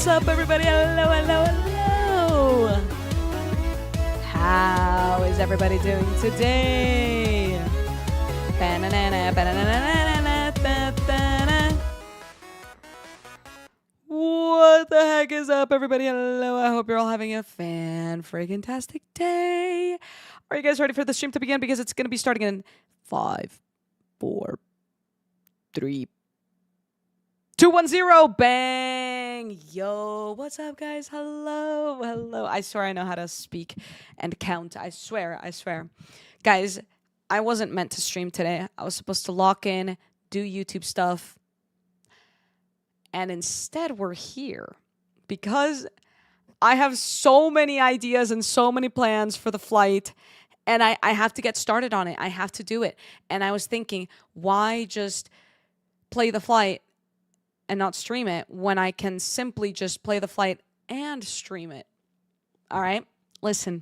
What's up, everybody? Hello, hello, hello. How is everybody doing today? What the heck is up, everybody? Hello, I hope you're all having a fan-friggin-tastic day. Are you guys ready for the stream to begin? Because it's going to be starting in 5, 4, 3, 2, 1, 0. Bang! Yo, what's up, guys? Hello, hello. I swear I know how to speak and count. I swear. Guys, I wasn't meant to stream today. I was supposed to lock in, do YouTube stuff. And instead, we're here because I have so many ideas and so many plans for the flight. And I have to get started on it. I have to do it. And I was thinking, why just play the flight and not stream it when I can simply just play the flight and stream it? All right? Listen,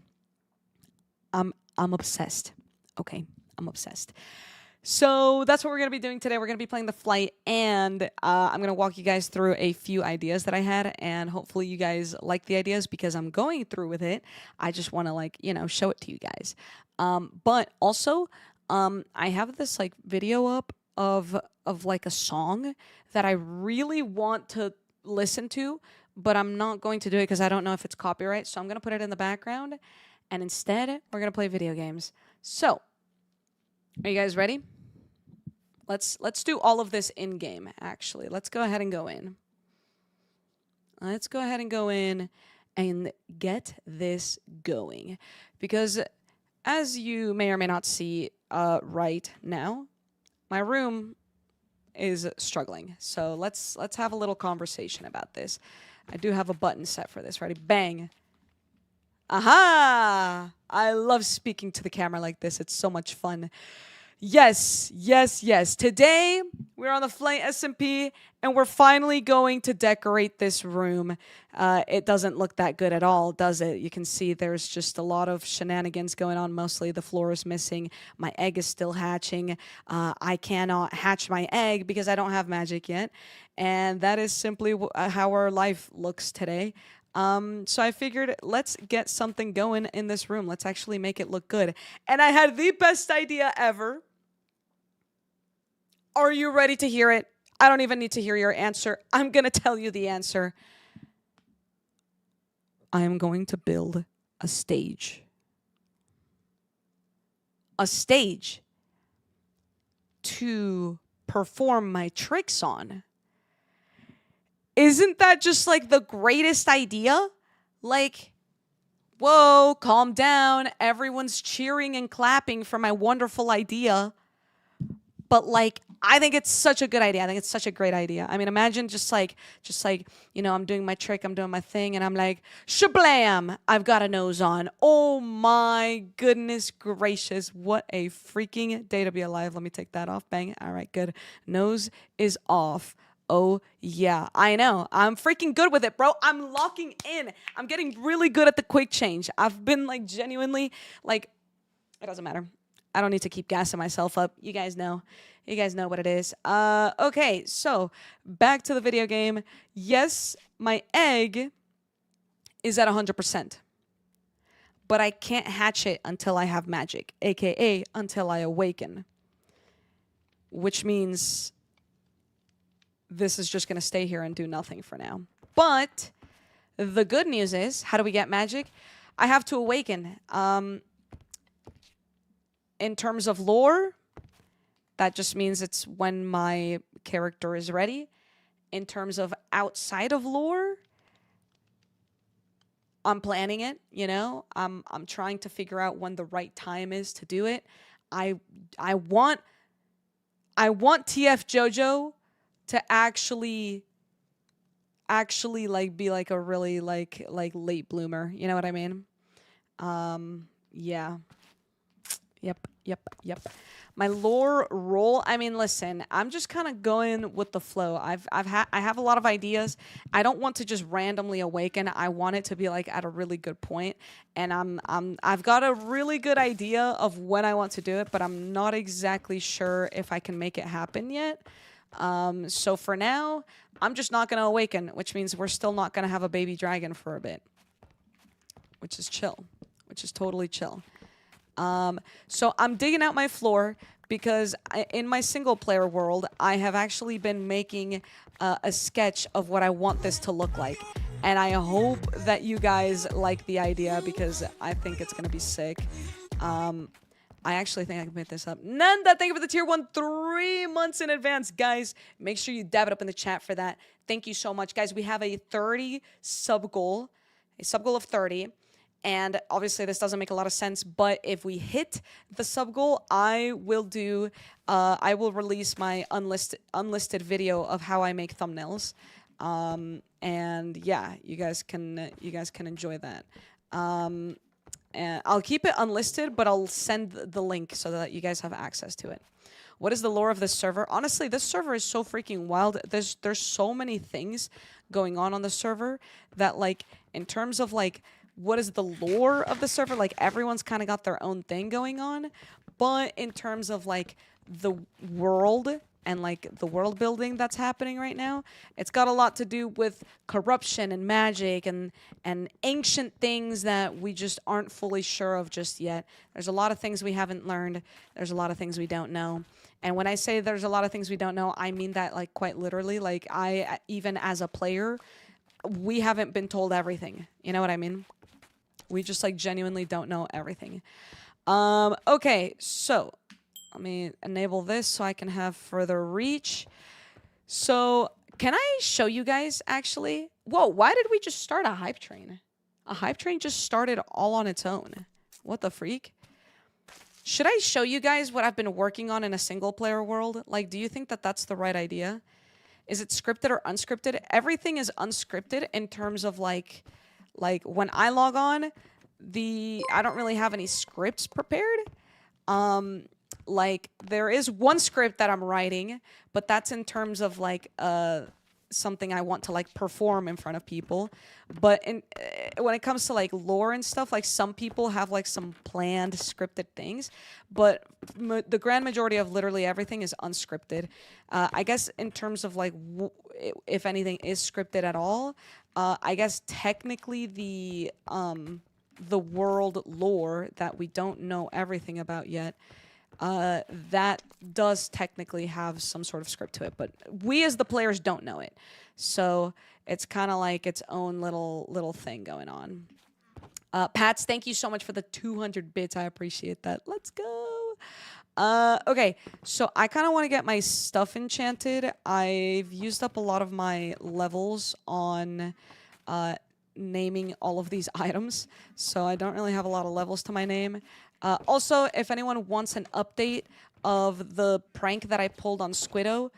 I'm obsessed. Okay? I'm obsessed. So that's what we're going to be doing today. We're going to be playing the flight, and I'm going to walk you guys through a few ideas that I had, and hopefully you guys like the ideas because I'm going through with it. I just want to, show it to you guys. But also, I have this, video up of a song that I really want to listen to, but I'm not going to do it because I don't know if it's copyright, so I'm going to put it in the background, and instead, we're going to play video games. So, are you guys ready? Let's do all of this in game, actually. Let's go ahead and go in. Let's go ahead and go in and get this going. Because as you may or may not see right now, my room is struggling. So let's have a little conversation about this. I do have a button set for this. Ready? Bang. Aha! I love speaking to the camera like this. It's so much fun. Yes. Today, we're on the flight SMP, and we're finally going to decorate this room. It doesn't look that good at all, does it? You can see there's just a lot of shenanigans going on. Mostly the floor is missing. My egg is still hatching. I cannot hatch my egg because I don't have magic yet. And that is simply how our life looks today. So I figured, let's get something going in this room. Let's actually make it look good. And I had the best idea ever. Are you ready to hear it? I don't even need to hear your answer. I'm going to tell you the answer. I am going to build a stage. A stage to perform my tricks on. Isn't that just the greatest idea? Whoa, calm down. Everyone's cheering and clapping for my wonderful idea. But I think it's such a good idea. I think it's such a great idea. I mean, imagine just I'm doing my trick, I'm doing my thing, and I'm like, shablam, I've got a nose on. Oh my goodness gracious. What a freaking day to be alive. Let me take that off. Bang. All right, good. Nose is off. Oh, yeah, I know. I'm freaking good with it, bro. I'm locking in. I'm getting really good at the quick change. I've been genuinely, it doesn't matter. I don't need to keep gassing myself up. You guys know. You guys know what it is. Okay, so back to the video game. Yes, my egg is at 100%. But I can't hatch it until I have magic, a.k.a. until I awaken. Which means this is just going to stay here and do nothing for now. But the good news is, how do we get magic? I have to awaken. In terms of lore, that just means it's when my character is ready. In terms of outside of lore, I'm planning it, I'm trying to figure out when the right time is to do it. I want TF JoJo to actually be a really late bloomer. You know what I mean? Yeah. Yep. My lore role, I mean, listen, I'm just kind of going with the flow. I have a lot of ideas. I don't want to just randomly awaken. I want it to be at a really good point. And I've got a really good idea of when I want to do it, but I'm not exactly sure if I can make it happen yet. So for now, I'm just not going to awaken, which means we're still not going to have a baby dragon for a bit. Which is chill. Which is totally chill. So I'm digging out my floor because in my single player world, I have actually been making a sketch of what I want this to look like. And I hope that you guys like the idea because I think it's going to be sick. I actually think I can make this up. Nanda, thank you for the tier 1 3 months in advance. Guys, make sure you dab it up in the chat for that. Thank you so much. Guys, we have a 30 sub goal. A sub goal of 30. And obviously this doesn't make a lot of sense, but if we hit the sub goal, I will release my unlisted video of how I make thumbnails. And yeah, you guys can enjoy that. And I'll keep it unlisted, but I'll send the link so that you guys have access to it. What is the lore of this server? Honestly, this server is so freaking wild. There's so many things going on the server that, like, in terms of, like, what is the lore of the server? Like, everyone's kind of got their own thing going on. But in terms of, like, the world and, like, the world building that's happening right now, it's got a lot to do with corruption and magic and ancient things that we just aren't fully sure of just yet. There's a lot of things we haven't learned. There's a lot of things we don't know. And when I say there's a lot of things we don't know, I mean that, like, quite literally. Like, even as a player, we haven't been told everything. You know what I mean? We just, like, genuinely don't know everything. Okay, so let me enable this so I can have further reach. So can I show you guys, actually? Whoa, why did we just start a hype train? A hype train just started all on its own. What the freak? Should I show you guys what I've been working on in a single player world? Like, do you think that that's the right idea? Is it scripted or unscripted? Everything is unscripted in terms of, like when I log on, I don't really have any scripts prepared. Like, there is one script that I'm writing, but that's in terms of, like, something I want to, like, perform in front of people. But when it comes to, like, lore and stuff, like, some people have, like, some planned scripted things, but the grand majority of literally everything is unscripted. I guess in terms of, like, if anything is scripted at all, I guess technically the world lore that we don't know everything about yet, that does technically have some sort of script to it, but we as the players don't know it. So it's kind of like its own little thing going on. Pats, thank you so much for the 200 bits. I appreciate that. Let's go. Okay, so I kind of want to get my stuff enchanted. I've used up a lot of my levels on naming all of these items, so I don't really have a lot of levels to my name. Also, if anyone wants an update of the prank that I pulled on Squiddo,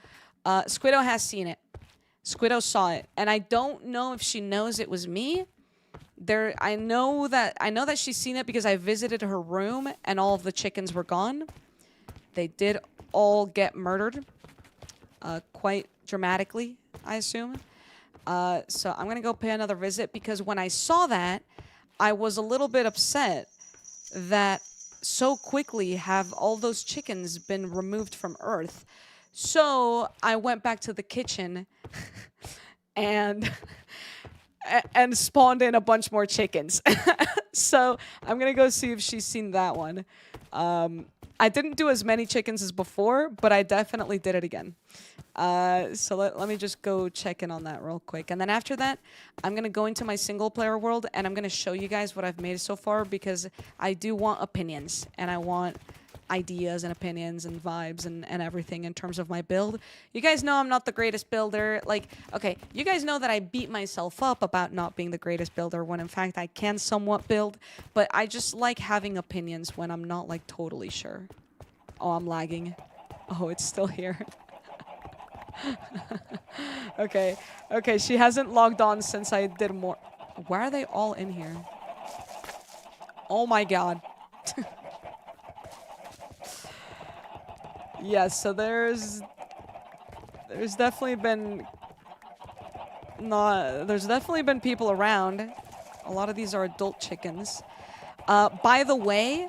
Squiddo has seen it. Squiddo saw it, and I don't know if she knows it was me. I know that she's seen it because I visited her room and all of the chickens were gone. They did all get murdered, quite dramatically, I assume. So I'm gonna go pay another visit because when I saw that, I was a little bit upset that so quickly have all those chickens been removed from Earth. So I went back to the kitchen and spawned in a bunch more chickens. So I'm gonna go see if she's seen that one. I didn't do as many chickens as before, but I definitely did it again. So let me just go check in on that real quick. And then after that, I'm going to go into my single player world and I'm going to show you guys what I've made so far because I do want opinions and I want ideas and opinions and vibes and everything in terms of my build. You guys know I'm not the greatest builder. Like, okay, you guys know that I beat myself up about not being the greatest builder when in fact I can somewhat build, but I just like having opinions when I'm not, like, totally sure. Oh, I'm lagging. Oh, it's still here. Okay, she hasn't logged on since I did more. Why are they all in here? Oh my god. Yeah, so there's definitely been people around. A lot of these are adult chickens. By the way,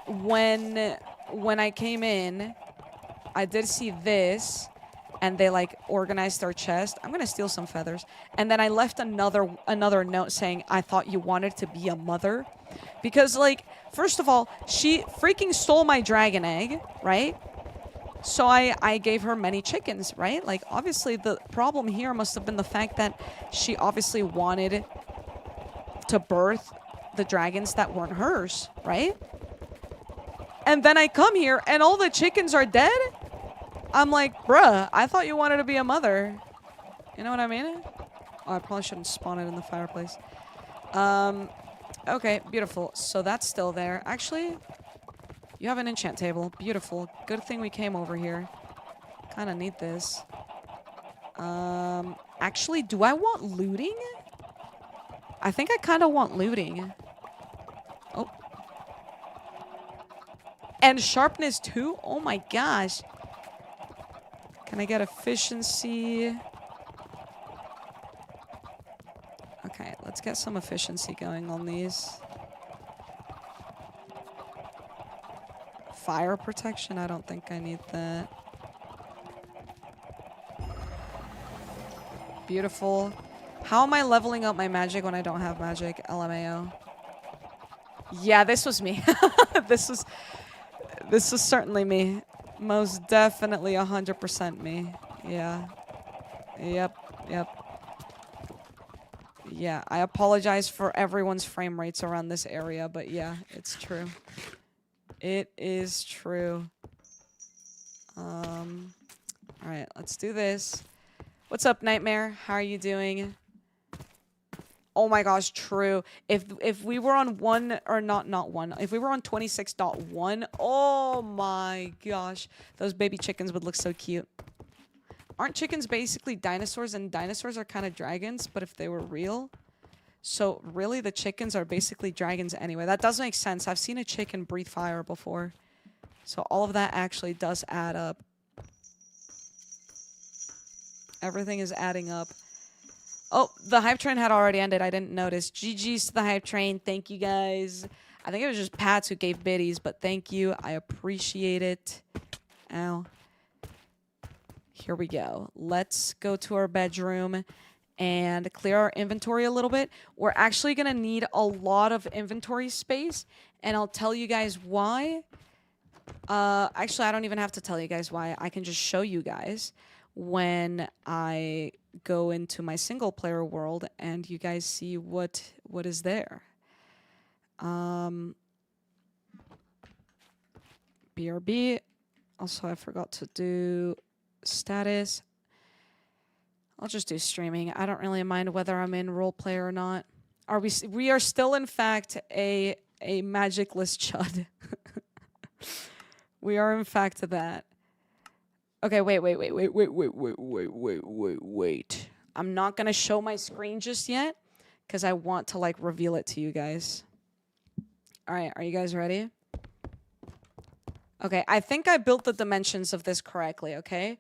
when I came in, I did see this. and they like organized their chest. I'm gonna steal some feathers. And then I left another note saying I thought you wanted to be a mother. Because like, first of all, she freaking stole my dragon egg, right? So I gave her many chickens, right? Like, obviously the problem here must have been the fact that she obviously wanted to birth the dragons that weren't hers, right? And then I come here and all the chickens are dead? I'm like, bruh, I thought you wanted to be a mother. You know what I mean? Oh, I probably shouldn't spawn it in the fireplace. Okay, beautiful. So that's still there. Actually, you have an enchant table. Beautiful. Good thing we came over here. Kind of need this. Actually, do I want looting? I think I kind of want looting. Oh. And sharpness too? Oh my gosh. Can I get efficiency? Okay, let's get some efficiency going on these. Fire protection? I don't think I need that. Beautiful. How am I leveling up my magic when I don't have magic? LMAO. Yeah, this was me. This was certainly me. Most definitely 100% me. Yeah. Yep. Yeah, I apologize for everyone's frame rates around this area, but yeah, it's true. It is true. Alright, let's do this. What's up, Nightmare? How are you doing? Oh my gosh, true. If we were on if we were on 26.1, oh my gosh, those baby chickens would look so cute. Aren't chickens basically dinosaurs, and dinosaurs are kind of dragons, but if they were real? So really the chickens are basically dragons anyway. That does make sense. I've seen a chicken breathe fire before. So all of that actually does add up. Everything is adding up. Oh, the hype train had already ended. I didn't notice. GG's to the hype train. Thank you, guys. I think it was just Pats who gave biddies, but thank you. I appreciate it. Ow. Here we go. Let's go to our bedroom and clear our inventory a little bit. We're actually going to need a lot of inventory space, and I'll tell you guys why. Actually, I don't even have to tell you guys why. I can just show you guys when I go into my single player world and you guys see what is there. BRB. Also, I forgot to do status. I'll just do streaming. I don't really mind whether I'm in roleplay or not. We are still in fact a magicless chud. We are in fact that. Okay, wait. I'm not gonna show my screen just yet because I want to like reveal it to you guys. All right, are you guys ready? Okay, I think I built the dimensions of this correctly, okay?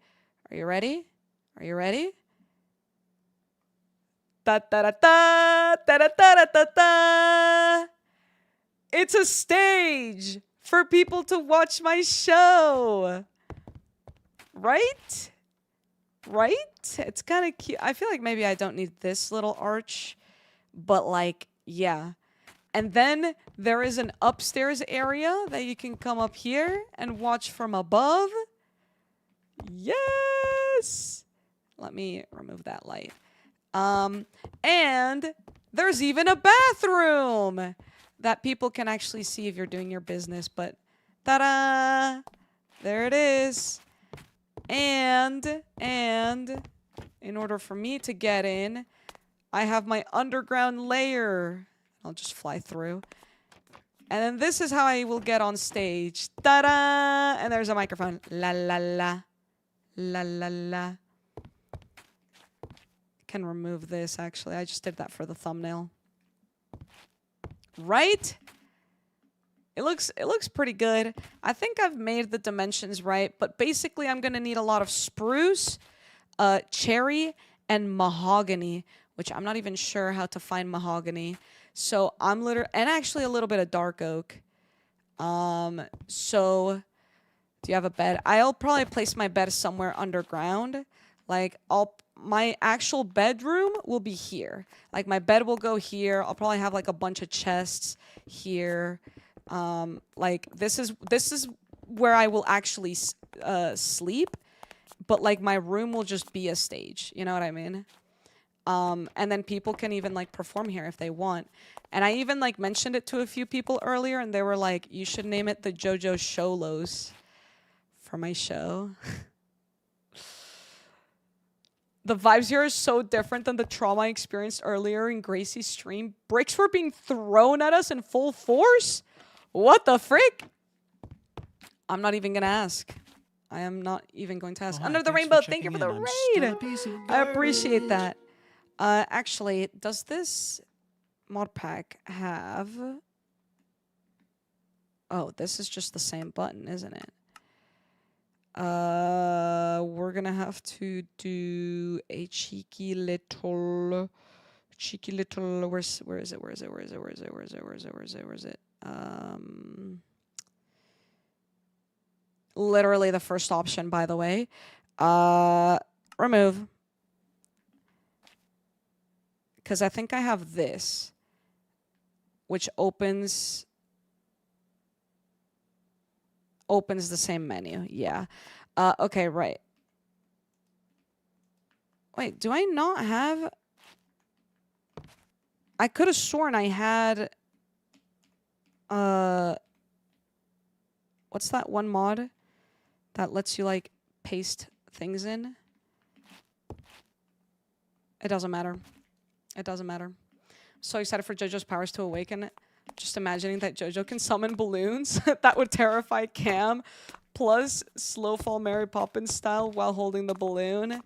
Are you ready? Are you ready? Da da da da da da da da da. It's a stage for people to watch my show. Right? Right? It's kind of cute. I feel like maybe I don't need this little arch, but like, yeah. And then there is an upstairs area that you can come up here and watch from above. Yes! Let me remove that light. And there's even a bathroom that people can actually see if you're doing your business. But ta-da! There it is. And in order for me to get in, I have my underground layer. I'll just fly through. And then this is how I will get on stage. Ta-da! And there's a microphone. La la la. La la la. Can remove this actually. I just did that for the thumbnail. Right? It looks pretty good. I think I've made the dimensions right, but basically I'm gonna need a lot of spruce, cherry, and mahogany, which I'm not even sure how to find mahogany. So and actually a little bit of dark oak. So Do you have a bed? I'll probably place my bed somewhere underground. Like, my actual bedroom will be here. Like, my bed will go here. I'll probably have like a bunch of chests here. Like, this is where I will actually sleep. But like, my room will just be a stage. You know what I mean? And then people can even like perform here if they want. And I even like mentioned it to a few people earlier, and they were like, "You should name it the jojosolos for my show." The vibes here are so different than the trauma I experienced earlier in Gracie's stream. Bricks were being thrown at us in full force? What the frick? I'm not even gonna ask. I am not even going to ask. Under the Rainbow, thank you for the raid. I appreciate that. Actually, does this mod pack have... Oh, this is just the same button, isn't it? We're gonna have to do a cheeky little... Where is it? Literally the first option, by the way. Remove. Because I think I have this, which opens the same menu. Yeah. Okay, right. Wait, do I not have... I could have sworn I had... What's that one mod that lets you, like, paste things in? It doesn't matter. It doesn't matter. So excited for JoJo's powers to awaken. Just imagining that JoJo can summon balloons. That would terrify Cam. Plus, slow fall Mary Poppins style while holding the balloon.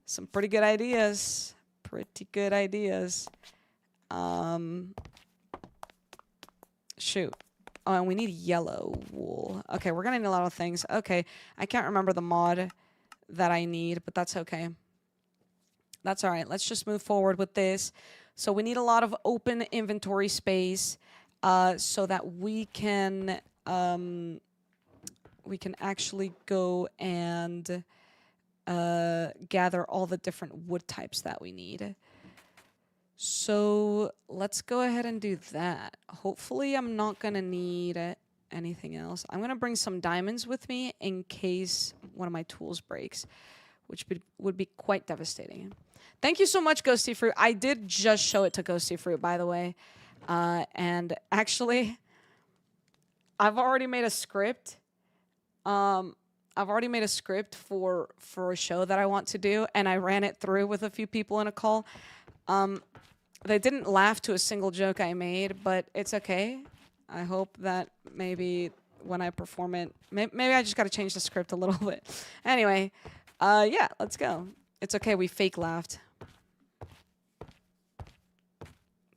Some pretty good ideas. Pretty good ideas. Shoot. Oh, and we need yellow wool. Okay, we're gonna need a lot of things. Okay, I can't remember the mod that I need, but that's okay. That's all right. Let's just move forward with this. So we need a lot of open inventory space so that we can actually go and gather all the different wood types that we need. So let's go ahead and do that. Hopefully I'm not going to need anything else. I'm going to bring some diamonds with me in case one of my tools breaks, which would be quite devastating. Thank you so much, Ghosty Fruit. I did just show it to Ghosty Fruit, by the way. And actually, I've already made a script. I've already made a script for a show that I want to do, and I ran it through with a few people in a call. They didn't laugh to a single joke I made, but it's okay. I hope that maybe when I perform it, maybe I just got to change the script a little bit. Anyway, yeah, let's go. It's okay, we fake laughed.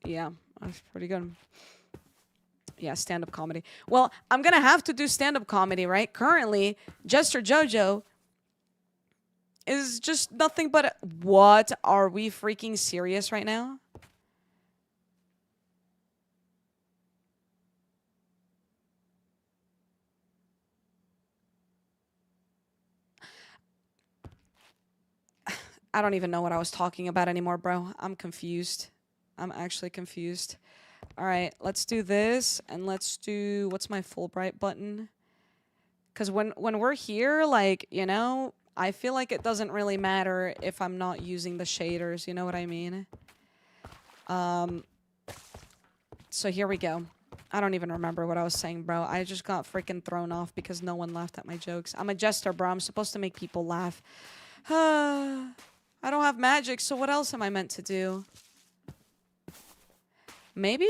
Yeah, that's pretty good. Yeah, stand-up comedy. Well, I'm going to have to do stand-up comedy, right? Currently, Jester JoJo is just nothing but... What? Are we freaking serious right now? I don't even know what I was talking about anymore, bro. I'm confused. I'm actually confused. All right, let's do this, and let's do... What's my Fulbright button? Because when we're here, like, you know, I feel like it doesn't really matter if I'm not using the shaders. You know what I mean? So here we go. I don't even remember what I was saying, bro. I just got freaking thrown off because no one laughed at my jokes. I'm a jester, bro. I'm supposed to make people laugh. I don't have magic, so what else am I meant to do? Maybe...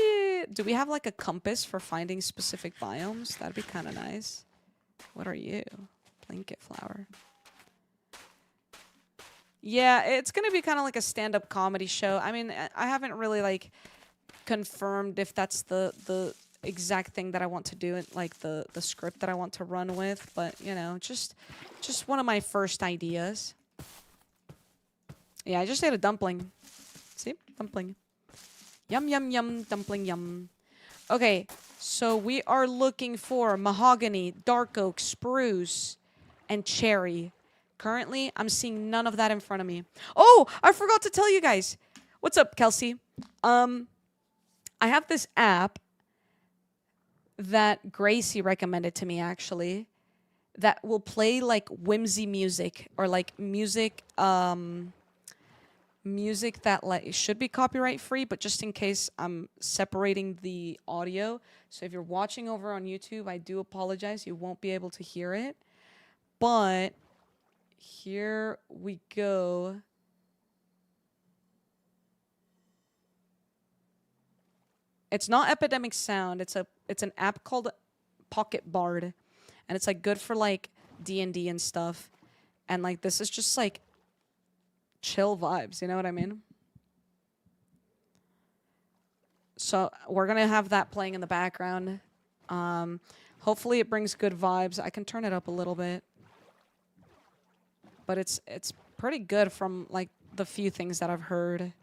Do we have, like, a compass for finding specific biomes? That'd be kind of nice. What are you? Blanket flower. Yeah, it's gonna be kind of like a stand-up comedy show. I mean, I haven't really, like, confirmed if that's the exact thing that I want to do, like the script that I want to run with, but, you know, just one of my first ideas. Yeah, I just ate a dumpling. See? Dumpling. Yum, yum, yum, dumpling, yum. Okay, So we are looking for mahogany, dark oak, spruce, and cherry. Currently, I'm seeing none of that in front of me. Oh, I forgot to tell you guys. What's up, Kelsey? I have this app that Gracie recommended to me, actually, that will play like whimsy music or like music music that like should be copyright free, but just in case, I'm separating the audio. So if you're watching over on YouTube, I do apologize. You won't be able to hear it. But here we go. It's not Epidemic Sound. It's an app called Pocket Bard, and it's like good for like D&D and stuff. And like this is just like chill vibes, you know what I mean? So we're gonna have that playing in the background. Hopefully it brings good vibes. I can turn it up a little bit, but it's pretty good from like the few things that I've heard.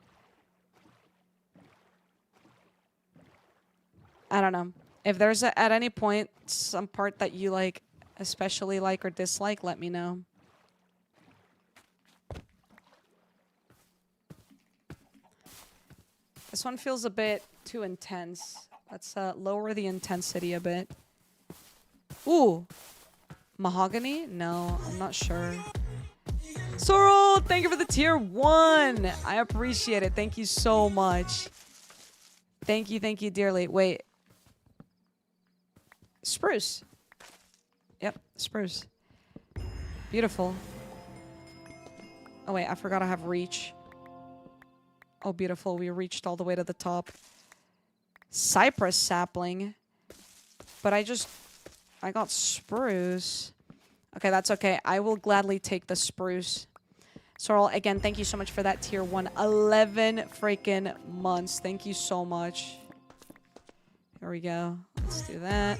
I don't know. If there's at any point some part that you like, especially like or dislike, let me know. This one feels a bit too intense. Let's lower the intensity a bit. Ooh. Mahogany? No, I'm not sure. Sorrel, thank you for the tier 1. I appreciate it. Thank you so much. Thank you dearly. Wait. Spruce. Yep, spruce. Beautiful. Oh wait, I forgot I have reach. Oh, beautiful. We reached all the way to the top. Cypress sapling. But I got spruce. Okay, that's okay. I will gladly take the spruce. Sorrel, again, thank you so much for that tier 1. 11 freaking months. Thank you so much. Here we go. Let's do that.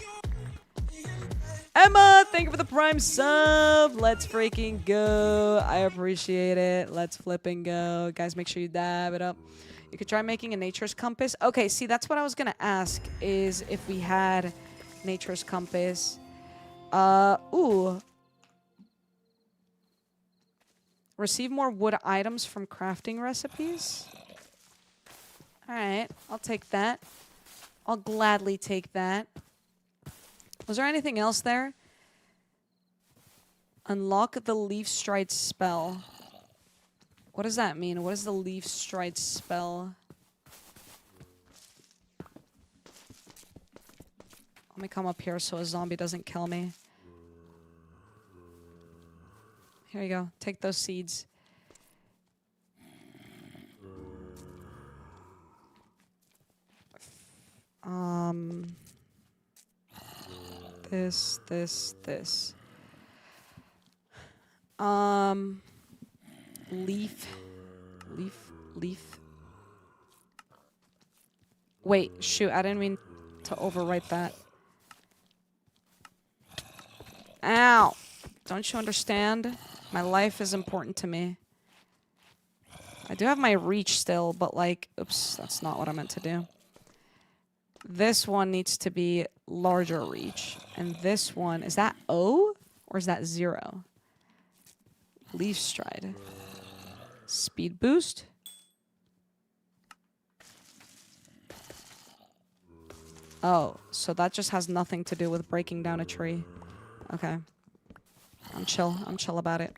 Emma, thank you for the prime sub. Let's freaking go. I appreciate it. Let's flip and go. Guys, make sure you dab it up. You could try making a nature's compass. Okay, see, that's what I was going to ask, is if we had nature's compass. Ooh. Receive more wood items from crafting recipes. All right, I'll take that. I'll gladly take that. Was there anything else there? Unlock the leaf stride spell. What does that mean? What is the leaf stride spell? Let me come up here so a zombie doesn't kill me. Here you go. Take those seeds. This. Leaf. Wait, shoot, I didn't mean to overwrite that. Ow! Don't you understand? My life is important to me. I do have my reach still, but like, oops, that's not what I meant to do. This one needs to be larger reach. And this one, is that O or is that 0? Leaf stride. Speed boost. Oh, so that just has nothing to do with breaking down a tree. Okay. I'm chill about it.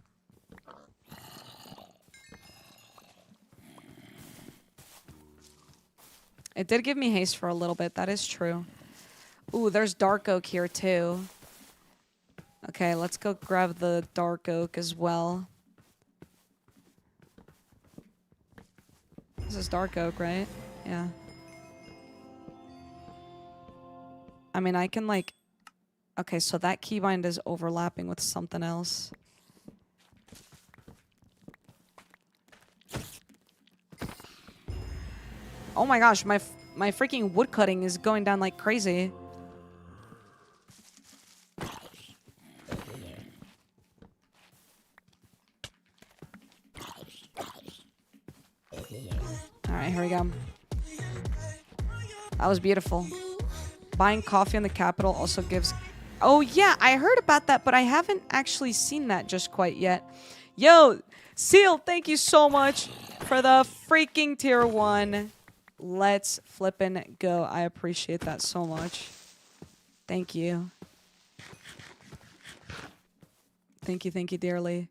It did give me haste for a little bit, that is true. Ooh, there's dark oak here too. Okay, let's go grab the dark oak as well. This is dark oak, right? Yeah. I mean, I can like... Okay, so that keybind is overlapping with something else. Oh my gosh, my freaking wood cutting is going down like crazy. Alright, here we go. That was beautiful. Buying coffee in the capital also gives... Oh, yeah, I heard about that, but I haven't actually seen that just quite yet. Yo, Seal, thank you so much for the freaking tier 1. Let's flippin' go. I appreciate that so much. Thank you. Thank you dearly.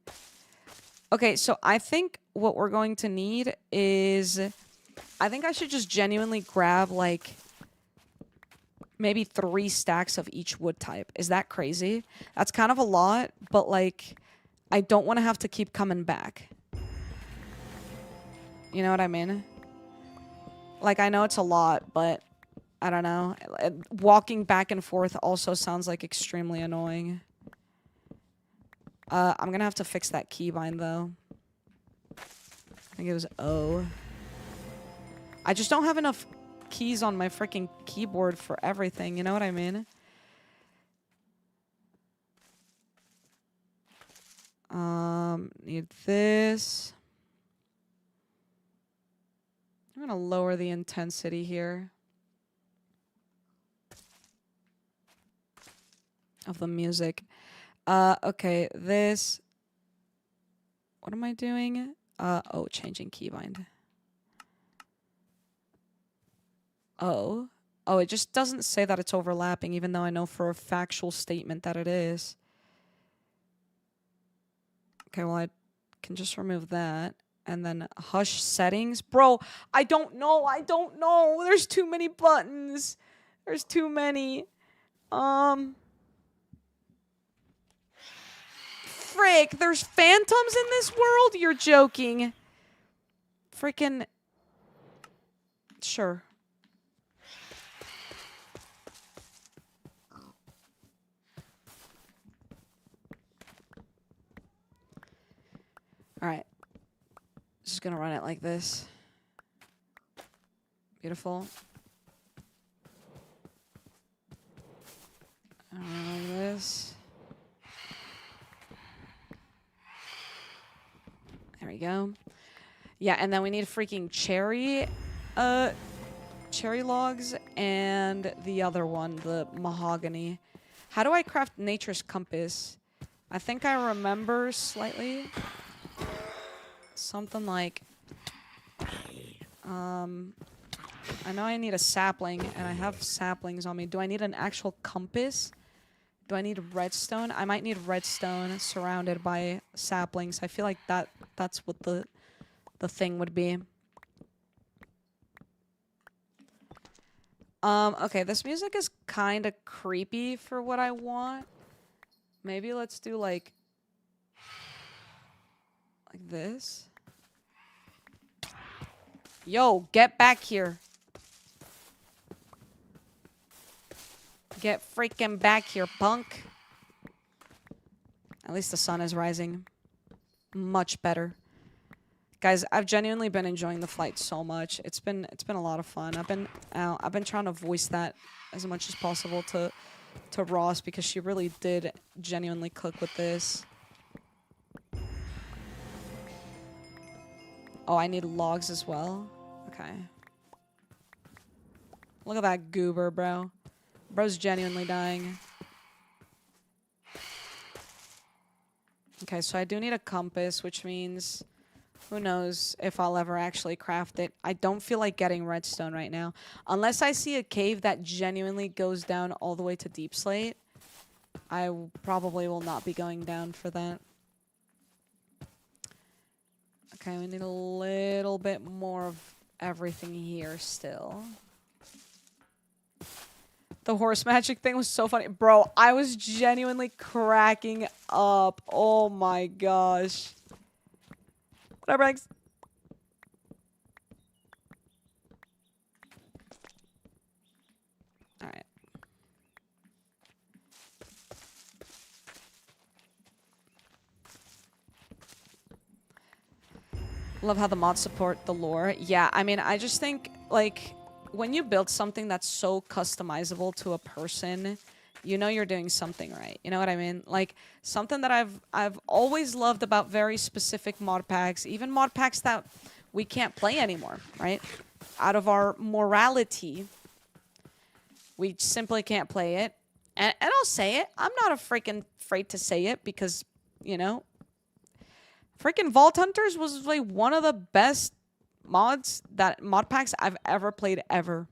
Okay, so I think what we're going to need is... I think I should just genuinely grab, like, maybe 3 stacks of each wood type. Is that crazy? That's kind of a lot, but, like, I don't want to have to keep coming back. You know what I mean? Like, I know it's a lot, but I don't know. Walking back and forth also sounds like extremely annoying. I'm gonna have to fix that keybind, though. I think it was O. I just don't have enough keys on my freaking keyboard for everything, you know what I mean? Need this. I'm gonna lower the intensity here of the music. Okay, this... What am I doing? Oh, changing keybind. Oh, it just doesn't say that it's overlapping, even though I know for a factual statement that it is. Okay, well, I can just remove that. And then hush settings. Bro, I don't know. There's too many buttons. There's too many. Frick, there's phantoms in this world? You're joking. Freaking... Sure. Alright. Just gonna run it like this. Beautiful. Like this. There we go. Yeah, and then we need freaking cherry logs and the other one, the mahogany. How do I craft nature's compass? I think I remember slightly. Something like... I know I need a sapling, and I have saplings on me. Do I need an actual compass? Do I need redstone? I might need redstone surrounded by saplings. I feel like that's what the thing would be. Okay, this music is kind of creepy for what I want. Maybe let's do like this. Yo, get back here. Get freaking back here, punk. At least the sun is rising. Much better. Guys, I've genuinely been enjoying the flight so much. It's been a lot of fun. I've been trying to voice that as much as possible to Ross because she really did genuinely cook with this. Oh, I need logs as well. Okay. Look at that goober, bro. Bro's genuinely dying. Okay, so I do need a compass, which means who knows if I'll ever actually craft it. I don't feel like getting redstone right now. Unless I see a cave that genuinely goes down all the way to Deep Slate, I probably will not be going down for that. Okay, we need a little bit more of everything here still. The horse magic thing was so funny. Bro, I was genuinely cracking up. Oh my gosh. Whatever, thanks. Alright. Love how the mods support the lore. Yeah, I mean, I just think, like... When you build something that's so customizable to a person, you know you're doing something right. You know what I mean? Like, something that I've always loved about very specific mod packs, even mod packs that we can't play anymore, right? Out of our morality, We simply can't play it. And I'll say it. I'm not freaking afraid to say it because, you know, freaking Vault Hunters was like one of the best mod packs I've ever played ever.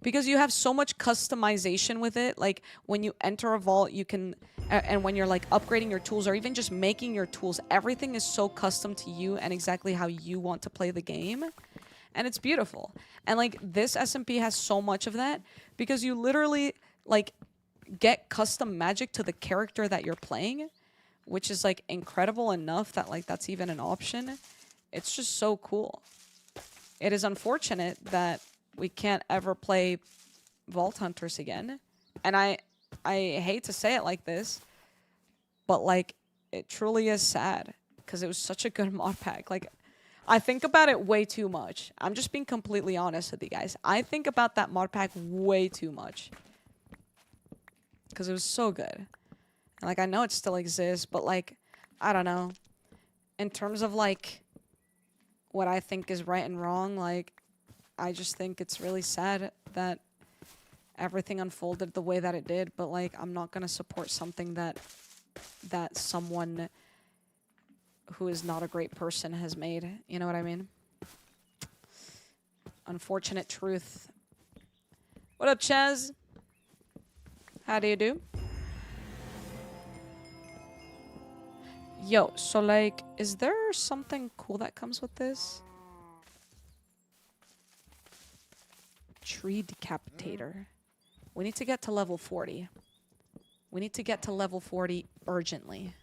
Because you have so much customization with it. Like when you enter a vault, you can, and when you're like upgrading your tools or even just making your tools, everything is so custom to you and exactly how you want to play the game. And it's beautiful. And like this SMP has so much of that because you literally like get custom magic to the character that you're playing, which is like incredible enough that like that's even an option. It's just so cool. It is unfortunate that we can't ever play Vault Hunters again. And I hate to say it like this, but like it truly is sad because it was such a good mod pack. Like I think about it way too much. I'm just being completely honest with you guys. I think about that mod pack way too much because it was so good. And like I know it still exists, but like I don't know. In terms of like what I think is right and wrong, like I just think it's really sad that everything unfolded the way that it did, but like I'm not gonna support something that someone who is not a great person has made. You know what I mean? Unfortunate truth. What up, Chaz? How do you do? Yo, so like, is there something cool that comes with this? Tree decapitator. We need to get to level 40. We need to get to level 40 urgently.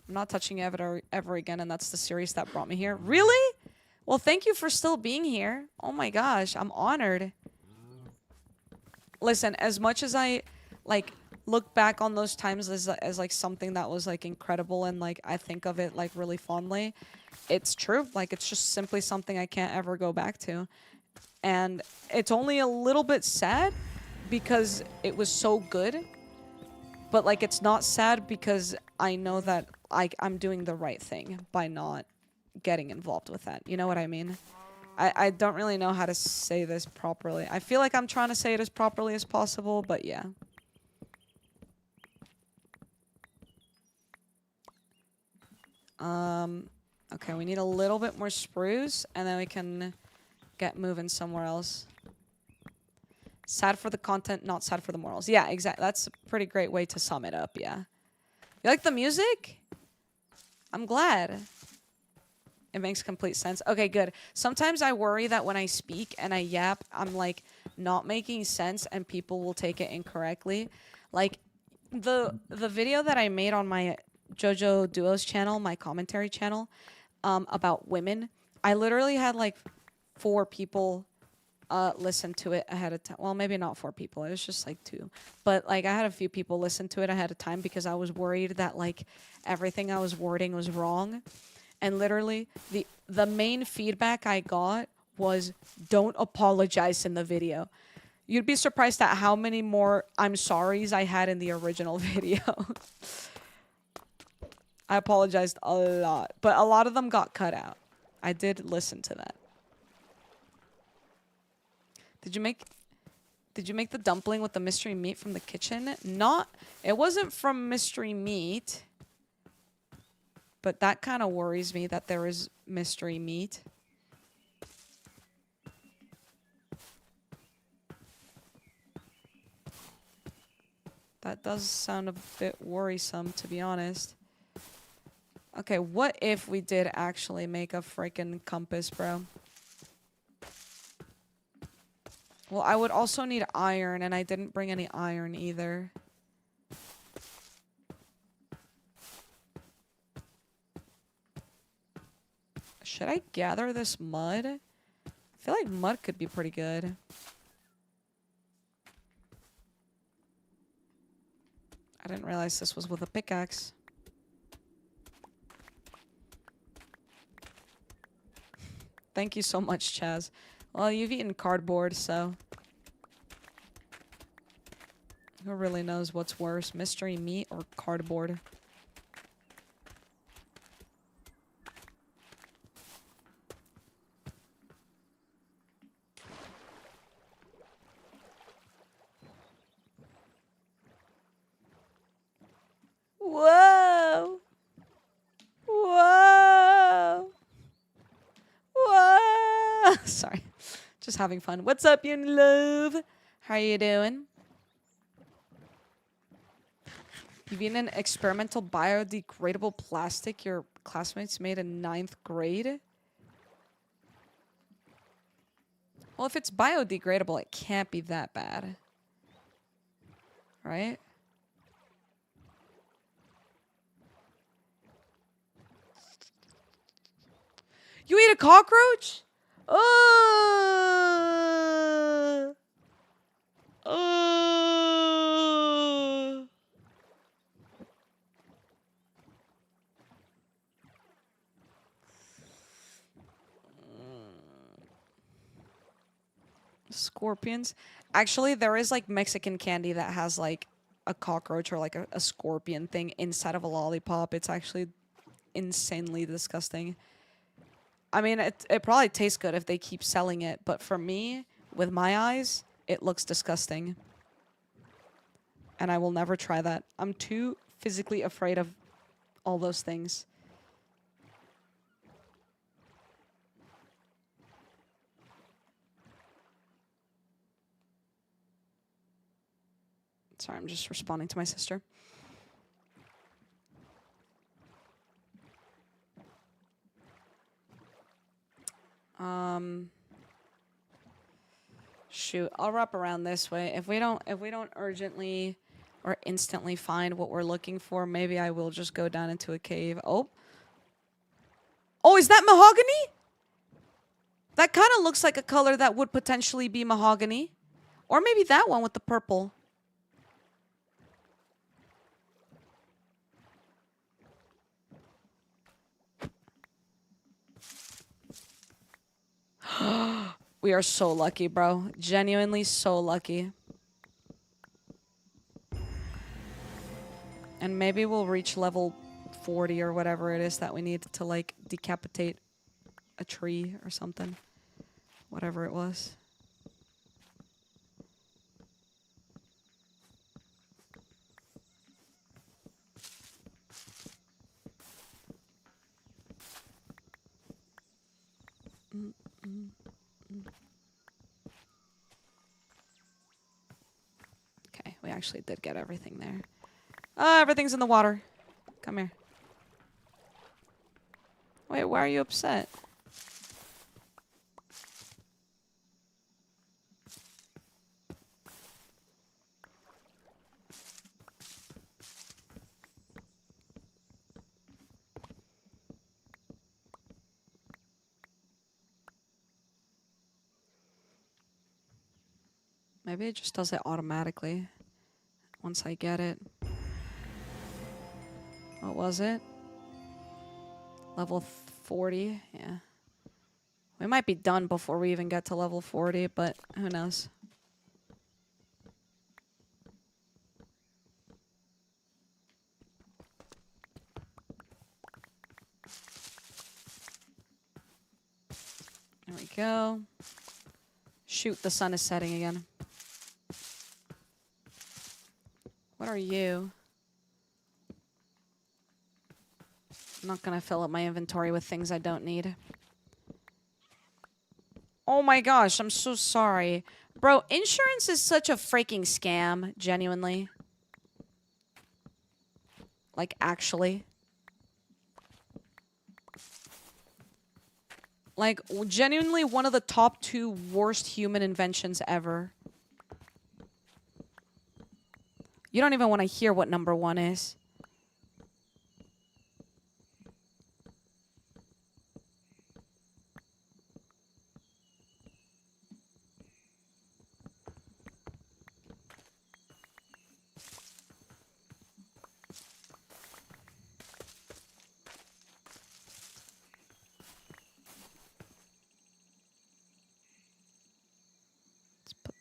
I'm not touching it ever again, and that's the series that brought me here. Really? Well, thank you for still being here. Oh my gosh, I'm honored. Listen, as much as I like look back on those times as like something that was like incredible and like I think of it like really fondly, it's true. Like it's just simply something I can't ever go back to. And it's only a little bit sad because it was so good. But like it's not sad because I know that I'm doing the right thing by not getting involved with that. You know what I mean? I don't really know how to say this properly. I feel like I'm trying to say it as properly as possible, but yeah. Okay, we need a little bit more spruce, and then we can get moving somewhere else. Sad for the content, not sad for the morals. Yeah, exactly. That's a pretty great way to sum it up, yeah. You like the music? I'm glad. It makes complete sense. Okay, good. Sometimes I worry that when I speak and I yap, I'm like not making sense and people will take it incorrectly. Like the video that I made on my JoJo Duos channel, my commentary channel, about women, I literally had like 4 people listen to it ahead of time. Well, maybe not 4 people. It was just like 2. But like I had a few people listen to it ahead of time because I was worried that like everything I was wording was wrong. And literally the main feedback I got was don't apologize in the video. You'd be surprised at how many more I'm sorries I had in the original video. I apologized a lot, but a lot of them got cut out. I did listen to that. Did you make the dumpling with the mystery meat from the kitchen? It wasn't from mystery meat. But that kind of worries me that there is mystery meat. That does sound a bit worrisome, to be honest. Okay, what if we did actually make a freaking compass, bro? Well, I would also need iron, and I didn't bring any iron either. Should I gather this mud? I feel like mud could be pretty good. I didn't realize this was with a pickaxe. Thank you so much, Chaz. Well, you've eaten cardboard, so... who really knows what's worse, mystery meat or cardboard? Sorry. Just having fun. What's up, you love? How are you doing? You've eaten an experimental biodegradable plastic your classmates made in 9th grade? Well, if it's biodegradable, it can't be that bad. Right? You eat a cockroach? Scorpions. Actually, there is like Mexican candy that has like a cockroach or like a scorpion thing inside of a lollipop. It's actually insanely disgusting. I mean, it probably tastes good if they keep selling it, but for me, with my eyes, it looks disgusting. And I will never try that. I'm too physically afraid of all those things. Sorry, I'm just responding to my sister. Shoot, I'll wrap around this way. If we don't urgently or instantly find what we're looking for, maybe I will just go down into a cave. Oh, is that mahogany? That kind of looks like a color that would potentially be mahogany, or maybe that one with the purple. We are so lucky, bro. Genuinely so lucky. And maybe we'll reach level 40 or whatever it is that we need to, like, decapitate a tree or something. Whatever it was. Okay, we actually did get everything there. Everything's in the water. Come here. Wait, why are you upset? Maybe it just does it automatically once I get it. What was it? Level 40? Yeah. We might be done before we even get to level 40, but who knows? There we go. Shoot, the sun is setting again. What are you? I'm not gonna fill up my inventory with things I don't need. Oh my gosh, I'm so sorry. Bro, insurance is such a freaking scam, genuinely. Like, actually. Like, genuinely one of the top 2 worst human inventions ever. You don't even want to hear what number 1 is.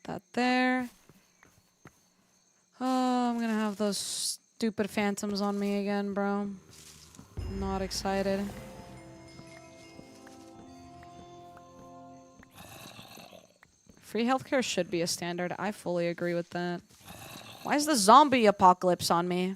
That there. Oh, I'm gonna have those stupid phantoms on me again, bro. Not excited. Free healthcare should be a standard. I fully agree with that. Why is the zombie apocalypse on me?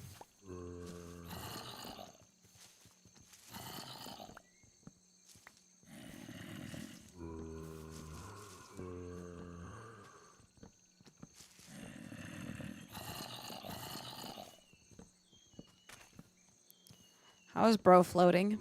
How's bro floating?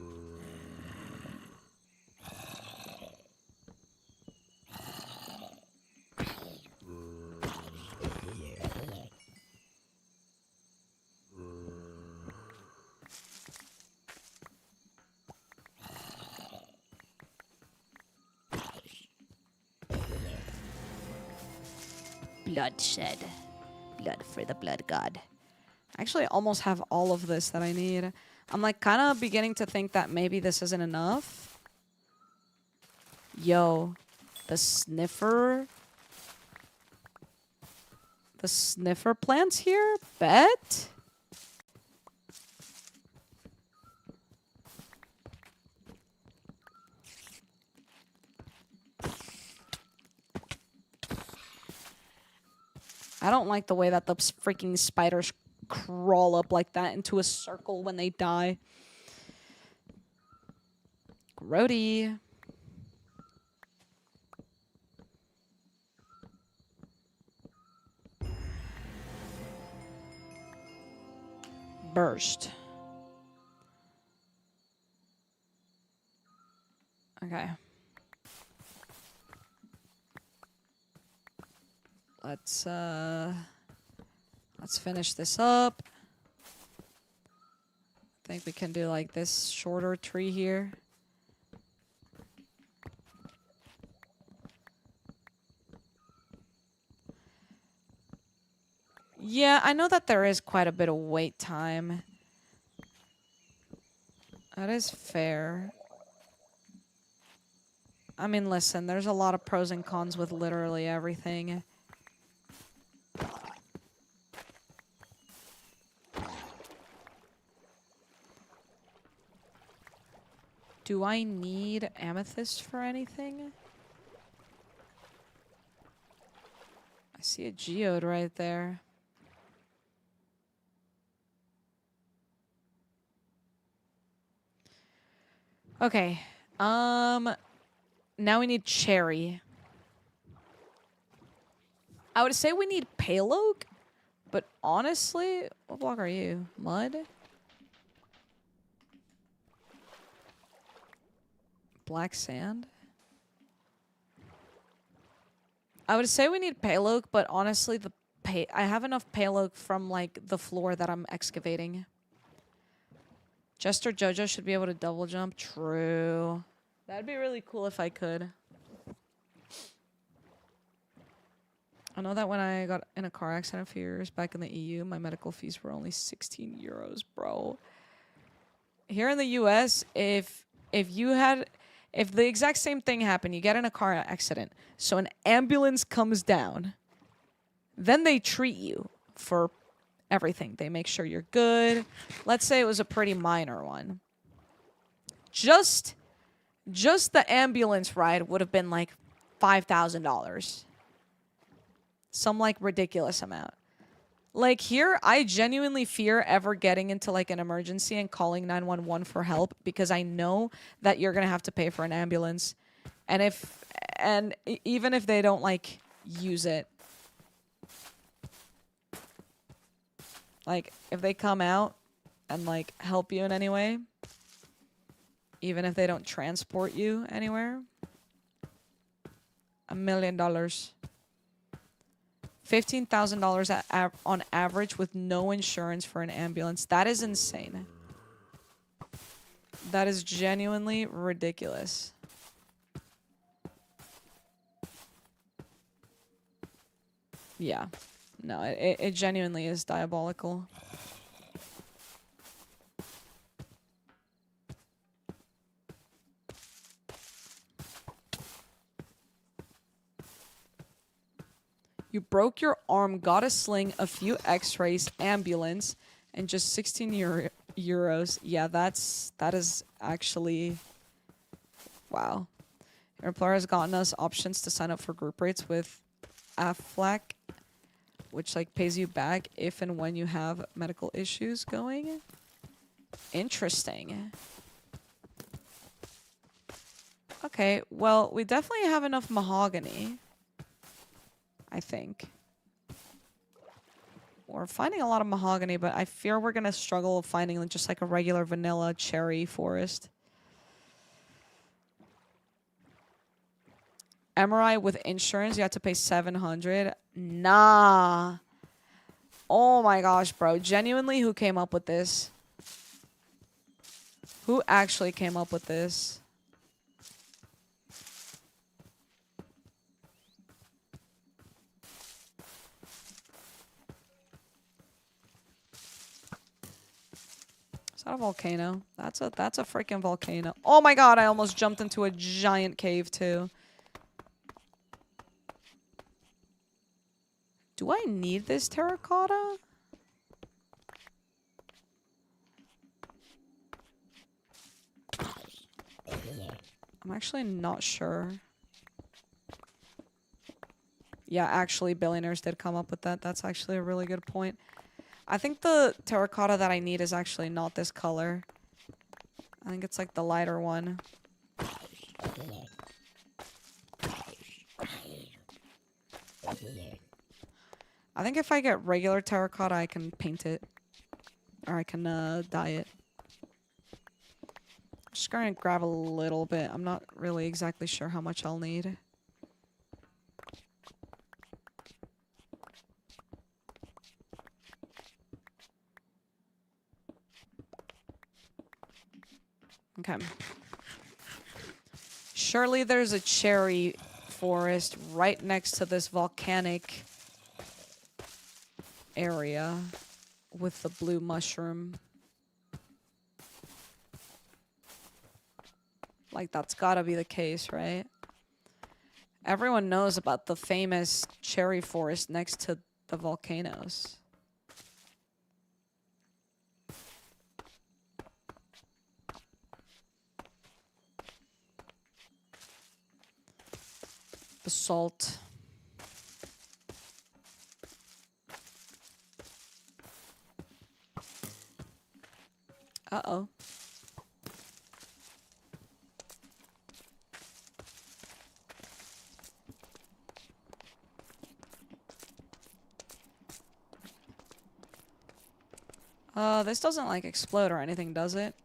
Bloodshed. Blood for the blood god. I actually almost have all of this that I need. I'm like kind of beginning to think that maybe this isn't enough. Yo, the sniffer. The sniffer plants here? Bet? I don't like the way that the freaking spiders crawl up like that into a circle when they die. Grody. Burst. Okay. Let's finish this up. I think we can do like this shorter tree here. Yeah, I know that there is quite a bit of wait time. That is fair. I mean, listen, there's a lot of pros and cons with literally everything. Do I need amethyst for anything? I see a geode right there. Okay. Now we need cherry. I would say we need pale oak, but honestly, what block are you? Mud? Black sand? I would say we need pale oak, but honestly, I have enough pale oak from like the floor that I'm excavating. Jester Jojo should be able to double jump. True. That'd be really cool if I could. I know that when I got in a car accident a few years back in the EU, my medical fees were only 16 euros, bro. Here in the US, if the exact same thing happened, you get in a car accident, so an ambulance comes down, then they treat you for everything. They make sure you're good. Let's say it was a pretty minor one. Just the ambulance ride would have been like $5,000. Some like ridiculous amount. Like here, I genuinely fear ever getting into like an emergency and calling 911 for help because I know that you're gonna have to pay for an ambulance, and even if they don't like use it, like if they come out and like help you in any way, even if they don't transport you anywhere, $1 million. $15,000 on average with no insurance for an ambulance. That is insane. That is genuinely ridiculous. Yeah. No, it genuinely is diabolical. You broke your arm, got a sling, a few x-rays, ambulance, and just 16 euros. Yeah, that is actually... Wow. Your employer has gotten us options to sign up for group rates with Aflac, which like pays you back if and when you have medical issues going. Interesting. Okay, well, we definitely have enough mahogany, I think. We're finding a lot of mahogany, but I fear we're gonna struggle finding just like a regular vanilla cherry forest. Emerald with insurance, you have to pay 700. Nah. Oh my gosh, bro. Genuinely, who came up with this? Who actually came up with this? Is that a volcano? That's a freaking volcano. Oh my god, I almost jumped into a giant cave too. Do I need this terracotta? I'm actually not sure. Yeah, actually, billionaires did come up with that. That's actually a really good point. I think the terracotta that I need is actually not this color. I think it's like the lighter one. I think if I get regular terracotta, I can paint it. Or I can dye it. Just gonna grab a little bit. I'm not really exactly sure how much I'll need. Okay. Surely there's a cherry forest right next to this volcanic area with the blue mushroom. Like, that's gotta be the case, right? Everyone knows about the famous cherry forest next to the volcanoes. Basalt. Uh-oh. This doesn't, like, explode or anything, does it?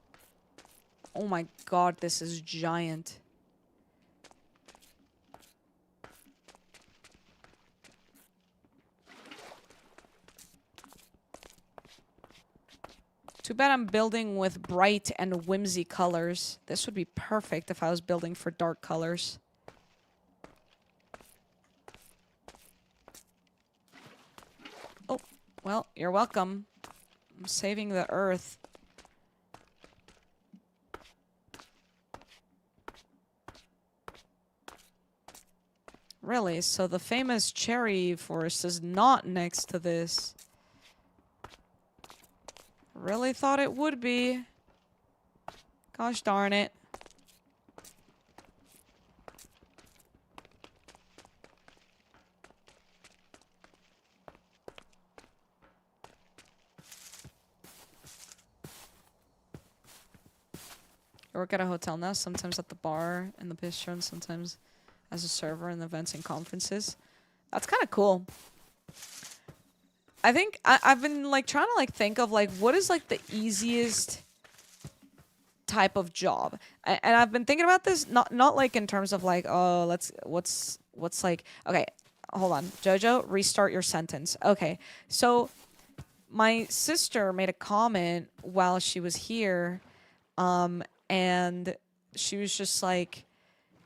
Oh my god, this is giant. Too bad I'm building with bright and whimsy colors. This would be perfect if I was building for dark colors. Oh, well, you're welcome. I'm saving the earth. Really? So the famous cherry forest is not next to this. Really thought it would be. Gosh darn it. I work at a hotel now, sometimes at the bar in the bistro, and sometimes as a server in events and conferences. That's kind of cool. I think I've been like trying to like think of like what is like the easiest type of job, and I've been thinking about this not like in terms of like, oh, what's like, okay, hold on, Jojo, restart your sentence. Okay, so my sister made a comment while she was here, and she was just like,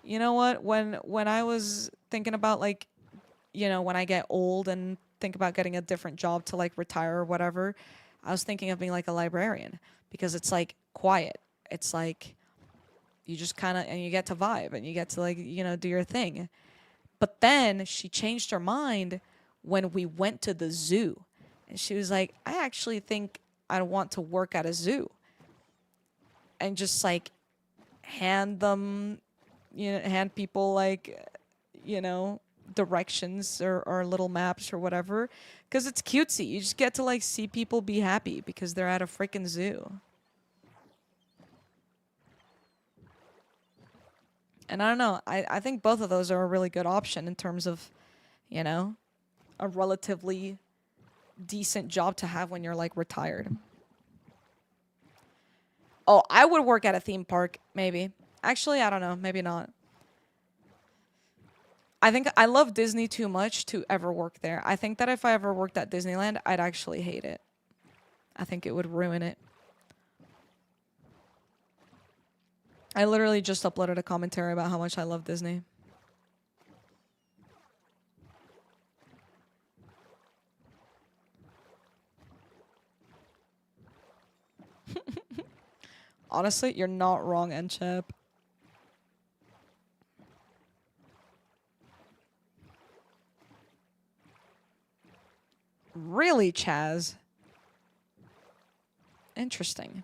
you know what, when I was thinking about like, you know, when I get old and think about getting a different job to like retire or whatever, I was thinking of being like a librarian because it's like quiet. It's like you just kind of, and you get to vibe and you get to like, you know, do your thing. But then she changed her mind when we went to the zoo. And she was like, I actually think I want to work at a zoo. And just like hand them, you know, hand people like, you know, directions or little maps or whatever. Because it's cutesy. You just get to like see people be happy because they're at a freaking zoo. And I don't know, I think both of those are a really good option in terms of, you know, a relatively decent job to have when you're like retired. Oh, I would work at a theme park, maybe. Actually, I don't know. Maybe not. I think I love Disney too much to ever work there. I think that if I ever worked at Disneyland, I'd actually hate it. I think it would ruin it. I literally just uploaded a commentary about how much I love Disney. Honestly, you're not wrong, Enchep. Really, Chaz? Interesting.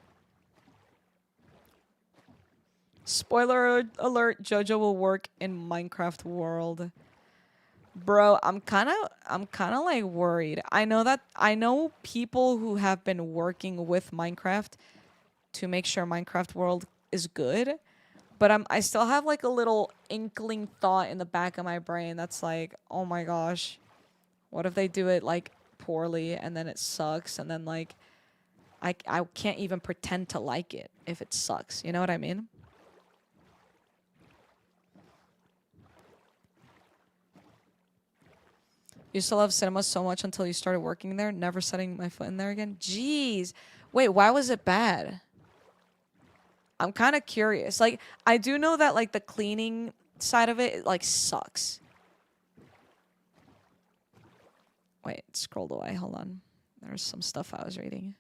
Spoiler alert, JoJo will work in Minecraft world. Bro, I'm kind of like worried. I know people who have been working with Minecraft to make sure Minecraft world is good, but I still have like a little inkling thought in the back of my brain that's like, "Oh my gosh. What if they do it like poorly and then it sucks and then like I can't even pretend to like it if it sucks." You know what I mean? Used to love cinema so much until you started working there, never setting my foot in there again. Jeez. Wait, why was it bad? I'm kind of curious. Like, I do know that, like, the cleaning side of it, like, sucks. Wait, it scrolled away. Hold on. There's some stuff I was reading.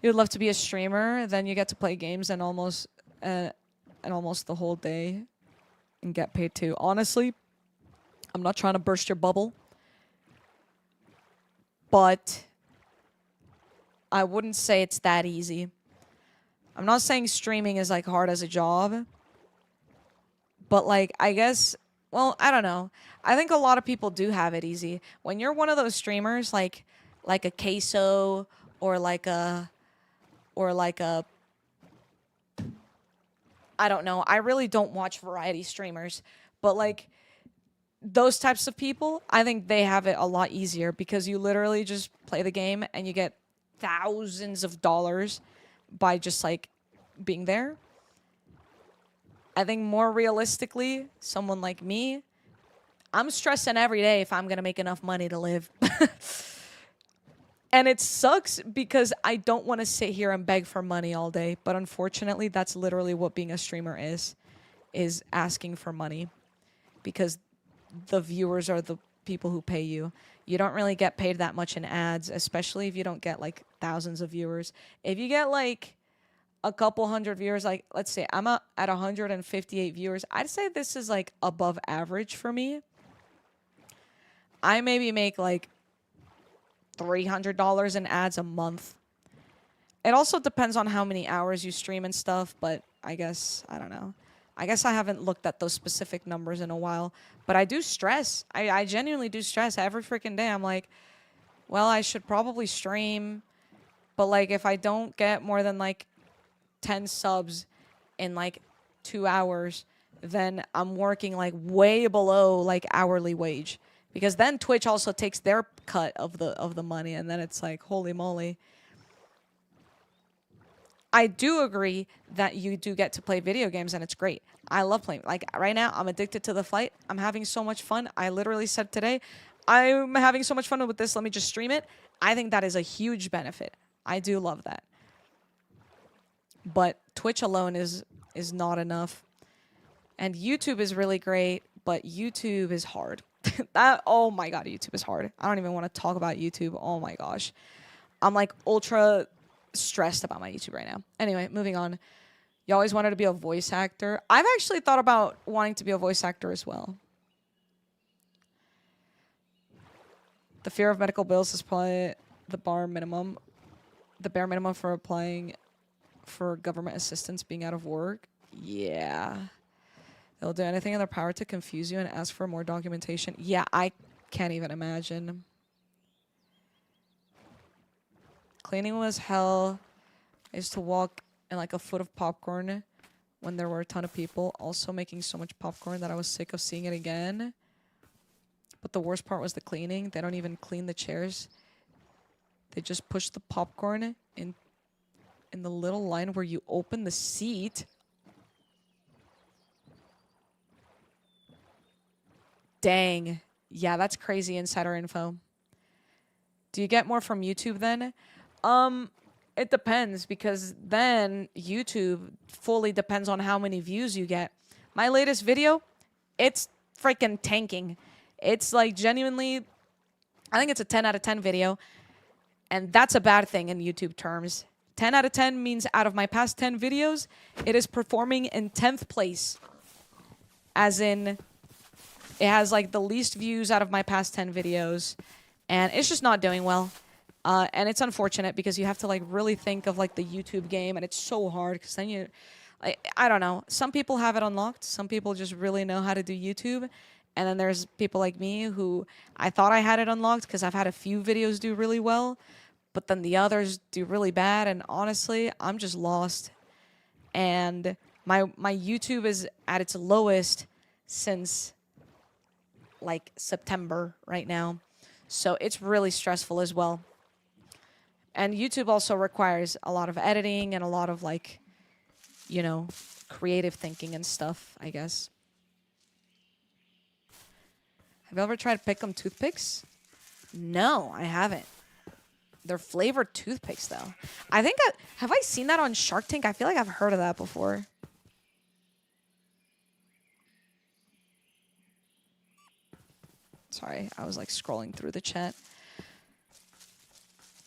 You'd love to be a streamer, then you get to play games and almost the whole day and get paid too. Honestly, I'm not trying to burst your bubble, but I wouldn't say it's that easy. I'm not saying streaming is like hard as a job, but like I guess, well, I don't know. I think a lot of people do have it easy. When you're one of those streamers like a Queso or like a I don't know. I really don't watch variety streamers, but like those types of people, I think they have it a lot easier because you literally just play the game and you get thousands of dollars by just like being there. I think more realistically, someone like me, I'm stressing every day if I'm going to make enough money to live. And it sucks because I don't want to sit here and beg for money all day, but unfortunately that's literally what being a streamer is asking for money because the viewers are the people who pay you. You don't really get paid that much in ads, especially if you don't get like thousands of viewers. If you get like a couple hundred viewers, like let's say I'm at 158 viewers, I'd say this is like above average for me. I maybe make like $300 in ads a month. It also depends on how many hours you stream and stuff, but I guess, I don't know. I guess I haven't looked at those specific numbers in a while, but I do stress. I genuinely do stress every freaking day. I'm like, well, I should probably stream, but like if I don't get more than like 10 subs in like 2 hours, then I'm working like way below like hourly wage because then Twitch also takes their cut of the money and then it's like, holy moly. I do agree that you do get to play video games and it's great. I love playing. Like right now, I'm addicted to the fight. I'm having so much fun. I literally said today, I'm having so much fun with this. Let me just stream it. I think that is a huge benefit. I do love that. But Twitch alone is not enough. And YouTube is really great, but YouTube is hard. Oh my god, YouTube is hard. I don't even want to talk about YouTube. Oh my gosh. I'm like ultra stressed about my YouTube right now. Anyway, moving on. You always wanted to be a voice actor. I've actually thought about wanting to be a voice actor as well. The fear of medical bills is probably the bare minimum for applying for government assistance being out of work. Yeah. They'll do anything in their power to confuse you and ask for more documentation. Yeah, I can't even imagine. Cleaning was hell. I used to walk in like a foot of popcorn when there were a ton of people. Also making so much popcorn that I was sick of seeing it again. But the worst part was the cleaning. They don't even clean the chairs. They just push the popcorn in the little line where you open the seat. Dang. Yeah, that's crazy insider info. Do you get more from YouTube then? It depends, because then YouTube fully depends on how many views you get. My latest video, it's freaking tanking. It's like genuinely, I think it's a 10 out of 10 video. And that's a bad thing in YouTube terms. 10 out of 10 means out of my past 10 videos, it is performing in 10th place. As in, it has like the least views out of my past 10 videos. And it's just not doing well. And it's unfortunate because you have to like really think of like the YouTube game, and it's so hard because then you, I don't know. Some people have it unlocked. Some people just really know how to do YouTube. And then there's people like me who I thought I had it unlocked because I've had a few videos do really well, but then the others do really bad. And honestly, I'm just lost. And my YouTube is at its lowest since like September right now. So it's really stressful as well. And YouTube also requires a lot of editing and a lot of like, you know, creative thinking and stuff, I guess. Have you ever tried pick'em toothpicks? No, I haven't. They're flavored toothpicks, though. I think have I seen that on Shark Tank? I feel like I've heard of that before. Sorry, I was like scrolling through the chat.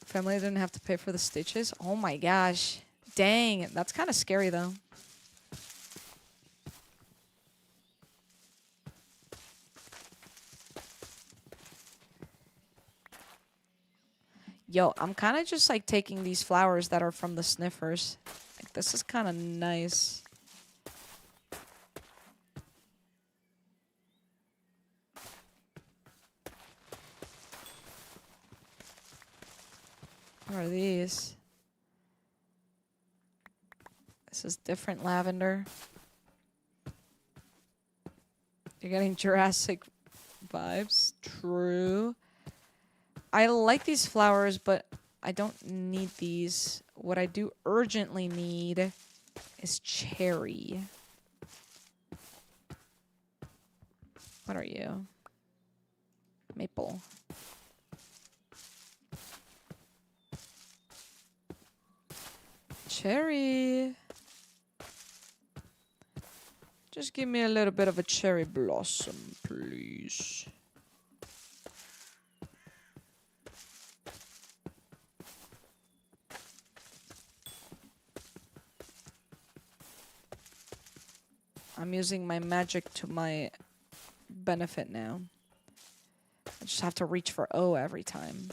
Family didn't have to pay for the stitches. Oh my gosh. Dang, that's kind of scary, though. Yo, I'm kind of just like taking these flowers that are from the sniffers. Like, this is kind of nice. What are these? This is different lavender. You're getting Jurassic vibes. True. I like these flowers, but I don't need these. What I do urgently need is cherry. What are you? Maple. Cherry. Just give me a little bit of a cherry blossom, please. I'm using my magic to my benefit now. I just have to reach for O every time.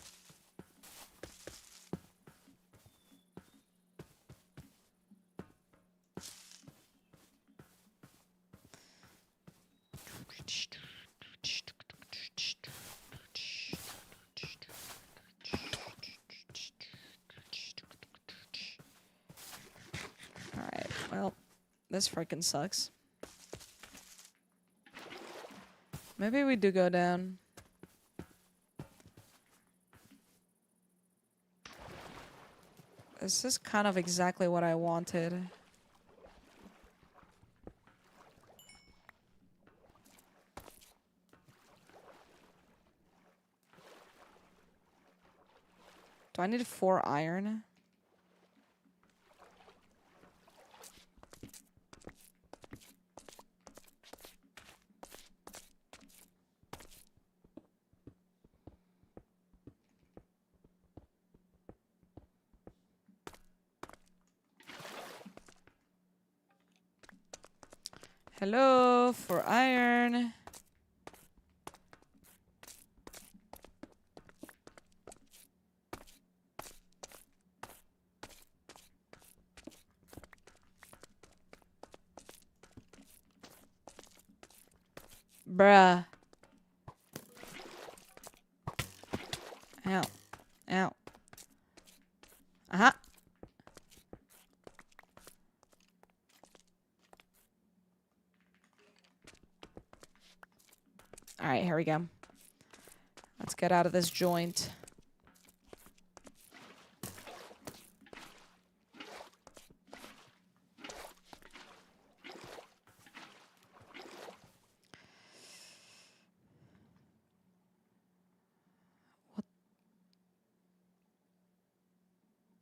Alright, well, this freaking sucks. Maybe we do go down. This is kind of exactly what I wanted. Do I need 4 iron? Hello, for iron. Bruh. Ow. Ow. Uh-huh. Alright, here we go. Let's get out of this joint.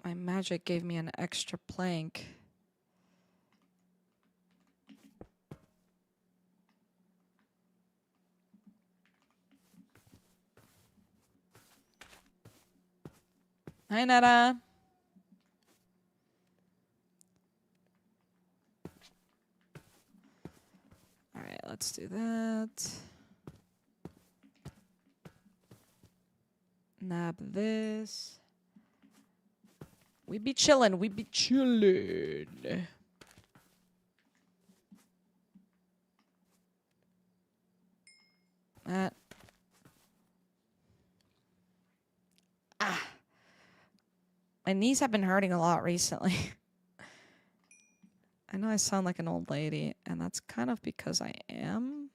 My magic gave me an extra plank. Hi, Netta. All right, let's do that. Nab this. We be chillin'. We be chillin'. That. Ah. My knees have been hurting a lot recently. I know I sound like an old lady, and that's kind of because I am.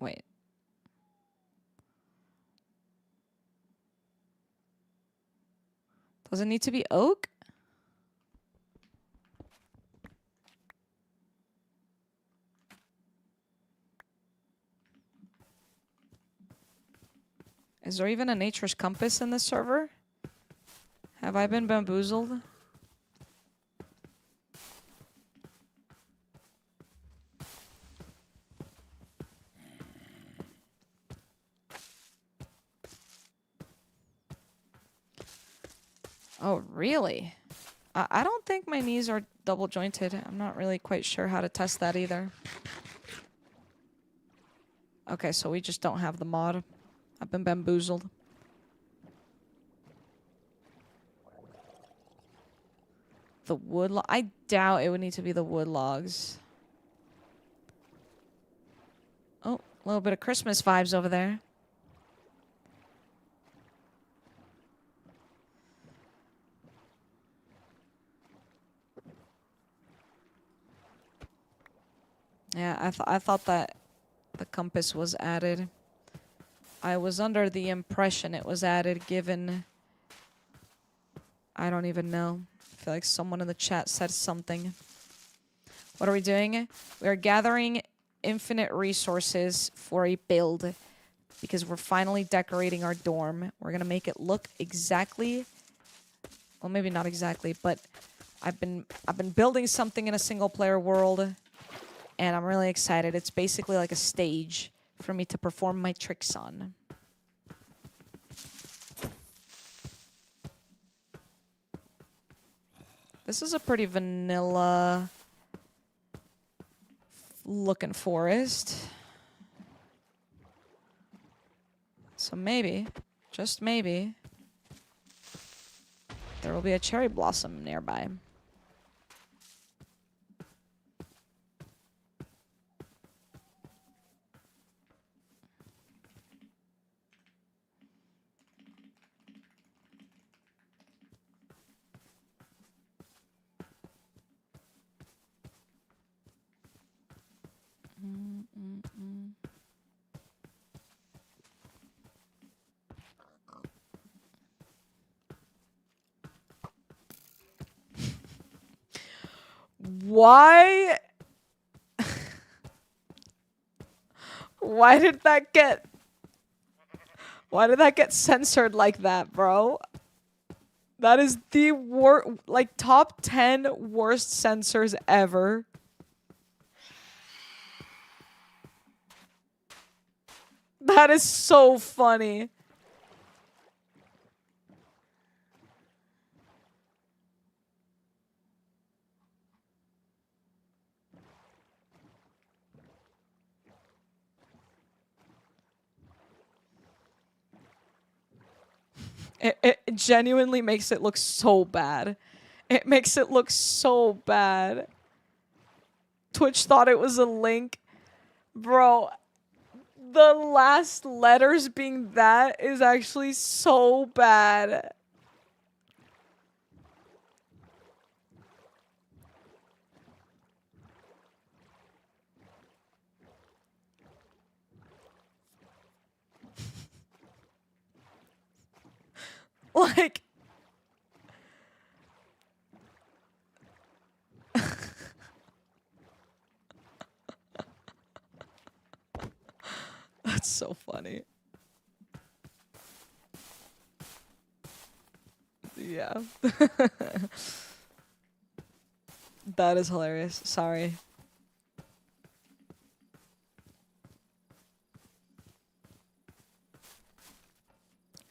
Wait. Does it need to be oak? Is there even a nature's compass in this server? Have I been bamboozled? Oh, really? I don't think my knees are double jointed. I'm not really quite sure how to test that either. Okay, so we just don't have the mod. I've been bamboozled. The wood log. I doubt it would need to be the wood logs. Oh, a little bit of Christmas vibes over there. Yeah, I thought that the compass was added. I was under the impression it was added given... I don't even know. I feel like someone in the chat said something. What are we doing? We are gathering infinite resources for a build because we're finally decorating our dorm. We're going to make it look exactly... Well, maybe not exactly, but I've been building something in a single player world and I'm really excited. It's basically like a stage for me to perform my tricks on. This is a pretty vanilla looking forest. So maybe, just maybe, there will be a cherry blossom nearby. Why? Why did that get... Why did that get censored like that, bro? That is the like top 10 worst censors ever. That is so funny. It genuinely makes it look so bad. It makes it look so bad. Twitch thought it was a link. Bro, the last letters being that is actually so bad. Like... That's so funny. Yeah. That is hilarious. Sorry.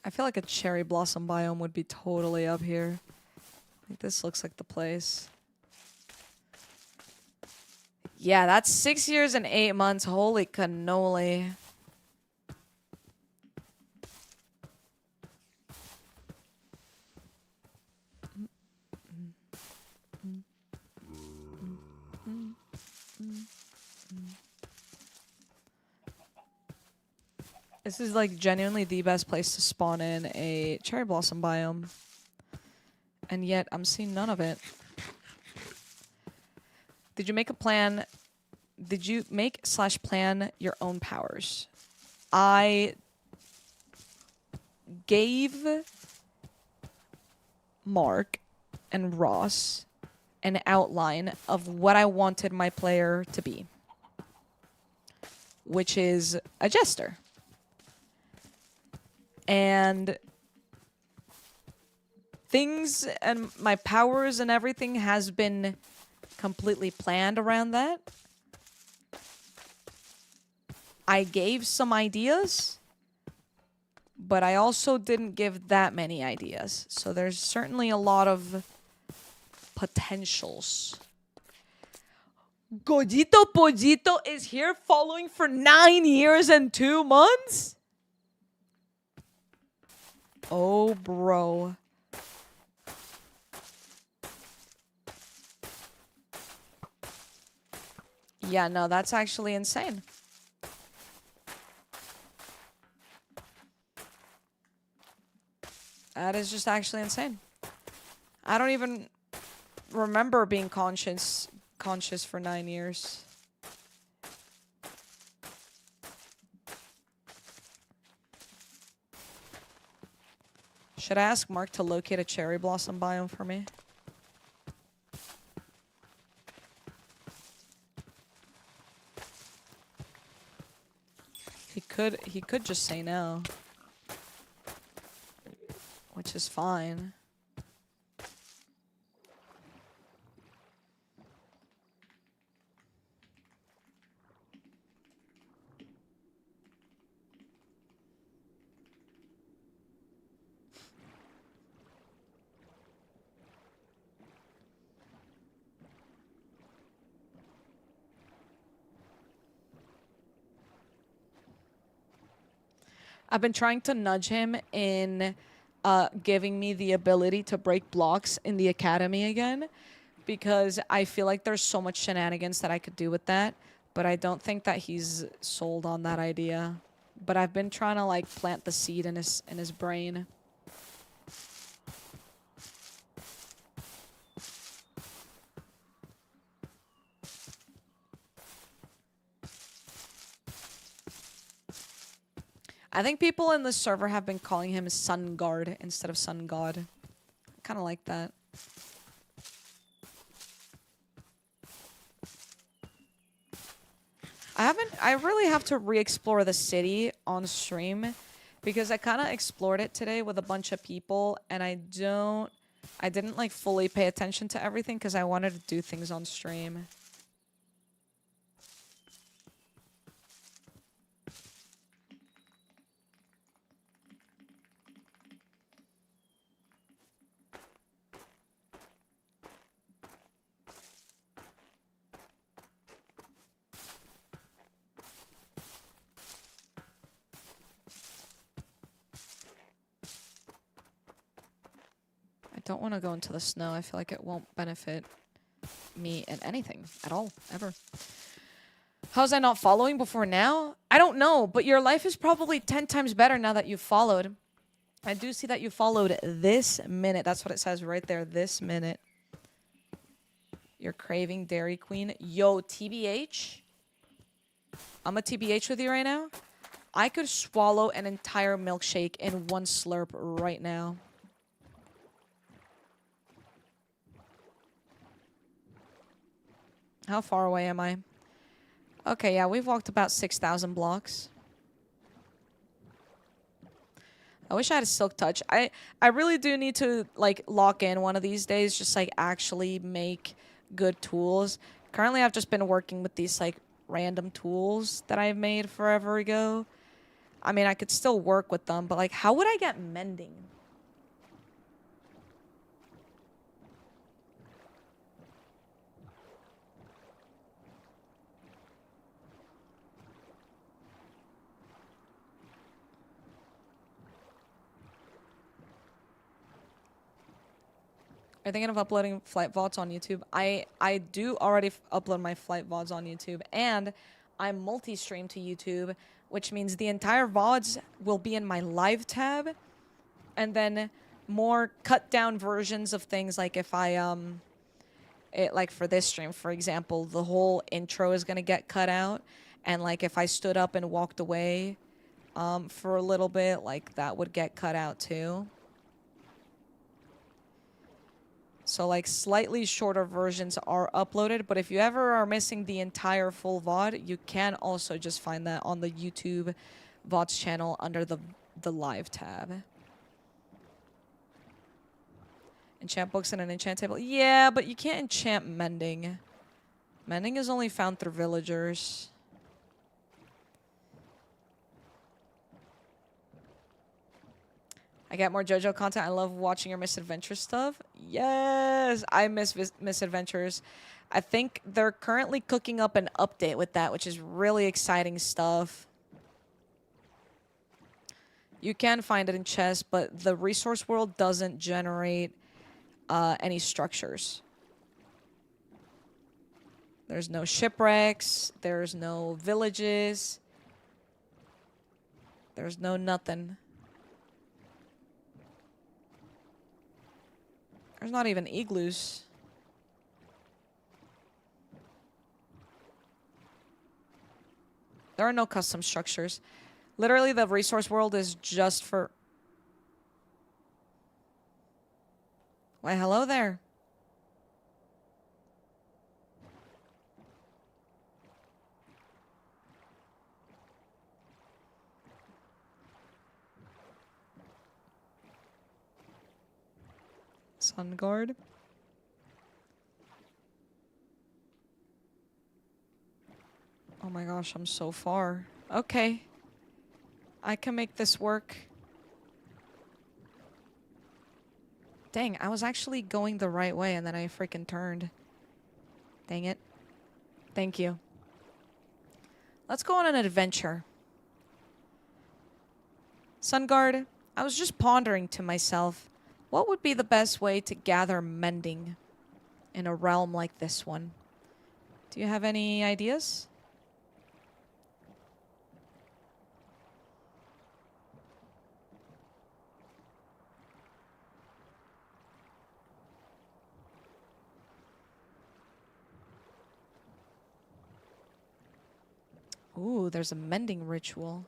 I feel like a cherry blossom biome would be totally up here. Like, this looks like the place. Yeah, that's 6 years and 8 months. Holy cannoli. This is like genuinely the best place to spawn in a cherry blossom biome. And yet I'm seeing none of it. Did you make a plan? Did you make / plan your own powers? I gave Mark and Ross an outline of what I wanted my player to be, which is a jester. And things and my powers and everything has been completely planned around that. I gave some ideas, but I also didn't give that many ideas. So there's certainly a lot of potentials. Gordito Pollito is here following for 9 years and 2 months? Oh, bro. Yeah, no, that's actually insane. That is just actually insane. I don't even remember being conscious for 9 years. Should I ask Mark to locate a cherry blossom biome for me? He could just say no. Which is fine. I've been trying to nudge him in giving me the ability to break blocks in the academy again, because I feel like there's so much shenanigans that I could do with that, but I don't think that he's sold on that idea. But I've been trying to like plant the seed in his brain. I think people in the server have been calling him Sun Guard instead of Sun God. I kind of like that. I really have to re-explore the city on stream, because I kind of explored it today with a bunch of people, and I didn't like fully pay attention to everything because I wanted to do things on stream. I don't want to go into the snow. I feel like it won't benefit me in anything at all, ever. How's I not following before now? I don't know, but your life is probably 10 times better now that you've followed. I do see that you followed this minute. That's what it says right there, this minute. You're craving Dairy Queen. Yo, TBH. I'm a TBH with you right now. I could swallow an entire milkshake in one slurp right now. How far away am I? Okay, yeah, we've walked about 6,000 blocks. I wish I had a silk touch. I really do need to like lock in one of these days, just like actually make good tools. Currently, I've just been working with these like random tools that I made forever ago. I mean, I could still work with them, but like, how would I get mending? Are you thinking of uploading flight VODs on YouTube? I do already upload my flight VODs on YouTube, and I multi-stream to YouTube, which means the entire VODs will be in my live tab, and then more cut down versions of things like if I like for this stream, for example, the whole intro is gonna get cut out, and like if I stood up and walked away for a little bit, like that would get cut out too. So like slightly shorter versions are uploaded, but if you ever are missing the entire full VOD, you can also just find that on the YouTube VODs channel under the live tab. Enchant books and an enchant table. Yeah, but you can't enchant mending. Mending is only found through villagers. I get more JoJo content. I love watching your misadventure stuff. Yes, I miss misadventures. I think they're currently cooking up an update with that, which is really exciting stuff. You can find it in chess, but the resource world doesn't generate any structures. There's no shipwrecks. There's no villages. There's no nothing. There's not even igloos. There are no custom structures. Literally, the resource world is just for... Why, hello there. Sun guard. Oh my gosh, I'm so far. Okay. I can make this work. Dang, I was actually going the right way and then I freaking turned. Dang it. Thank you. Let's go on an adventure. Sun guard, I was just pondering to myself, what would be the best way to gather mending in a realm like this one? Do you have any ideas? Ooh, there's a mending ritual.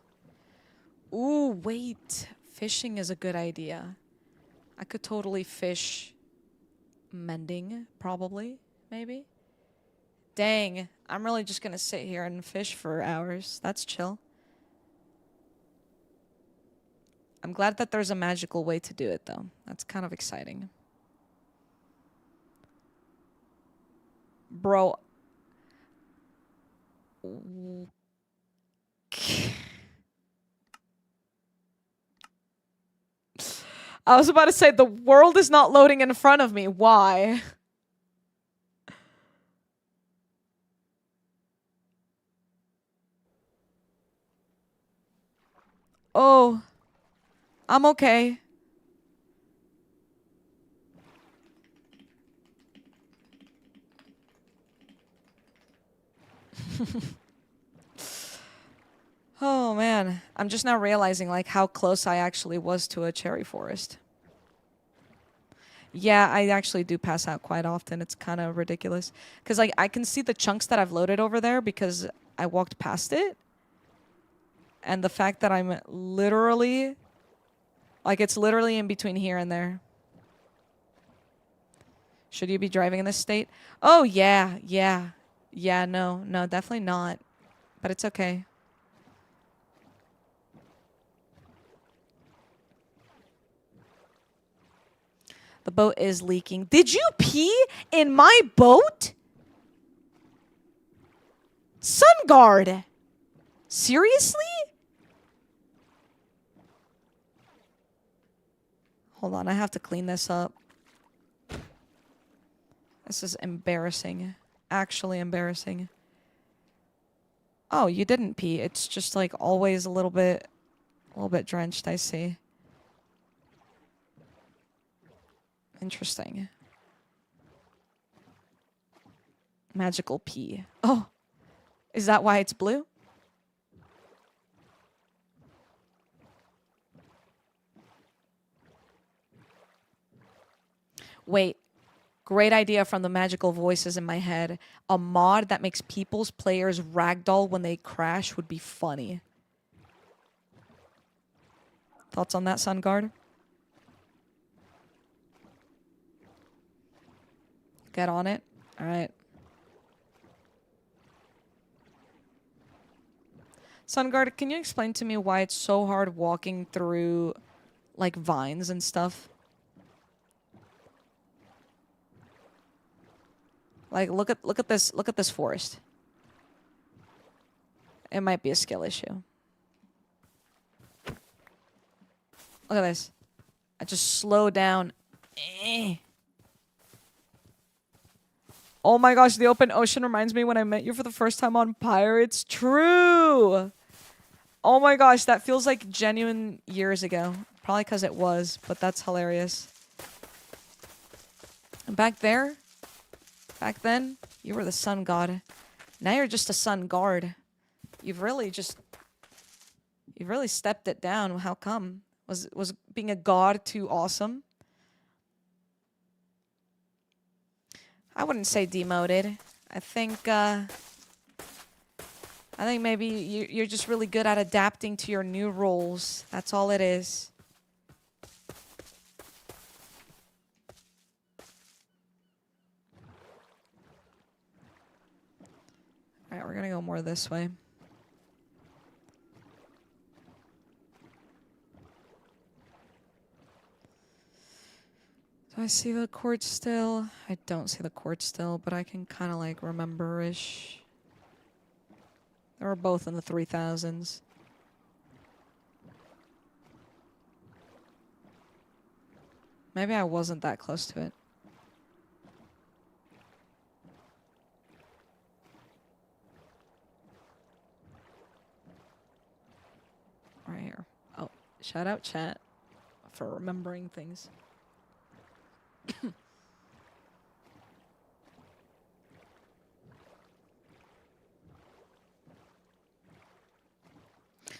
Ooh, wait. Fishing is a good idea. I could totally fish mending, probably, maybe. Dang, I'm really just gonna sit here and fish for hours. That's chill. I'm glad that there's a magical way to do it, though. That's kind of exciting. Bro. I was about to say, the world is not loading in front of me. Why? Oh. I'm okay. Oh man, I'm just now realizing like how close I actually was to a cherry forest. Yeah, I actually do pass out quite often. It's kind of ridiculous. Because like I can see the chunks that I've loaded over there because I walked past it. And the fact that I'm literally... Like it's literally in between here and there. Should you be driving in this state? Oh yeah, yeah. Yeah, no, definitely not. But it's okay. The boat is leaking. Did you pee in my boat? Sun guard. Seriously? Hold on, I have to clean this up. This is embarrassing. Actually embarrassing. Oh, you didn't pee. It's just like always a little bit drenched, I see. Interesting. Magical pee. Oh, is that why it's blue? Wait. Great idea from the magical voices in my head. A mod that makes people's players ragdoll when they crash would be funny. Thoughts on that, Sun Guard? Get on it. All right. Sun Guard, can you explain to me why it's so hard walking through, like, vines and stuff? Like, look at this forest. It might be a skill issue. Look at this. I just slow down. Oh my gosh, the open ocean reminds me when I met you for the first time on Pirates. True. Oh my gosh, that feels like genuine years ago. Probably because it was, but that's hilarious. And back there, back then, you were the sun god. Now you're just a sun guard. You've really stepped it down. How come? Was being a god too awesome? I wouldn't say demoted. I think maybe you're just really good at adapting to your new roles. That's all it is. All right, we're gonna go more this way. Do I see the quartz still? I don't see the quartz still, but I can kind of like remember-ish. They were both in the 3000s. Maybe I wasn't that close to it. Right here. Oh, shout out chat for remembering things.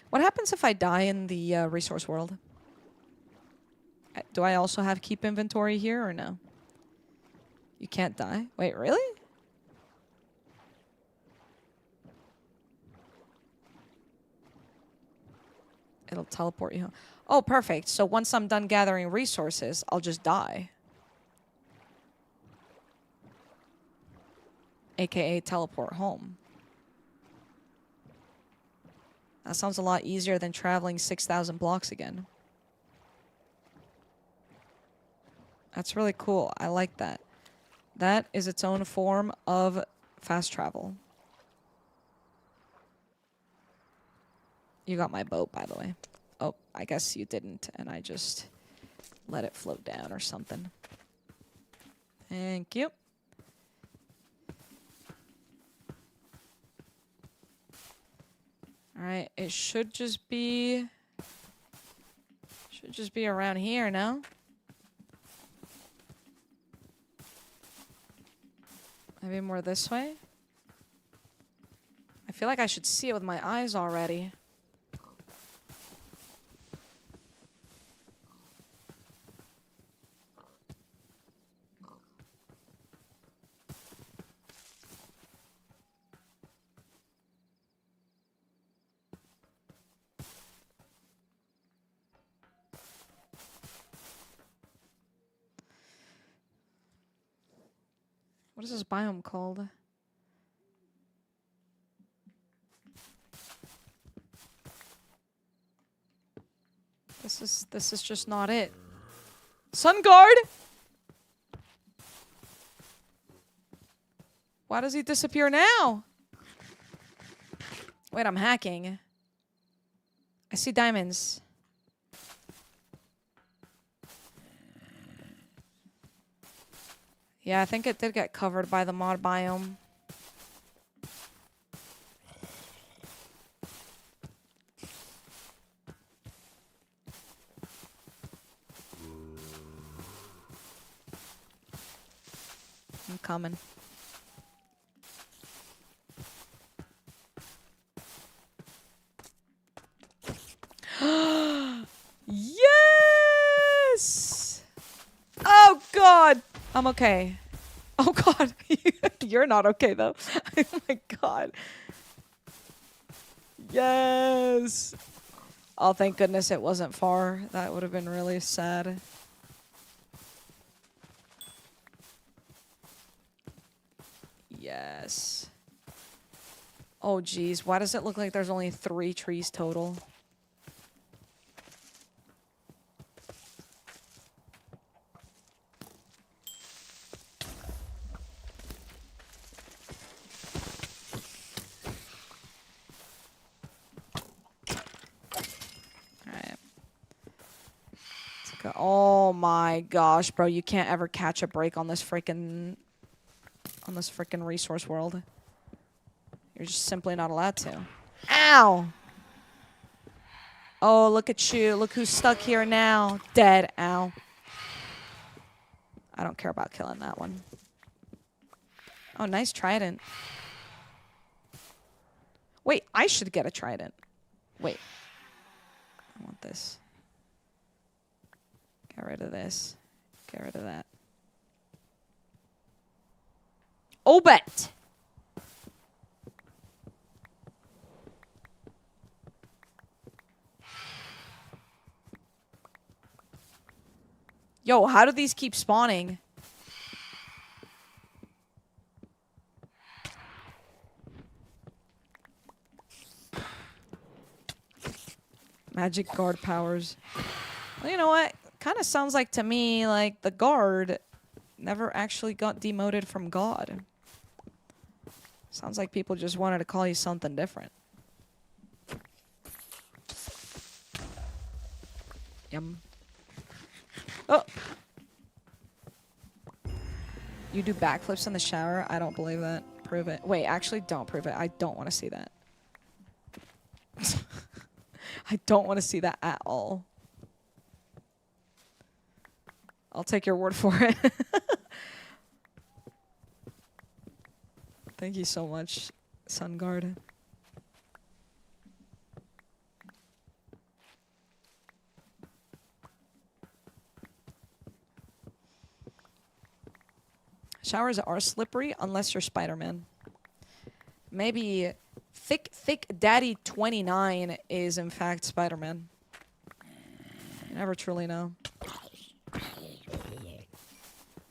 What happens if I die in the resource world? Do I also have keep inventory here or no? You can't die? Wait, really? It'll teleport you home. Oh, perfect. So once I'm done gathering resources, I'll just die. AKA teleport home. That sounds a lot easier than traveling 6,000 blocks again. That's really cool. I like that. That is its own form of fast travel. You got my boat, by the way. Oh, I guess you didn't, and I just let it float down or something. Thank you. Alright, it should just be around here, no? Maybe more this way? I feel like I should see it with my eyes already. What is this biome called? This is just not it. Sun guard! Why does he disappear now? Wait, I'm hacking. I see diamonds. Yeah, I think it did get covered by the mod biome. I'm coming. Yes! Oh, God. I'm okay. Oh, God. You're not okay, though. Oh, my God. Yes. Oh, thank goodness it wasn't far. That would have been really sad. Yes. Oh, geez. Why does it look like there's only 3 trees total? Alright. Oh my gosh, bro. You can't ever catch a break on this freaking resource world. You're just simply not allowed to. Ow! Oh, look at you. Look who's stuck here now. Dead. Ow. I don't care about killing that one. Oh, nice trident. Wait, I should get a trident. Wait. I want this. Get rid of this. Get rid of that. Obet! Yo, how do these keep spawning? Magic guard powers. Well, you know what? Kind of sounds like to me like the guard never actually got demoted from god. Sounds like people just wanted to call you something different. Yum. Oh! You do backflips in the shower? I don't believe that. Prove it. Wait, actually, don't prove it. I don't want to see that. I don't want to see that at all. I'll take your word for it. Thank you so much, SunGuard. Showers are slippery unless you're Spider-Man. Maybe Thick Daddy 29 is in fact Spider-Man. You never truly know.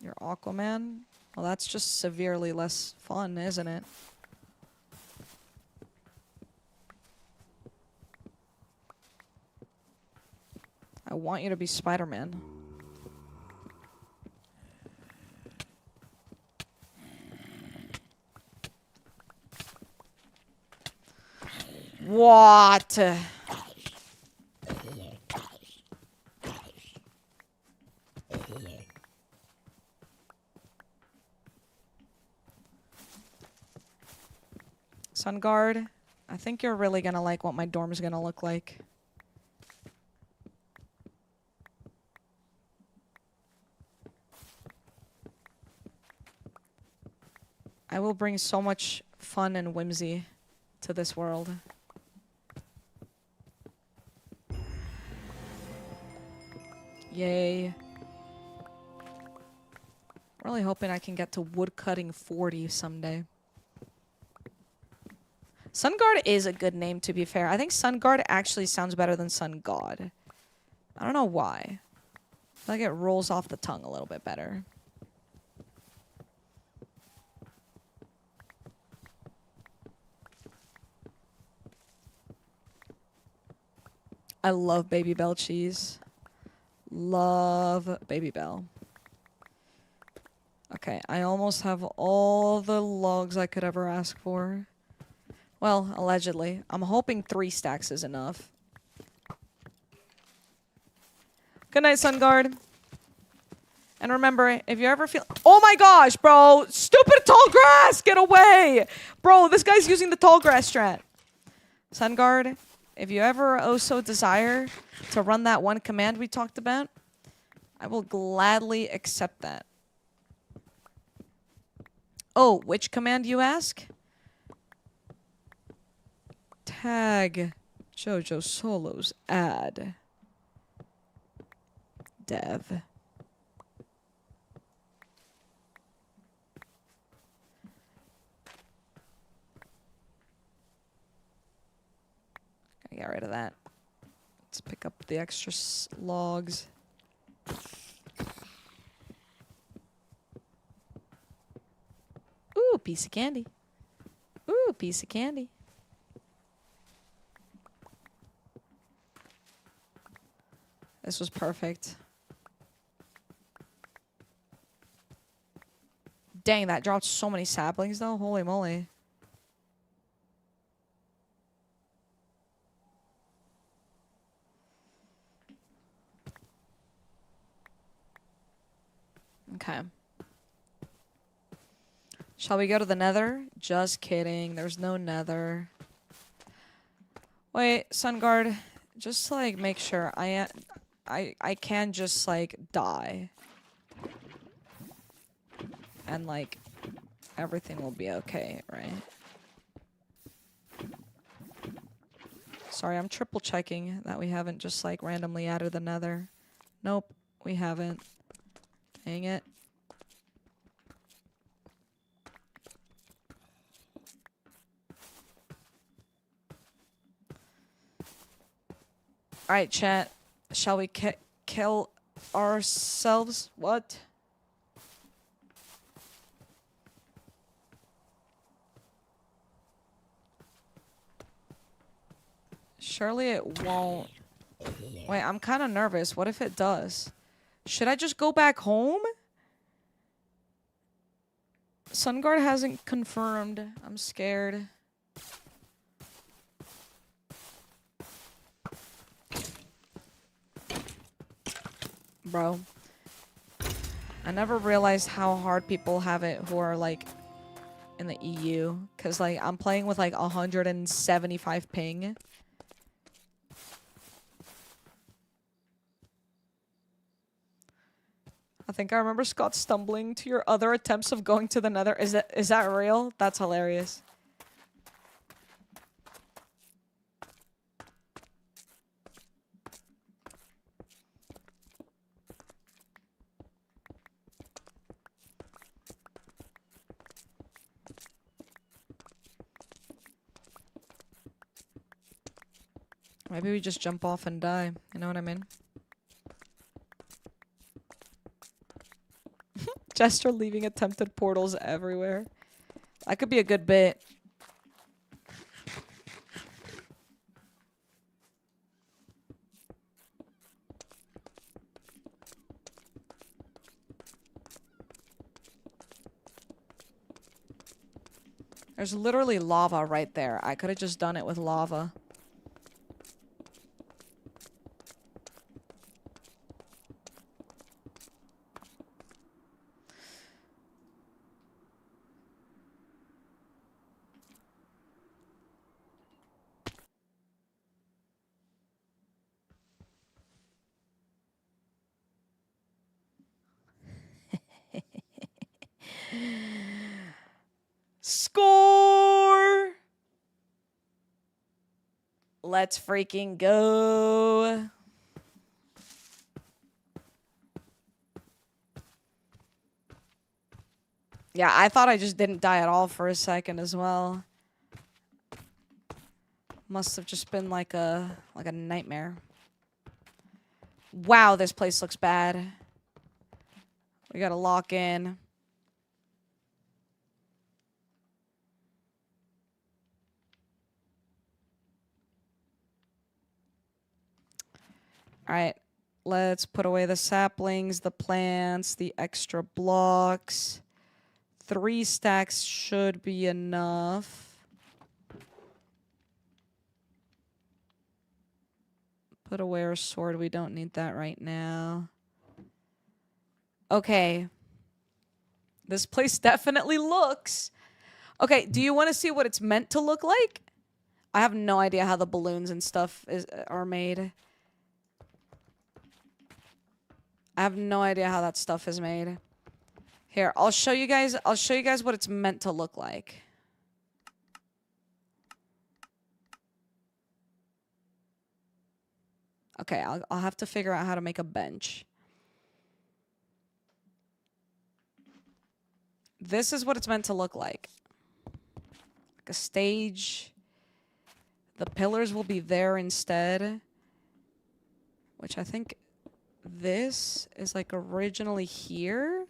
You're Aquaman? Well, that's just severely less fun, isn't it? I want you to be Spider-Man. What? SunGuard, I think you're really gonna like what my dorm's gonna look like. I will bring so much fun and whimsy to this world. Yay. Really hoping I can get to woodcutting 40 someday. SunGuard is a good name, to be fair. I think SunGuard actually sounds better than SunGod. I don't know why. I feel like it rolls off the tongue a little bit better. I love Baby Bell cheese. Love Baby Bell. Okay. Okay, I almost have all the logs I could ever ask for. Well, allegedly. I'm hoping 3 stacks is enough. Good night, Sun Guard. And remember, if you ever feel... Oh my gosh, bro! Stupid tall grass! Get away! Bro, this guy's using the tall grass strat. Sun Guard, if you ever so desire to run that one command we talked about, I will gladly accept that. Oh, which command, you ask? Tag jojosolos add dev. Gotta get rid of that. Let's pick up the extra logs. Ooh, piece of candy. Ooh, piece of candy. This was perfect. Dang, that dropped so many saplings though. Holy moly. Okay. Shall we go to the nether? Just kidding. There's no nether. Wait, Sun Guard. Just to, like, make sure I can just, like, die. And, like, everything will be okay, right? Sorry, I'm triple checking that we haven't just, like, randomly added the nether. Nope, we haven't. Dang it. Alright, chat. Shall we kill ourselves? What? Surely it won't. Wait, I'm kind of nervous. What if it does? Should I just go back home? SunGuard hasn't confirmed. I'm scared. Bro. I never realized how hard people have it who are, like, in the EU. Because, like, I'm playing with, like, 175 ping. I think I remember Scott stumbling to your other attempts of going to the nether. Is that real? That's hilarious. Maybe we just jump off and die. You know what I mean? Jester leaving attempted portals everywhere. That could be a good bit. There's literally lava right there. I could have just done it with lava. Score! Let's freaking go. Yeah, I thought I just didn't die at all for a second as well. Must have just been like a nightmare. Wow, this place looks bad. We gotta lock in. Alright, let's put away the saplings, the plants, the extra blocks. 3 stacks should be enough. Put away our sword. We don't need that right now. Okay. This place definitely looks... Okay, do you want to see what it's meant to look like? I have no idea how the balloons and stuff are made. I have no idea how that stuff is made. Here, I'll show you guys what it's meant to look like. Okay, I'll have to figure out how to make a bench. This is what it's meant to look like. Like a stage. The pillars will be there instead. Which I think this is like originally here.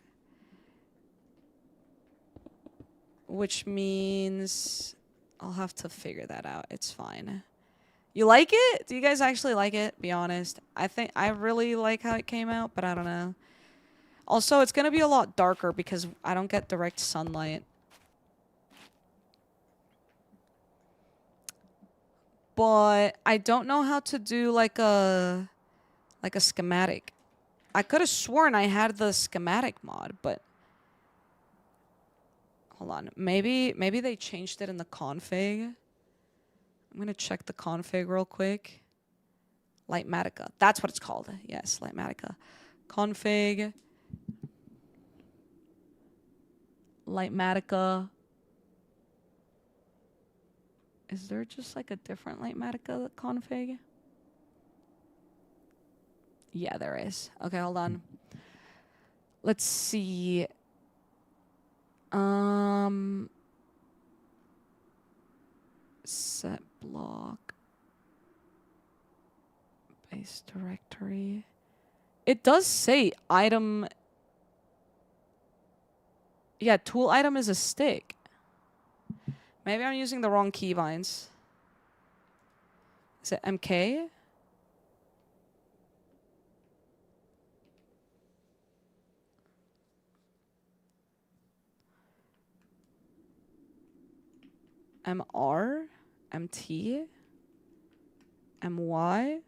Which means I'll have to figure that out. It's fine. You like it? Do you guys actually like it? Be honest. I think I really like how it came out, but I don't know. Also, it's going to be a lot darker because I don't get direct sunlight. But I don't know how to do like a schematic. I could have sworn I had the schematic mod, but hold on. Maybe they changed it in the config. I'm going to check the config real quick. Lightmatica. That's what it's called. Yes, Lightmatica. Config. Lightmatica. Is there just like a different Lightmatica config? Yeah, there is. Okay, hold on. Let's see. Set block. Base directory. It does say item. Yeah, tool item is a stick. Maybe I'm using the wrong keybinds. Is it MK? MR? MT? MY?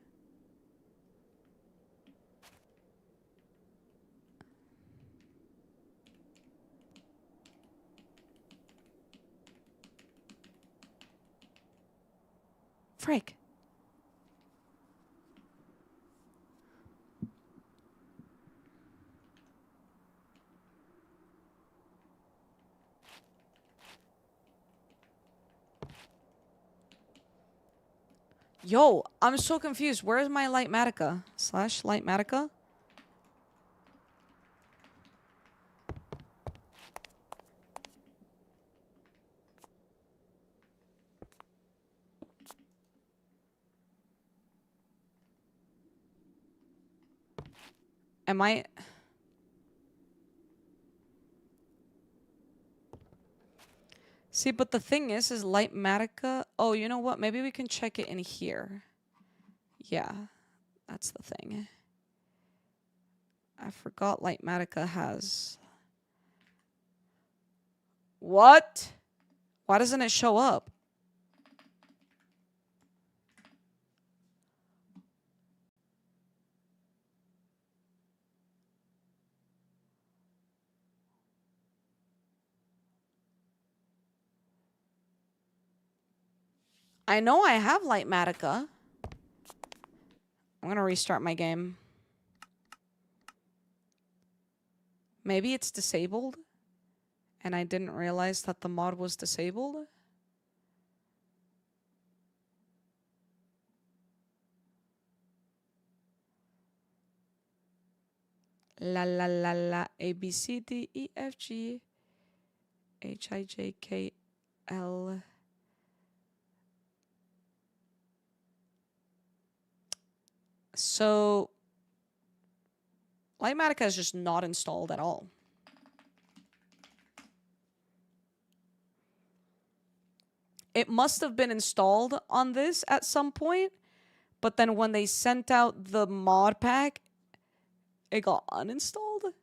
Frick. Yo, I'm so confused. Where is my Lightmatica? Slash Lightmatica? Am I... See, but the thing is Lightmatica... Oh, you know what? Maybe we can check it in here. Yeah, that's the thing. I forgot Lightmatica has... What? Why doesn't it show up? I know I have Lightmatica. I'm gonna restart my game. Maybe it's disabled, and I didn't realize that the mod was disabled. La la la la A B C D E F G H I J K L. So Lightmatica is just not installed at all. It must have been installed on this at some point, but then when they sent out the mod pack, it got uninstalled.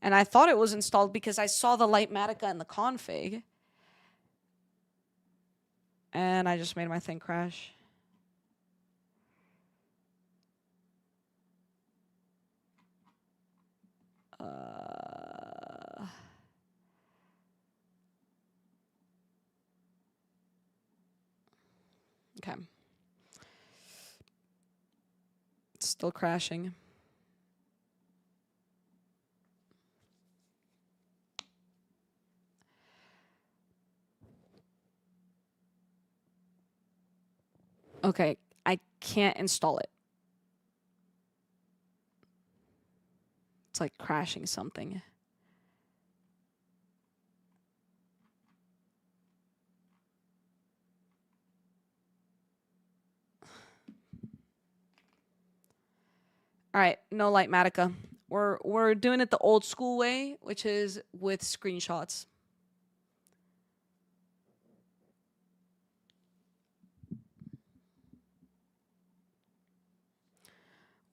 And I thought it was installed because I saw the Lightmatica in the config. And I just made my thing crash. Okay. It's still crashing. Okay, I can't install it. It's like crashing something. All right, no Lightmatica. We're doing it the old school way, which is with screenshots.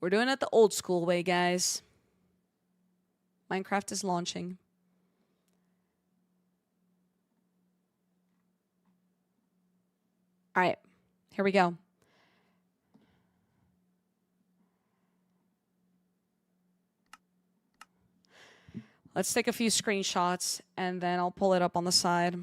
We're doing it the old school way, guys. Minecraft is launching. All right, here we go. Let's take a few screenshots and then I'll pull it up on the side.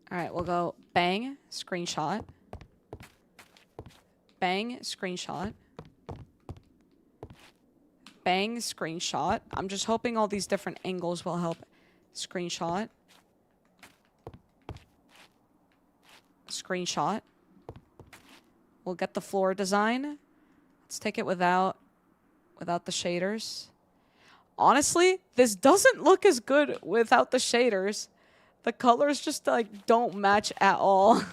All right, we'll go bang, screenshot. Bang, screenshot. Bang, screenshot. I'm just hoping all these different angles will help. Screenshot. Screenshot. We'll get the floor design. Let's take it without the shaders. Honestly, this doesn't look as good without the shaders. The colors just like don't match at all.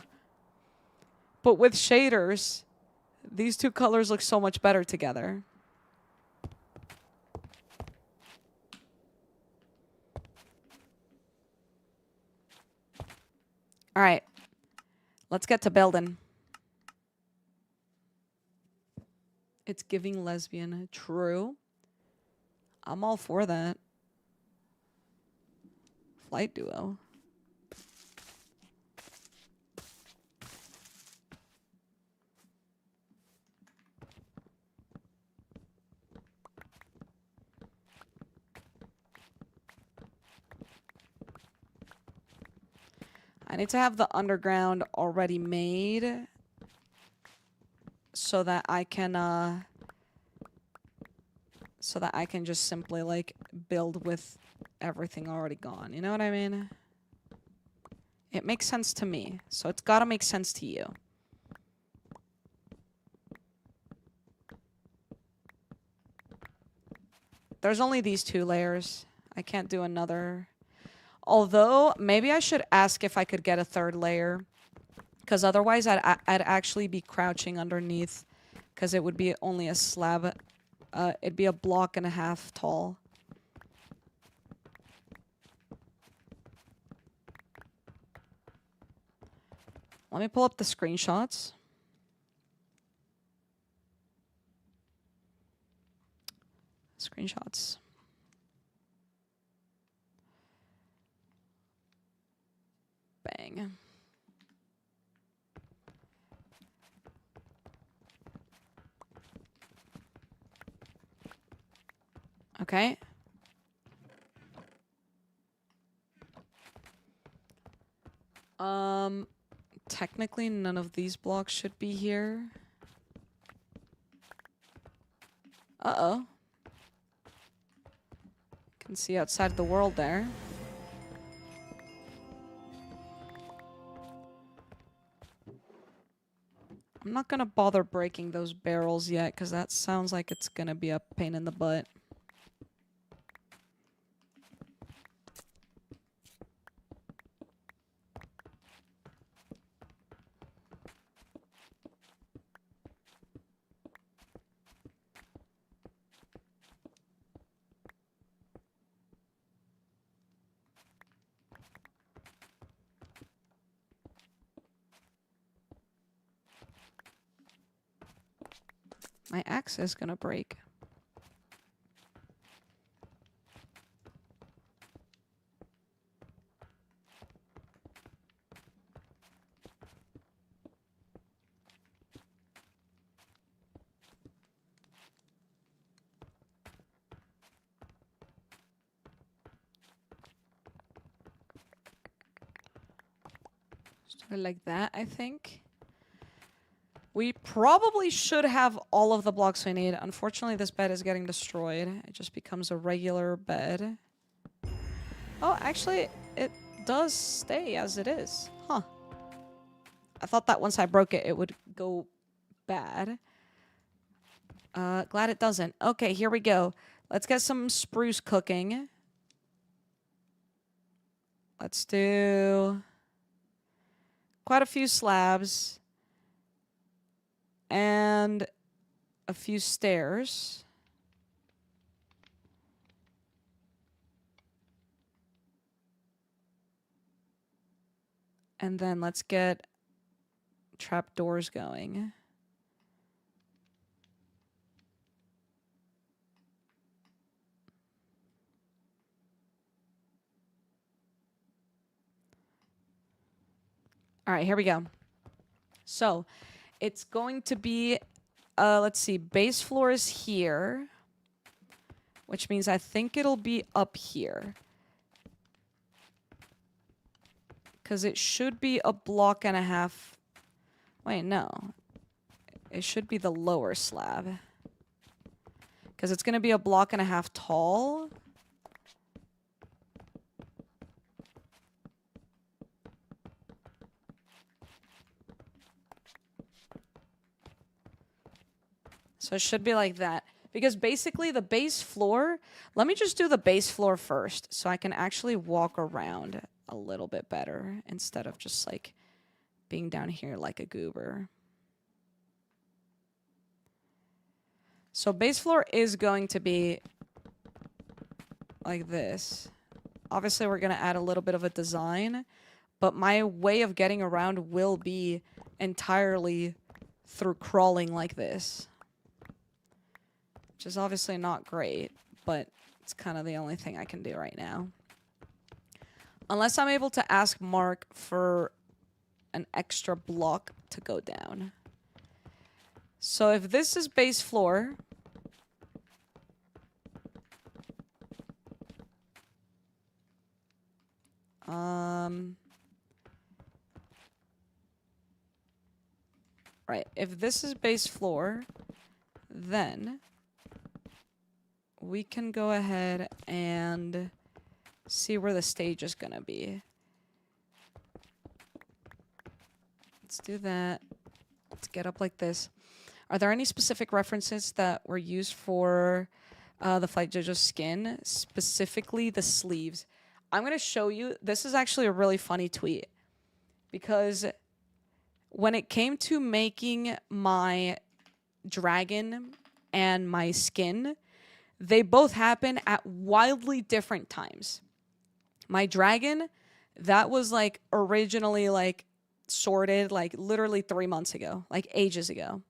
But with shaders, these two colors look so much better together. All right, let's get to building. It's giving lesbian. True. I'm all for that. Flight duo. I need to have the underground already made so that I can just simply like build with everything already gone. You know what I mean? It makes sense to me, so it's got to make sense to you. There's only these 2 layers. I can't do another. Although, maybe I should ask if I could get a 3rd layer. Because otherwise, I'd actually be crouching underneath. Because it would be only a slab. It'd be a block and a half tall. Let me pull up the screenshots. Screenshots. Bang. Okay. Technically none of these blocks should be here. Uh-oh. Can see outside the world there. I'm not gonna bother breaking those barrels yet, because that sounds like it's gonna be a pain in the butt. My axe is gonna break. Start like that, I think. We probably should have all of the blocks we need. Unfortunately, this bed is getting destroyed. It just becomes a regular bed. Oh, actually, it does stay as it is. Huh. I thought that once I broke it, it would go bad. Glad it doesn't. Okay, here we go. Let's get some spruce cooking. Let's do quite a few slabs and a few stairs. And then let's get trapdoors going. All right, here we go. So it's going to be, let's see, base floor is here, which means I think it'll be up here. Because it should be a block and a half. Wait, no. It should be the lower slab. Because it's going to be a block and a half tall. So it should be like that. Because basically the base floor, let me just do the base floor first so I can actually walk around a little bit better instead of just like being down here like a goober. So base floor is going to be like this. Obviously we're going to add a little bit of a design, but my way of getting around will be entirely through crawling like this. Which is obviously not great, but it's kind of the only thing I can do right now. Unless I'm able to ask Mark for an extra block to go down. So if this is base floor, right, if this is base floor, then we can go ahead and see where the stage is gonna be. Let's do that. Let's get up like this. Are there any specific references that were used for the Flight JoJo skin? Specifically the sleeves. I'm gonna show you. This is actually a really funny tweet. Because when it came to making my dragon and my skin, they both happen at wildly different times. My dragon, that was like originally like sorted like literally 3 months ago, like ages ago.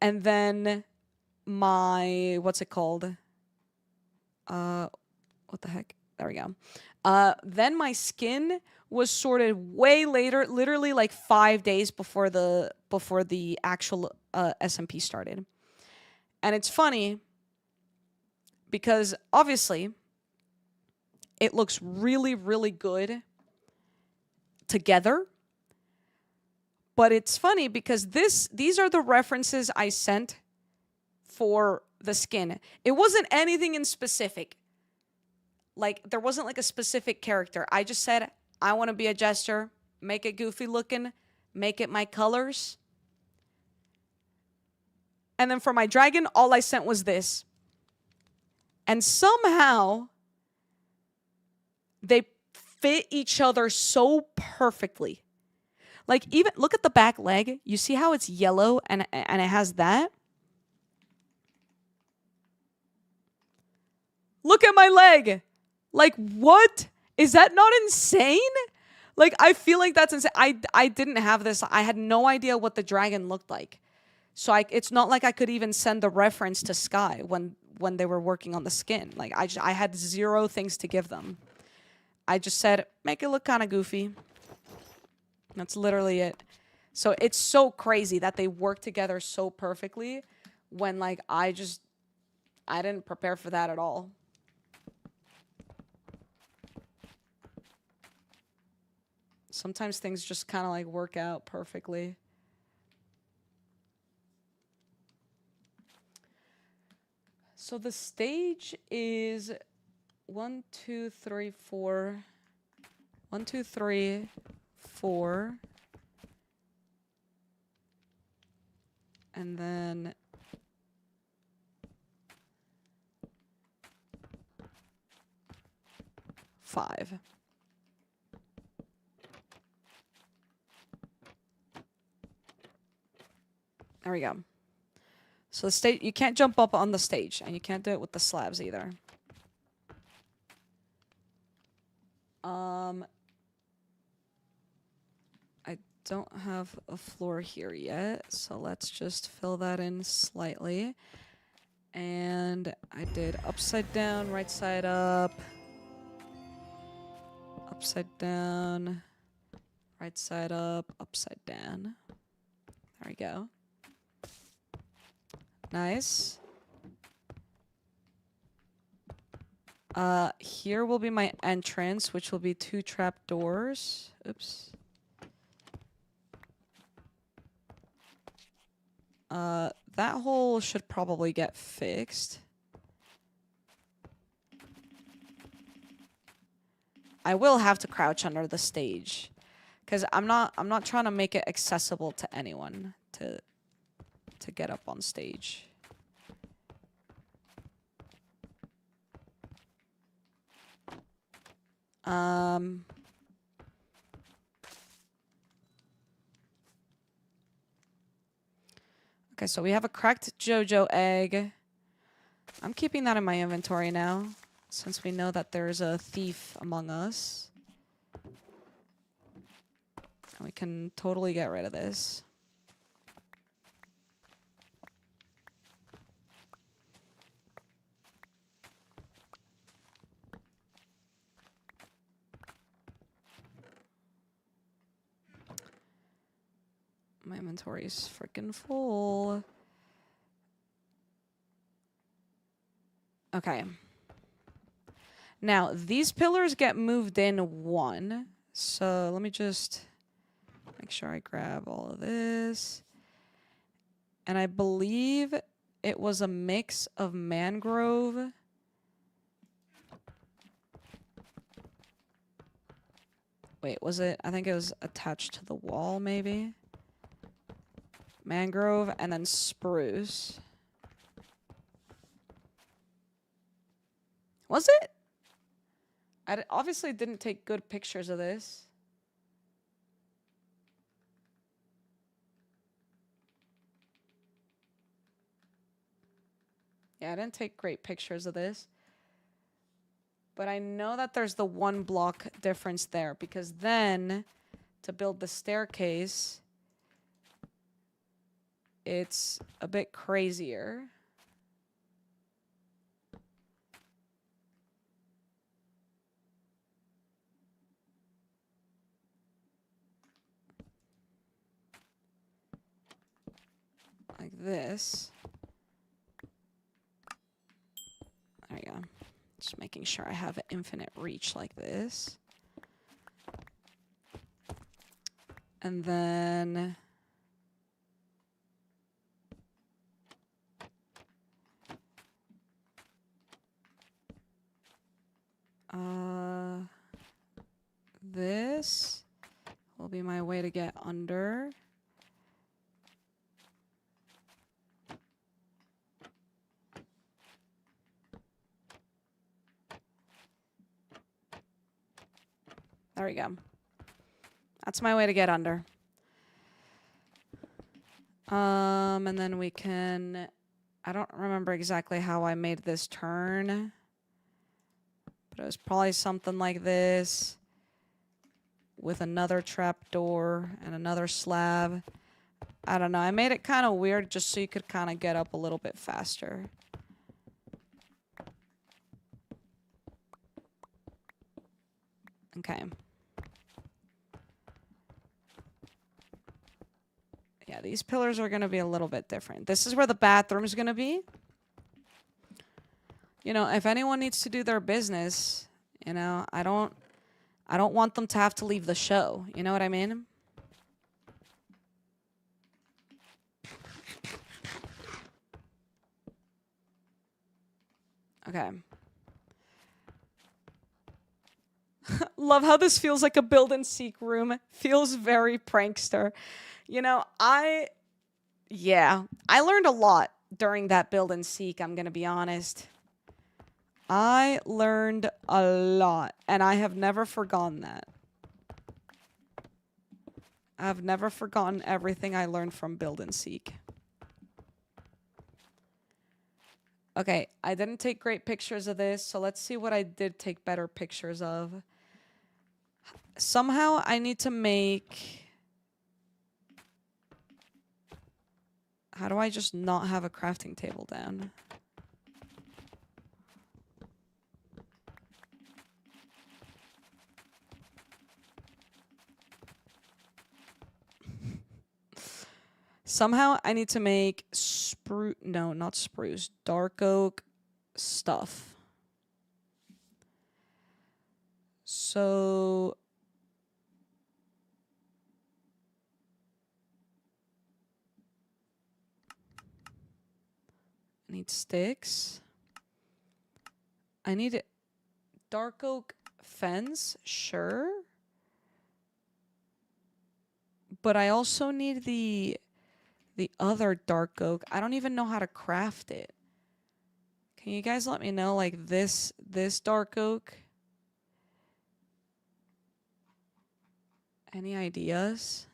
And then my, what's it called? What the heck? There we go. Then my skin was sorted way later, literally like 5 days before the actual SMP started. And it's funny because obviously it looks really, really good together. But it's funny because these are the references I sent for the skin. It wasn't anything in specific. Like, there wasn't like a specific character. I just said, I want to be a jester, make it goofy looking, make it my colors. And then for my dragon, all I sent was this. And somehow they fit each other so perfectly. Like, even look at the back leg. You see how it's yellow and it has that? Look at my leg. Like, what? Is that not insane? Like, I feel like that's insane. I didn't have this. I had no idea what the dragon looked like. So it's not like I could even send the reference to Sky when they were working on the skin. Like I had 0 things to give them. I just said, make it look kind of goofy. That's literally it. So it's so crazy that they work together so perfectly when like I didn't prepare for that at all. Sometimes things just kind of like work out perfectly. So the stage is 1, 2, 3, 4. 1, 2, 3, 4. And then five. There we go. So the stage, you can't jump up on the stage, and you can't do it with the slabs either. I don't have a floor here yet, so let's just fill that in slightly. And I did upside down, right side up, upside down, right side up, upside down. There we go. Nice. Here will be my entrance, which will be 2 trap doors. Oops. That hole should probably get fixed. I will have to crouch under the stage, because I'm not trying to make it accessible to anyone to get up on stage. Okay, so we have a cracked JoJo egg. I'm keeping that in my inventory now, since we know that there's a thief among us. And we can totally get rid of this. My inventory's freaking full. Okay. Now, these pillars get moved in 1. So let me just make sure I grab all of this. And I believe it was a mix of mangrove. Wait, was it? I think it was attached to the wall, maybe. Mangrove and then spruce. Was it? I obviously didn't take good pictures of this. Yeah, I didn't take great pictures of this. But I know that there's the 1 block difference there, because then to build the staircase, it's a bit crazier. Like this. There you go. Just making sure I have infinite reach like this. And then this will be my way to get under. There we go. That's my way to get under. And then we can... I don't remember exactly how I made this turn. But it was probably something like this. With another trapdoor and another slab. I don't know. I made it kind of weird just so you could kind of get up a little bit faster. Okay. Yeah, these pillars are going to be a little bit different. This is where the bathroom is going to be. You know, if anyone needs to do their business, you know, I don't want them to have to leave the show. You know what I mean? Okay. Love how this feels like a build and seek room. Feels very prankster. You know, I learned a lot during that build and seek, I'm going to be honest. I learned a lot, and I have never forgotten that. I've never forgotten everything I learned from build and seek. Okay, I didn't take great pictures of this, so let's see what I did take better pictures of. Somehow I need to make... How do I just not have a crafting table down? Somehow I need to make spruce... No, not spruce. Dark oak stuff. So... I need sticks. I need dark oak fence, sure. But I also need the other dark oak. I don't even know how to craft it. Can you guys let me know, like, this dark oak? Any ideas?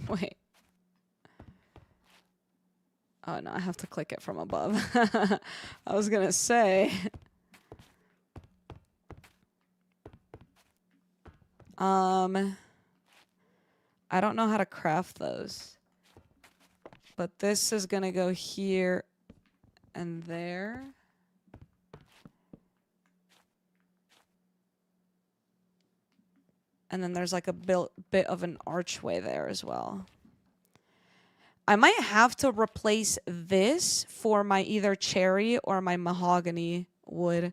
Wait. Oh, no, I have to click it from above. I was gonna say. I don't know how to craft those. But this is gonna go here and there. And then there's like a bit of an archway there as well. I might have to replace this for my either cherry or my mahogany wood,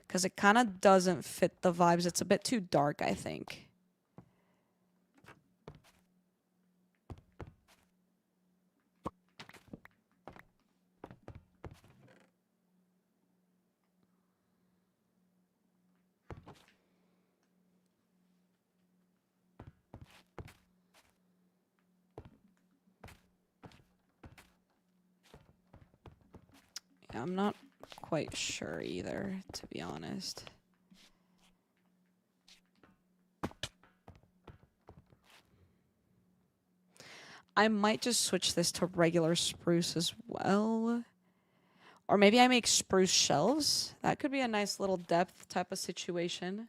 because it kind of doesn't fit the vibes. It's a bit too dark, I think. Yeah, I'm not quite sure either, to be honest. I might just switch this to regular spruce as well. Or maybe I make spruce shelves. That could be a nice little depth type of situation.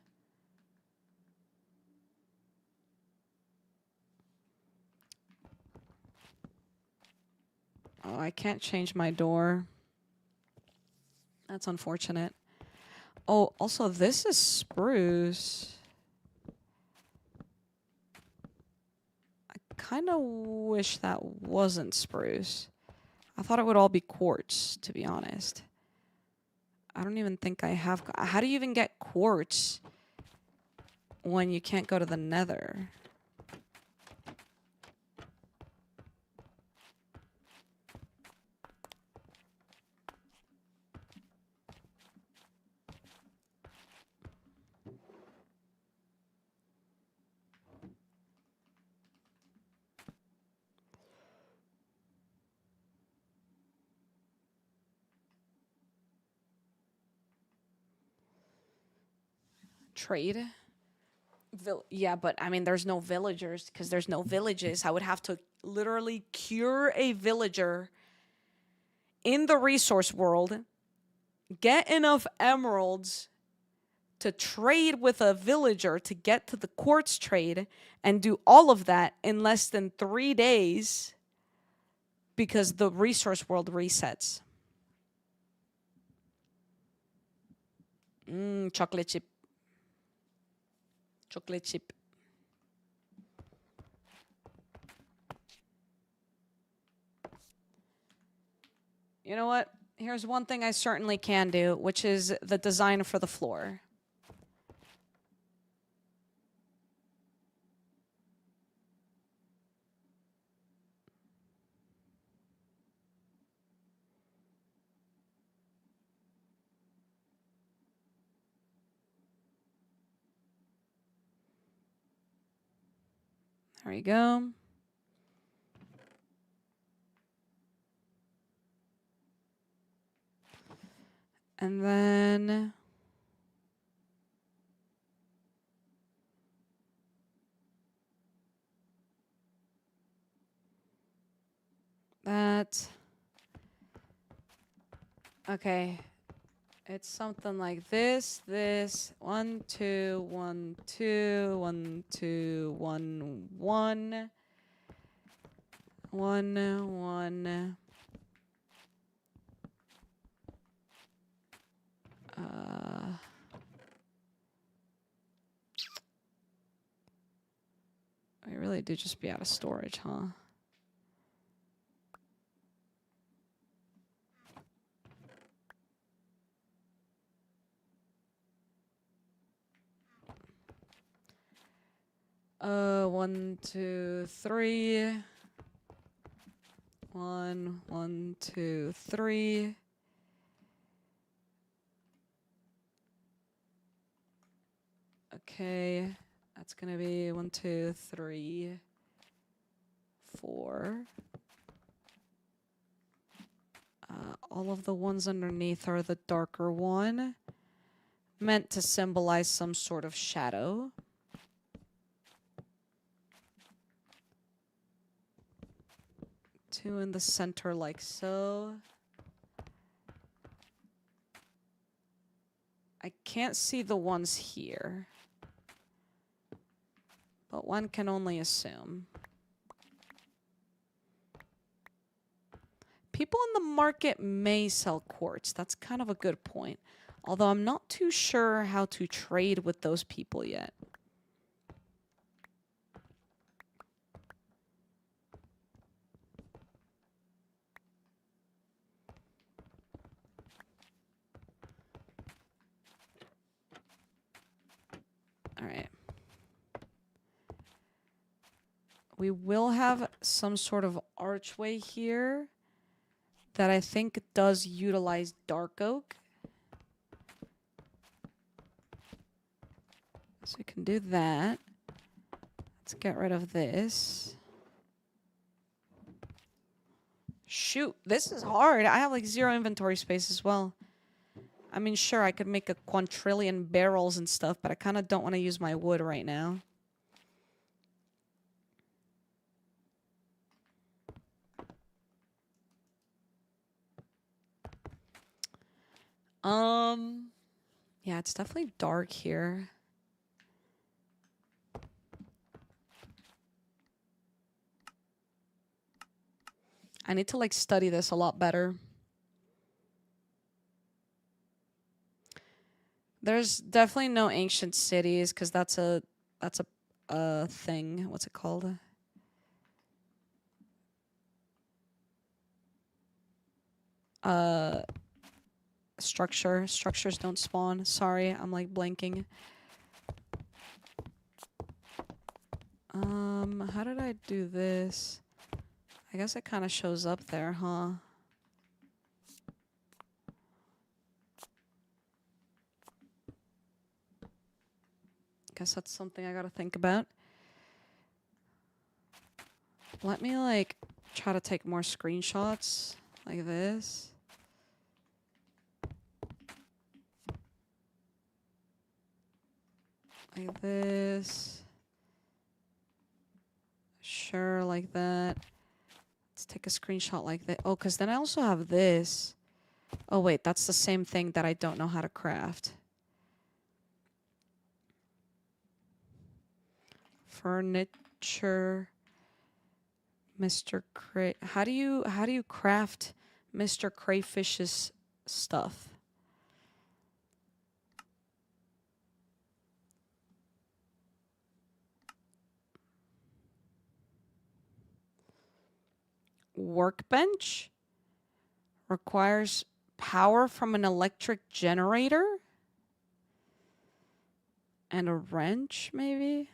Oh, I can't change my door. That's unfortunate. Oh, also, this is spruce. I kind of wish that wasn't spruce. I thought it would all be quartz, to be honest. I don't even think I have... How do you even get quartz when you can't go to the nether? Trade? Yeah, but I mean, there's no villagers because there's no villages. I would have to literally cure a villager in the resource world get enough emeralds to trade with a villager to get to the quartz trade and do all of that in less than 3 days because the resource world resets. Chocolate chip. Chocolate chip. You know what? Here's one thing I certainly can do, which is the design for the floor. There we go. And then that. Okay. It's something like this, 1, 2, 1, 2, 1, 2, 1, 1, 1, 1. I really do just be out of storage, huh? One, 2, 3. 1, 1, 2, 3. Okay, that's gonna be 1, 2, 3, 4. All of the ones underneath are the darker one, meant to symbolize some sort of shadow. Two in the center like so. I can't see the ones here, but one can only assume. People in the market may sell quartz. That's kind of a good point. Although I'm not too sure how to trade with those people yet. All right. We will have some sort of archway here that I think does utilize dark oak. So we can do that. Let's get rid of this. Shoot, this is hard. I have like 0 inventory space as well. I mean, sure, I could make a quadrillion barrels and stuff, but I kind of don't want to use my wood right now. Yeah, it's definitely dark here. I need to like study this a lot better. There's definitely no ancient cities because that's a thing. What's it called? Structures don't spawn. Sorry, I'm like blanking. How did I do this? I guess it kind of shows up there, huh? Guess that's something I gotta think about. Let me like try to take more screenshots like this. Like this. Sure, like that. Let's take a screenshot like that. Oh, because then I also have this. Oh, wait, that's the same thing that I don't know how to craft. Furniture. Mr. How do you craft Mr. Crayfish's stuff? Workbench requires power from an electric generator and a wrench, maybe?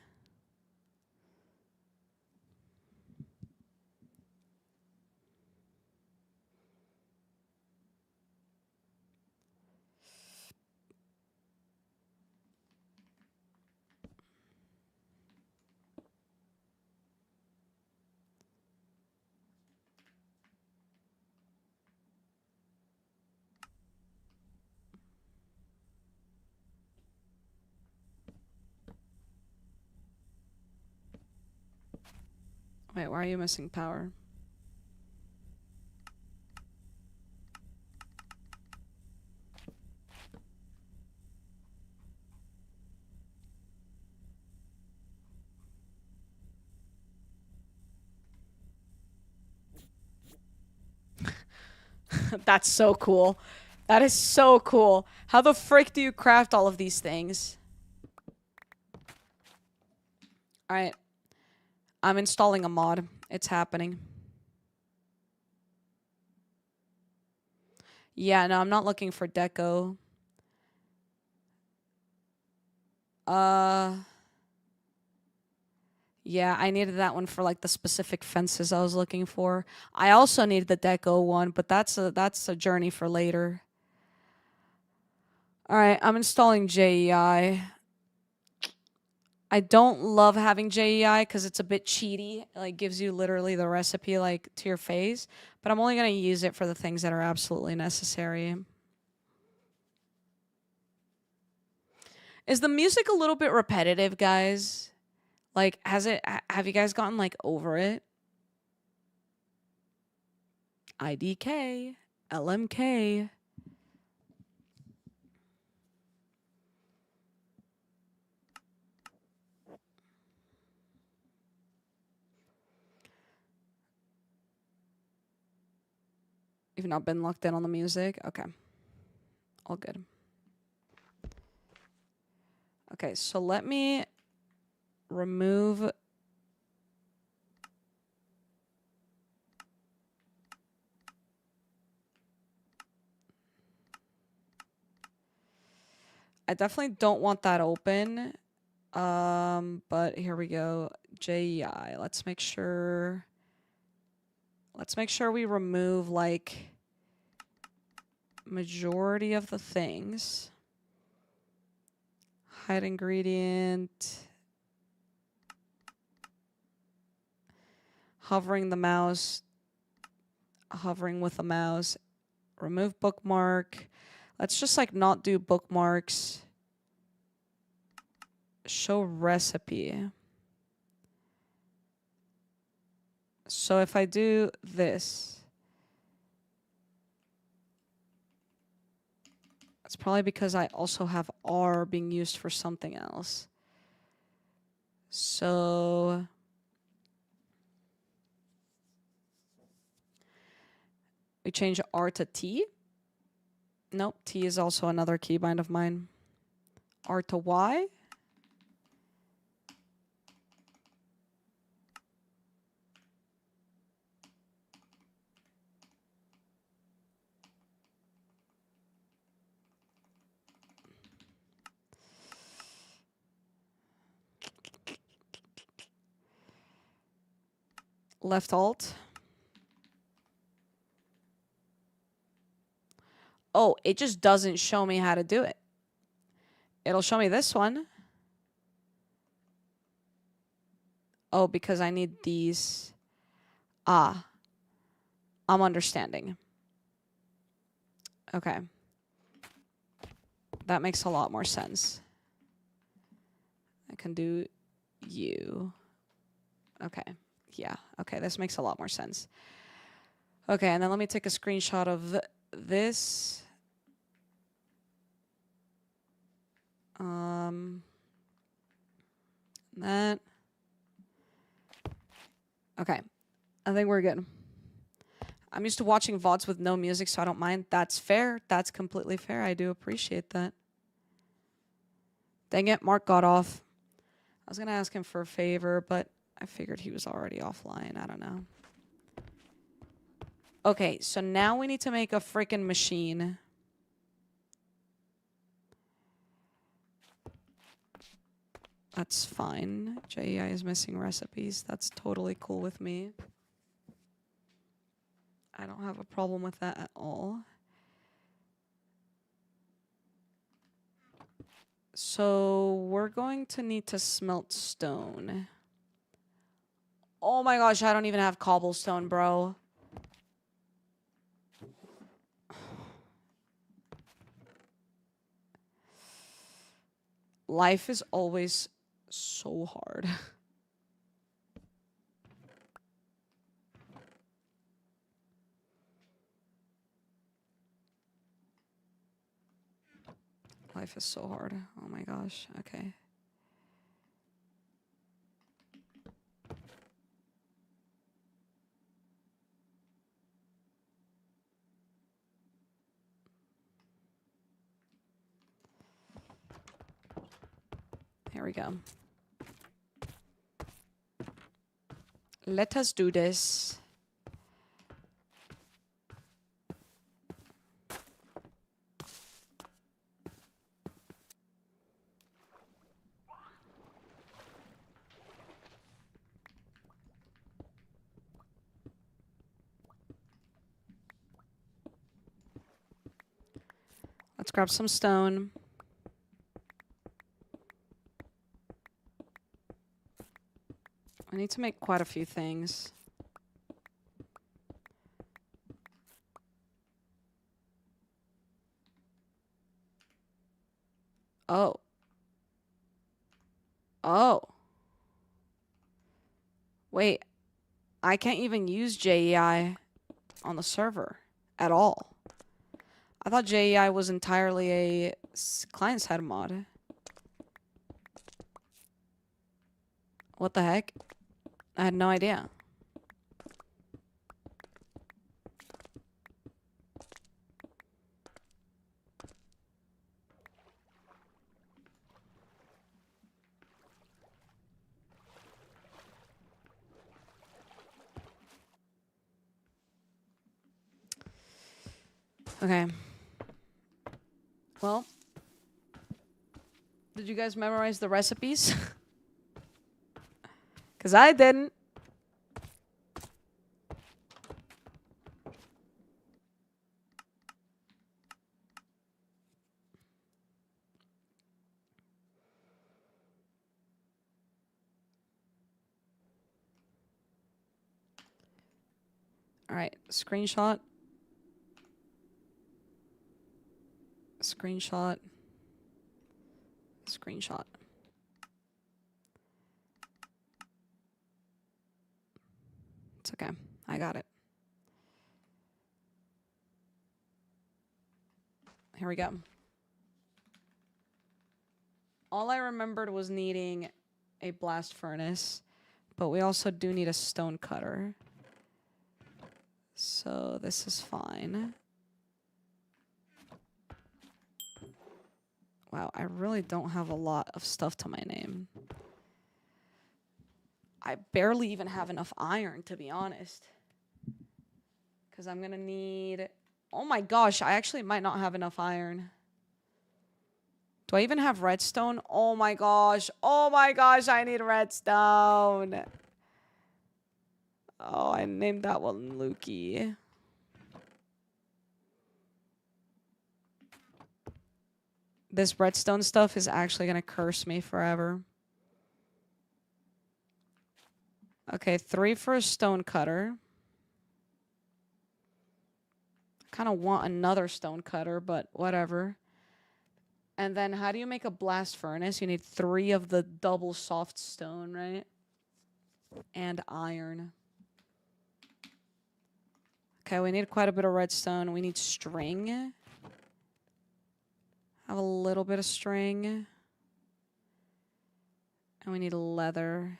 Wait, why are you missing power? That's so cool. That is so cool. How the frick do you craft all of these things? Alright. I'm installing a mod. It's happening. Yeah, no, I'm not looking for deco. Yeah, I needed that one for like the specific fences I was looking for. I also need the deco one, but that's a journey for later. All right, I'm installing JEI. I don't love having JEI because it's a bit cheaty. It, like, gives you literally the recipe like to your face, but I'm only gonna use it for the things that are absolutely necessary. Is the music a little bit repetitive, guys? Like, have you guys gotten like over it? IDK, LMK. You've not been locked in on the music? Okay. All good. Okay, so let me remove I definitely don't want that open. But here we go. JEI. Let's make sure we remove like majority of the things. Hide ingredient. Hovering the mouse. Hovering with the mouse. Remove bookmark. Let's just like not do bookmarks. Show recipe. So if I do this, it's probably because I also have R being used for something else. So we change R to T. Nope, T is also another keybind of mine. R to Y. Left Alt. Oh, it just doesn't show me how to do it. It'll show me this one. Oh, because I need these. Ah. I'm understanding. Okay. That makes a lot more sense. I can do you. Okay. Yeah. Okay, this makes a lot more sense. Okay, and then let me take a screenshot of this. That. Okay. I think we're good. I'm used to watching VODs with no music, so I don't mind. That's fair. That's completely fair. I do appreciate that. Dang it, Mark got off. I was going to ask him for a favor, but I figured he was already offline. I don't know. Okay, so now we need to make a freaking machine. That's fine. JEI is missing recipes. That's totally cool with me. I don't have a problem with that at all. So we're going to need to smelt stone. Oh my gosh, I don't even have cobblestone, bro. Life is always so hard. Life is so hard. Oh my gosh. Okay. Here we go. Let us do this. Let's grab some stone. I need to make quite a few things. Oh. Oh. Wait. I can't even use JEI on the server at all. I thought JEI was entirely a client-side mod. What the heck? I had no idea. Okay. Well, did you guys memorize the recipes? Because I didn't. All right, screenshot. Screenshot. Screenshot. It's okay. I got it. Here we go. All I remembered was needing a blast furnace, but we also do need a stone cutter. So this is fine. Wow, I really don't have a lot of stuff to my name. I barely even have enough iron, to be honest. Because I'm going to need... Oh my gosh, I actually might not have enough iron. Do I even have redstone? Oh my gosh. Oh my gosh, I need redstone. Oh, I named that one Lukey. This redstone stuff is actually going to curse me forever. Okay, 3 for a stone cutter. Kind of want another stone cutter, but whatever. And then how do you make a blast furnace? You need 3 of the double soft stone, right? And iron. Okay, we need quite a bit of redstone. We need string. Have a little bit of string. And we need leather.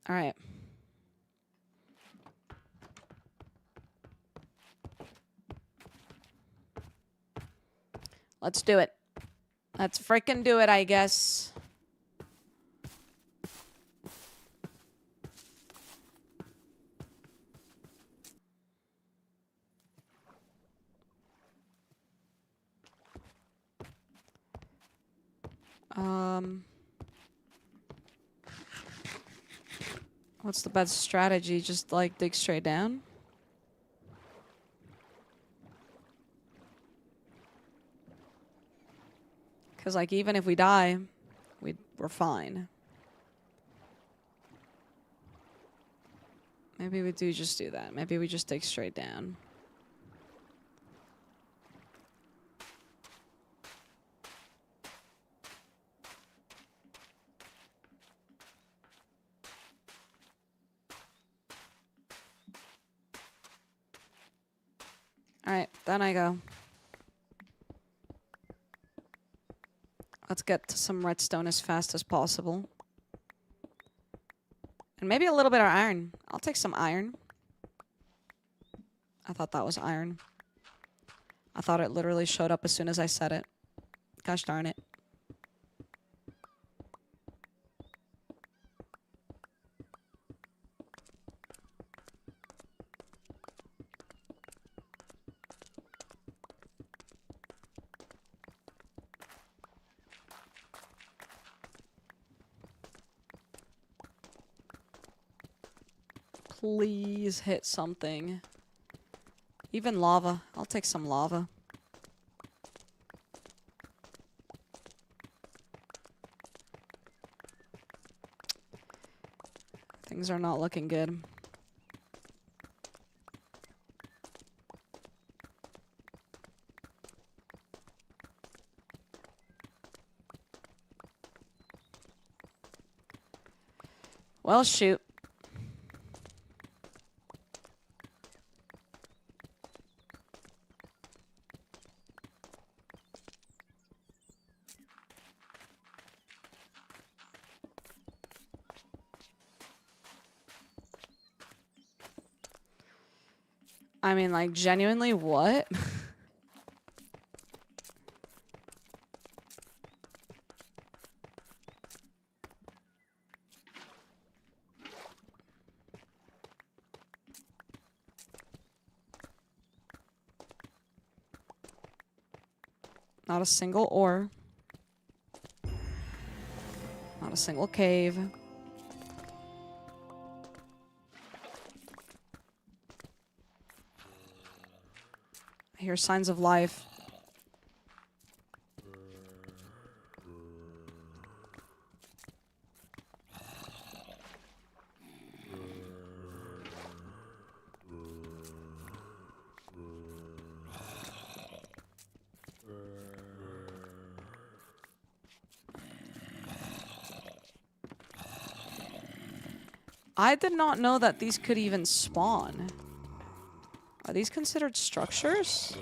All right. Let's do it. Let's frickin' do it, I guess. What's the best strategy? Just like dig straight down? Because like even if we die, we're fine. Maybe we do just do that. Maybe we just dig straight down. Alright, then I go. Let's get to some redstone as fast as possible. And maybe a little bit of iron. I'll take some iron. I thought that was iron. I thought it literally showed up as soon as I said it. Gosh darn it. Please hit something. Even lava. I'll take some lava. Things are not looking good. Well, shoot. I mean, like, genuinely, what? Not a single ore. Not a single cave. I hear signs of life. I did not know that these could even spawn. Are these considered structures?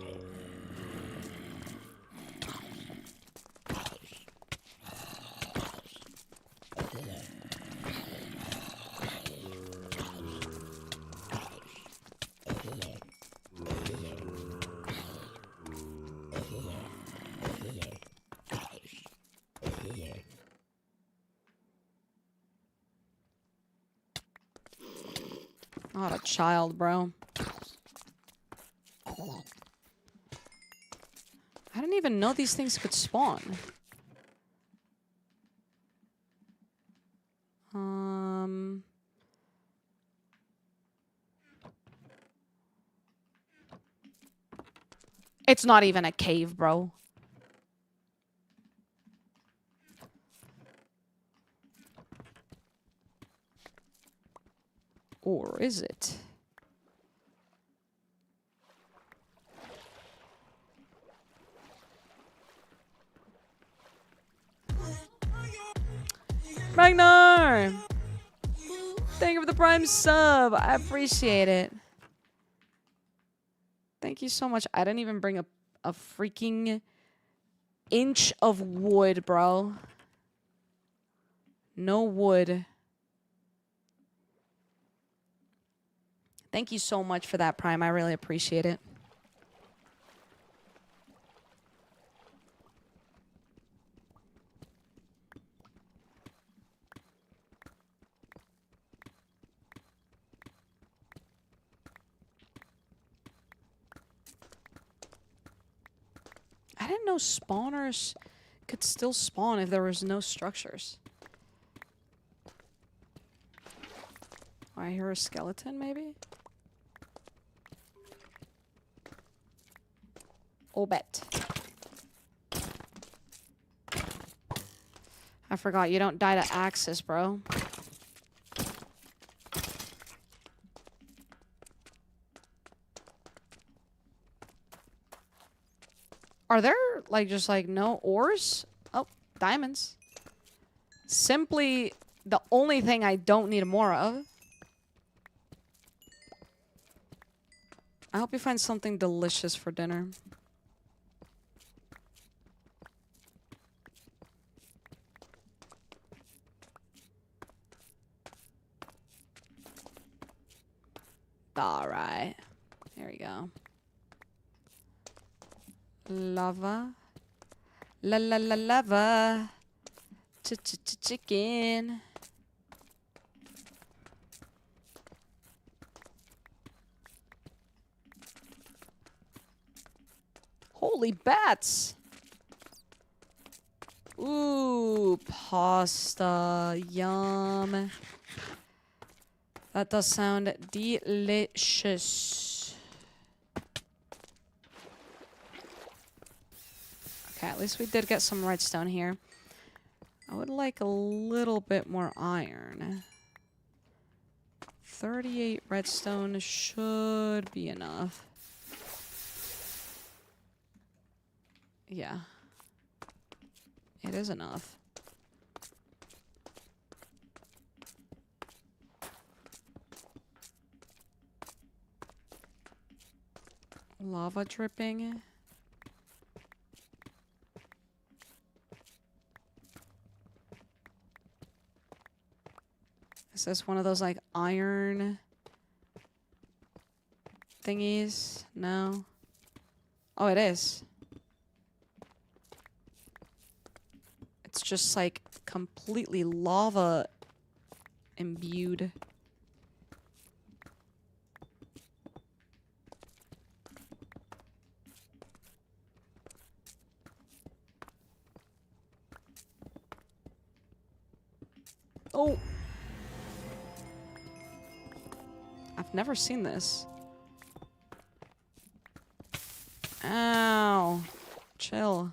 Not a child, bro. I didn't even know these things could spawn. It's not even a cave, bro. Or is it? Ragnar! Thank you for the Prime sub. I appreciate it. Thank you so much. I didn't even bring a freaking inch of wood, bro. No wood. Thank you so much for that, Prime. I really appreciate it. I didn't know spawners could still spawn if there was no structures. I hear a skeleton, maybe? Oh, bet. I forgot, you don't die to axes, bro. Are there, like, just, like, no ores? Oh, diamonds. Simply the only thing I don't need more of. I hope you find something delicious for dinner. Alright. There we go. Lava. La la la lava. Chicken. Holy bats. Ooh, pasta. Yum. That does sound delicious. Okay, at least we did get some redstone here. I would like a little bit more iron. 38 redstone should be enough. Yeah. It is enough. Lava dripping. Is this one of those, like, iron thingies? No. Oh, it is. It's just, like, completely lava imbued. Oh! I've never seen this. Ow. Chill.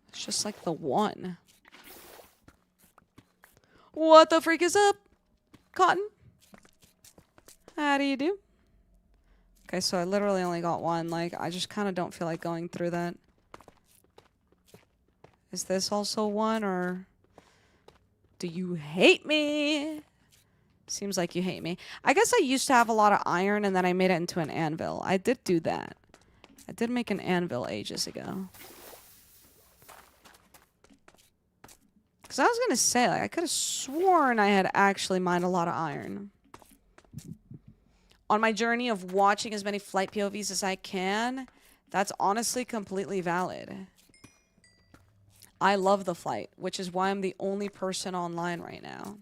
It's just like the one. What the freak is up? Cotton? How do you do? Okay, so I literally only got one. Like, I just kind of don't feel like going through that. Is this also one, or do you hate me? Seems like you hate me. I guess I used to have a lot of iron, and then I made it into an anvil. I did do that. I did make an anvil ages ago. Because I was going to say, like, I could have sworn I had actually mined a lot of iron. On my journey of watching as many flight POVs as I can, that's honestly completely valid. I love the flight, which is why I'm the only person online right now.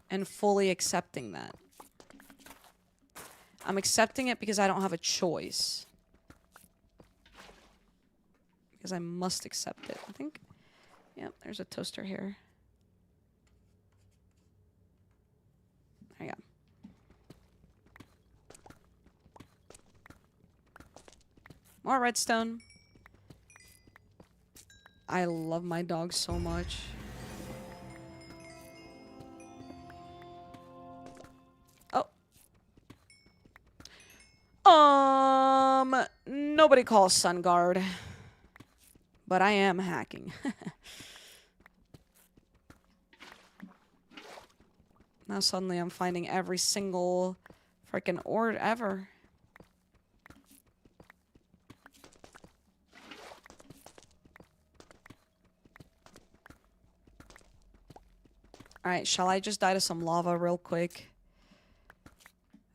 And fully accepting that. I'm accepting it because I don't have a choice. Because I must accept it. I think, yep, there's a toaster here. There you go. More redstone. I love my dog so much. Oh. Nobody calls SunGuard. But I am hacking. Now suddenly I'm finding every single freaking ore ever. Alright, shall I just die to some lava real quick?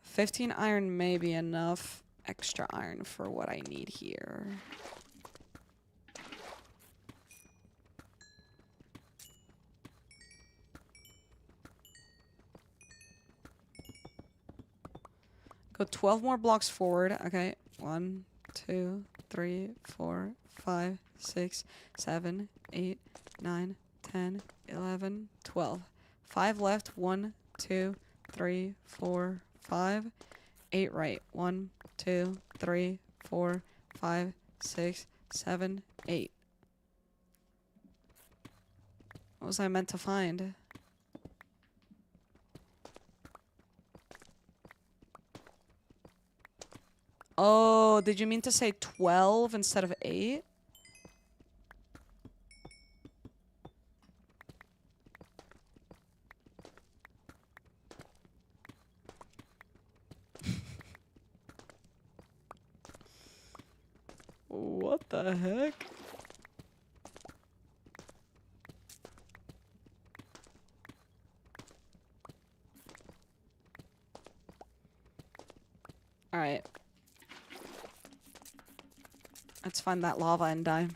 15 iron may be enough extra iron for what I need here. Go 12 more blocks forward. Okay. 1, 2, 3, 4, 5, 6, 7, 8, 9, 10, 11, 12. 5 left. 1, 2, 3, 4, 5. 8 right. 1, 2, 3, 4, 5, 6, 7, 8. What was I meant to find? Oh, did you mean to say 12 instead of 8? What the heck? Alright. Let's find that lava and die.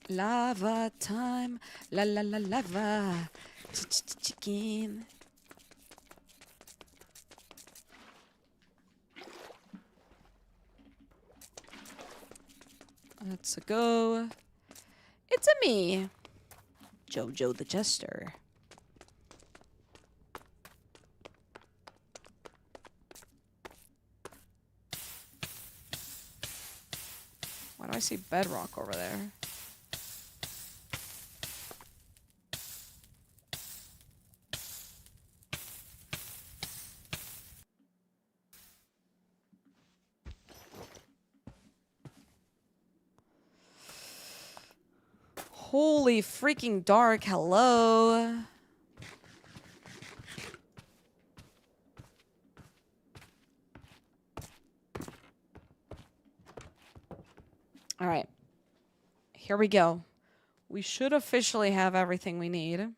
Lava time. La la la lava. Chicken. Let's go. It's a me. Jojo the Jester. Why do I see bedrock over there? Holy freaking dark, hello. All right. Here we go. We should officially have everything we need.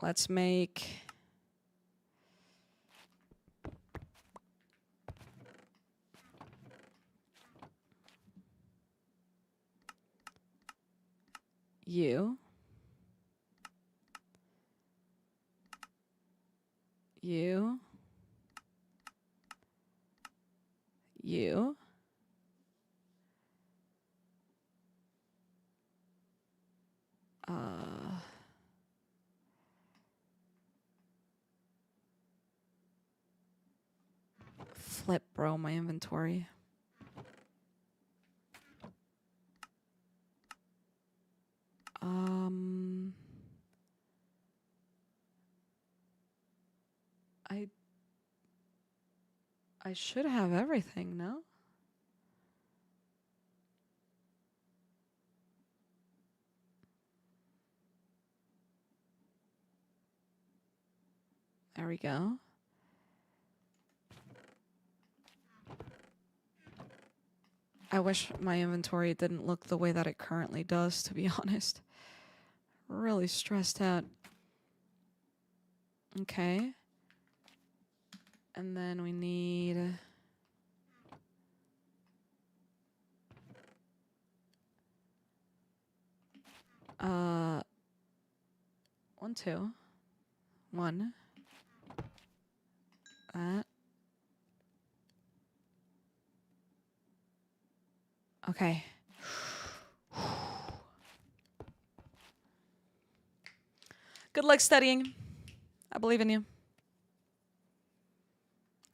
Let's make... You. You. You. Flip, bro, my inventory. I should have everything, no? There we go. I wish my inventory didn't look the way that it currently does, to be honest. Really stressed out. Okay. And then we need... 1, 2. 1. That. Okay. Good luck studying. I believe in you.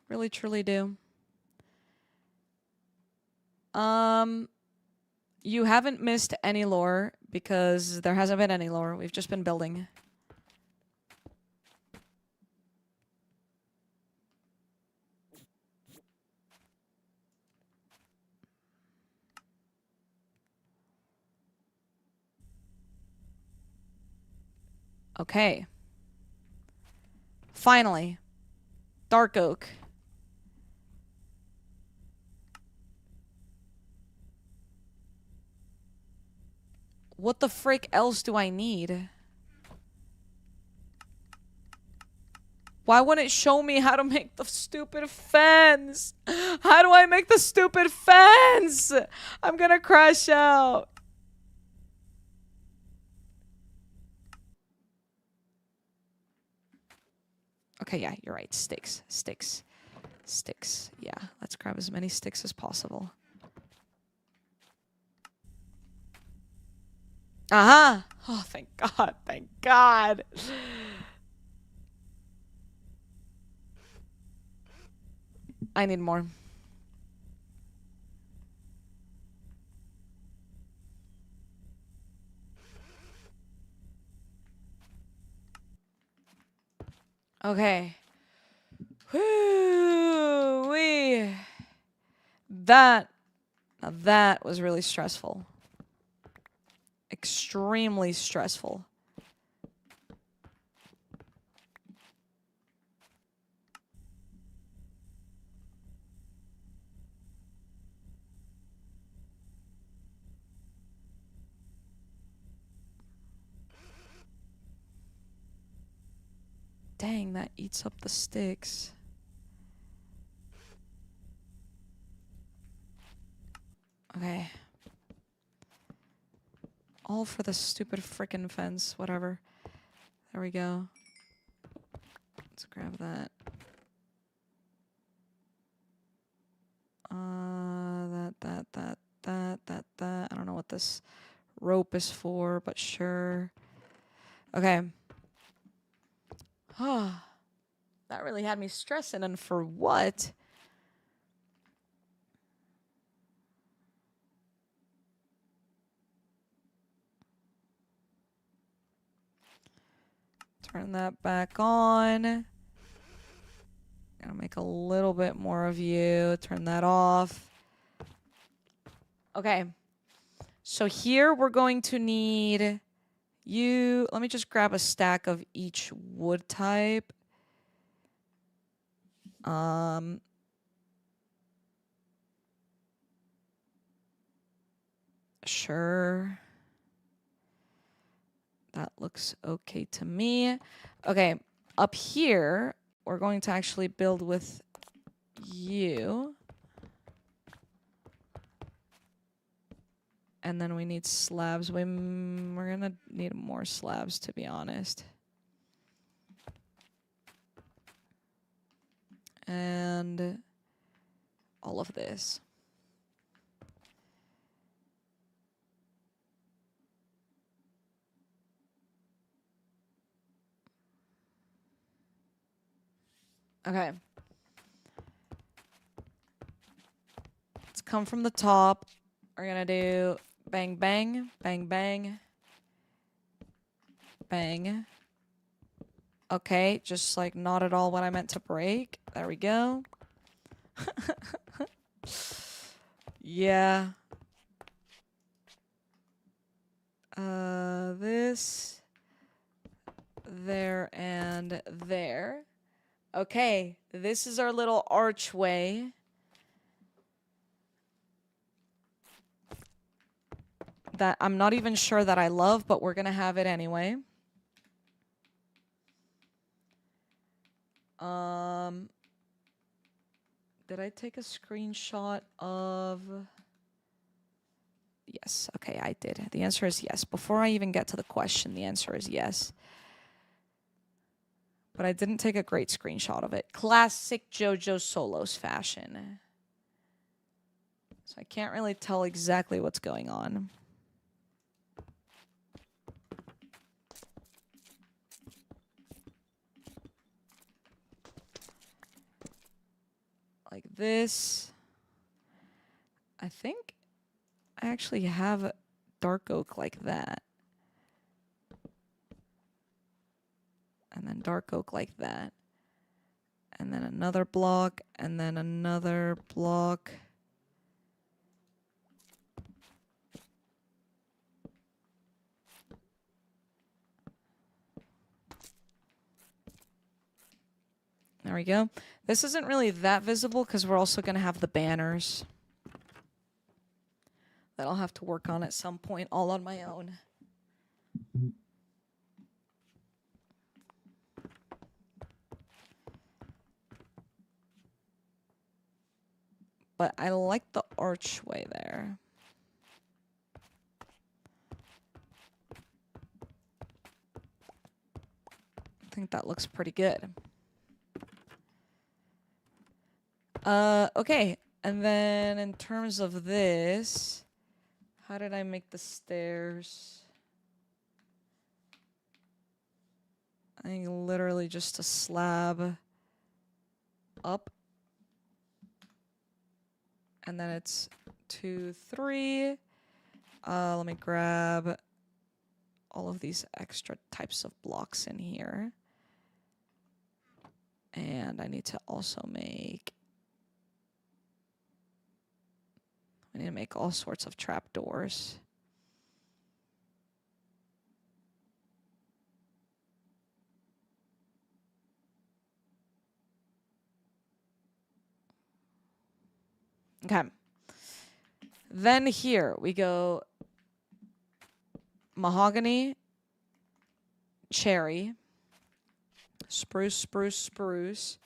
Really, truly do. You haven't missed any lore because there hasn't been any lore. We've just been building. Okay. Finally. Dark oak. What the frick else do I need? Why wouldn't it show me how to make the stupid fence? How do I make the stupid fence? I'm gonna crash out. Okay, yeah, you're right. Sticks. Sticks. Sticks. Yeah, let's grab as many sticks as possible. Aha! Oh, thank God. Thank God. I need more. Okay. Whoo-wee. That was really stressful. Extremely stressful. Dang, that eats up the sticks. Okay. All for the stupid frickin' fence. Whatever. There we go. Let's grab that. That. I don't know what this rope is for, but sure. Okay. That really had me stressing, and for what? Turn that back on. Gotta make a little bit more of you. Turn that off. Okay. So here we're going to need you. Let me just grab a stack of each wood type. Sure. That looks okay to me. Okay, up here, we're going to actually build with you. And then we need slabs. We're gonna need more slabs, to be honest. And all of this. Okay. Let's come from the top. We're gonna do bang, bang, bang, bang, bang. Okay, just like not at all what I meant to break. There we go. Yeah. This, there, and there. Okay, this is our little archway. That I'm not even sure that I love, but we're gonna have it anyway. Did I take a screenshot of... Yes, okay, I did. The answer is yes. Before I even get to the question, the answer is yes. But I didn't take a great screenshot of it. Classic jojosolos fashion. So I can't really tell exactly what's going on. Like this. I think I actually have dark oak like that. And then dark oak like that. And then another block, and then another block. There we go. This isn't really that visible because we're also going to have the banners that I'll have to work on at some point all on my own. But I like the archway there. I think that looks pretty good. Okay. And then in terms of this, how did I make the stairs? I think literally just a slab up. And then it's 2, 3. Let me grab all of these extra types of blocks in here. And I need to also make... I need to make all sorts of trapdoors. Okay. Then here we go mahogany, cherry, spruce, spruce, spruce,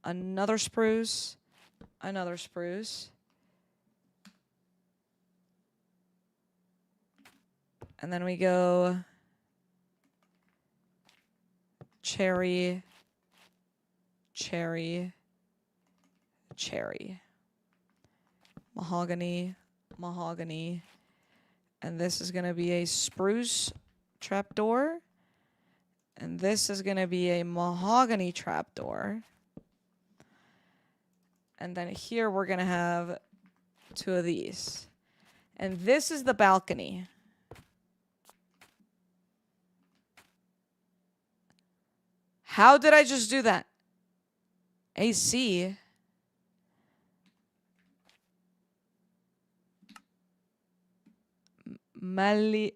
another spruce, another spruce. And then we go cherry, cherry, cherry. Mahogany, mahogany. And this is going to be a spruce trapdoor. And this is going to be a mahogany trapdoor. And then here we're going to have 2 of these. And this is the balcony. How did I just do that? AC.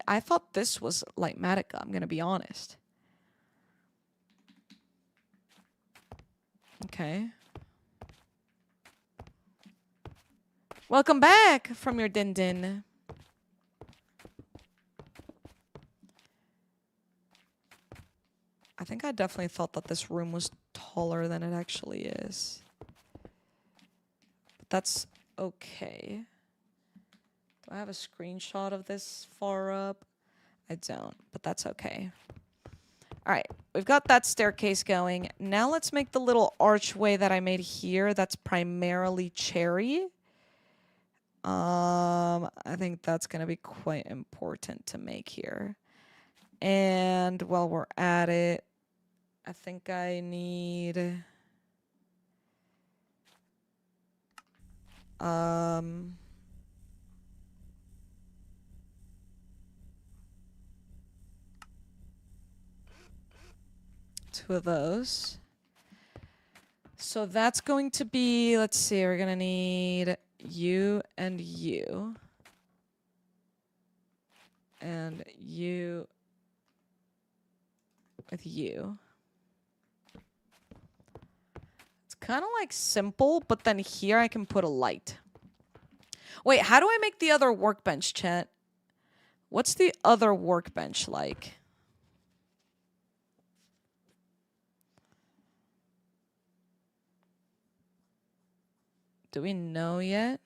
I thought this was like Matica, I'm going to be honest. Okay. Welcome back from your din-din. I think I definitely thought that this room was taller than it actually is. But that's okay. Do I have a screenshot of this far up? I don't, but that's okay. All right, we've got that staircase going. Now let's make the little archway that I made here. That's primarily cherry. I think that's going to be quite important to make here. And while we're at it, I think I need... 2 of those. So that's going to be, let's see, we're going to need you and you. And you with you. It's kind of like simple, but then here I can put a light. Wait, how do I make the other workbench, chat? What's the other workbench like? Do we know yet?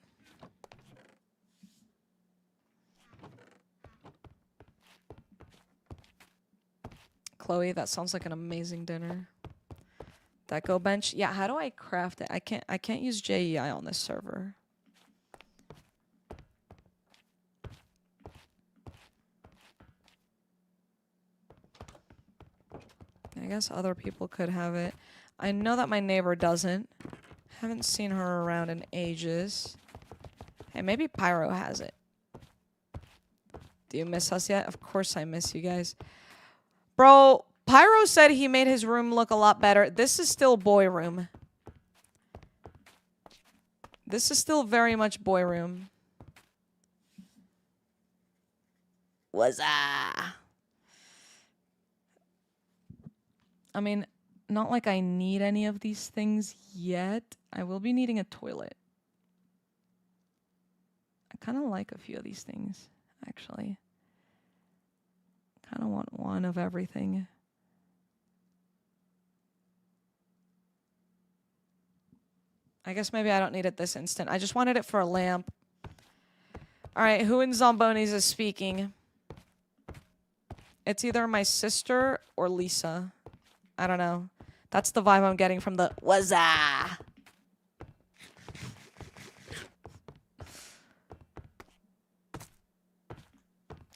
Chloe, that sounds like an amazing dinner. That go bench? Yeah, how do I craft it? I can't use JEI on this server. I guess other people could have it. I know that my neighbor doesn't. Haven't seen her around in ages. Hey, maybe Pyro has it. Do you miss us yet? Of course I miss you guys. Bro, Pyro said he made his room look a lot better. This is still boy room. This is still very much boy room. What's up? I mean, not like I need any of these things yet. I will be needing a toilet. I kind of like a few of these things, actually. Kind of want one of everything. I guess maybe I don't need it this instant. I just wanted it for a lamp. Alright, who in Zombonis is speaking? It's either my sister or Lisa. I don't know. That's the vibe I'm getting from the wazza.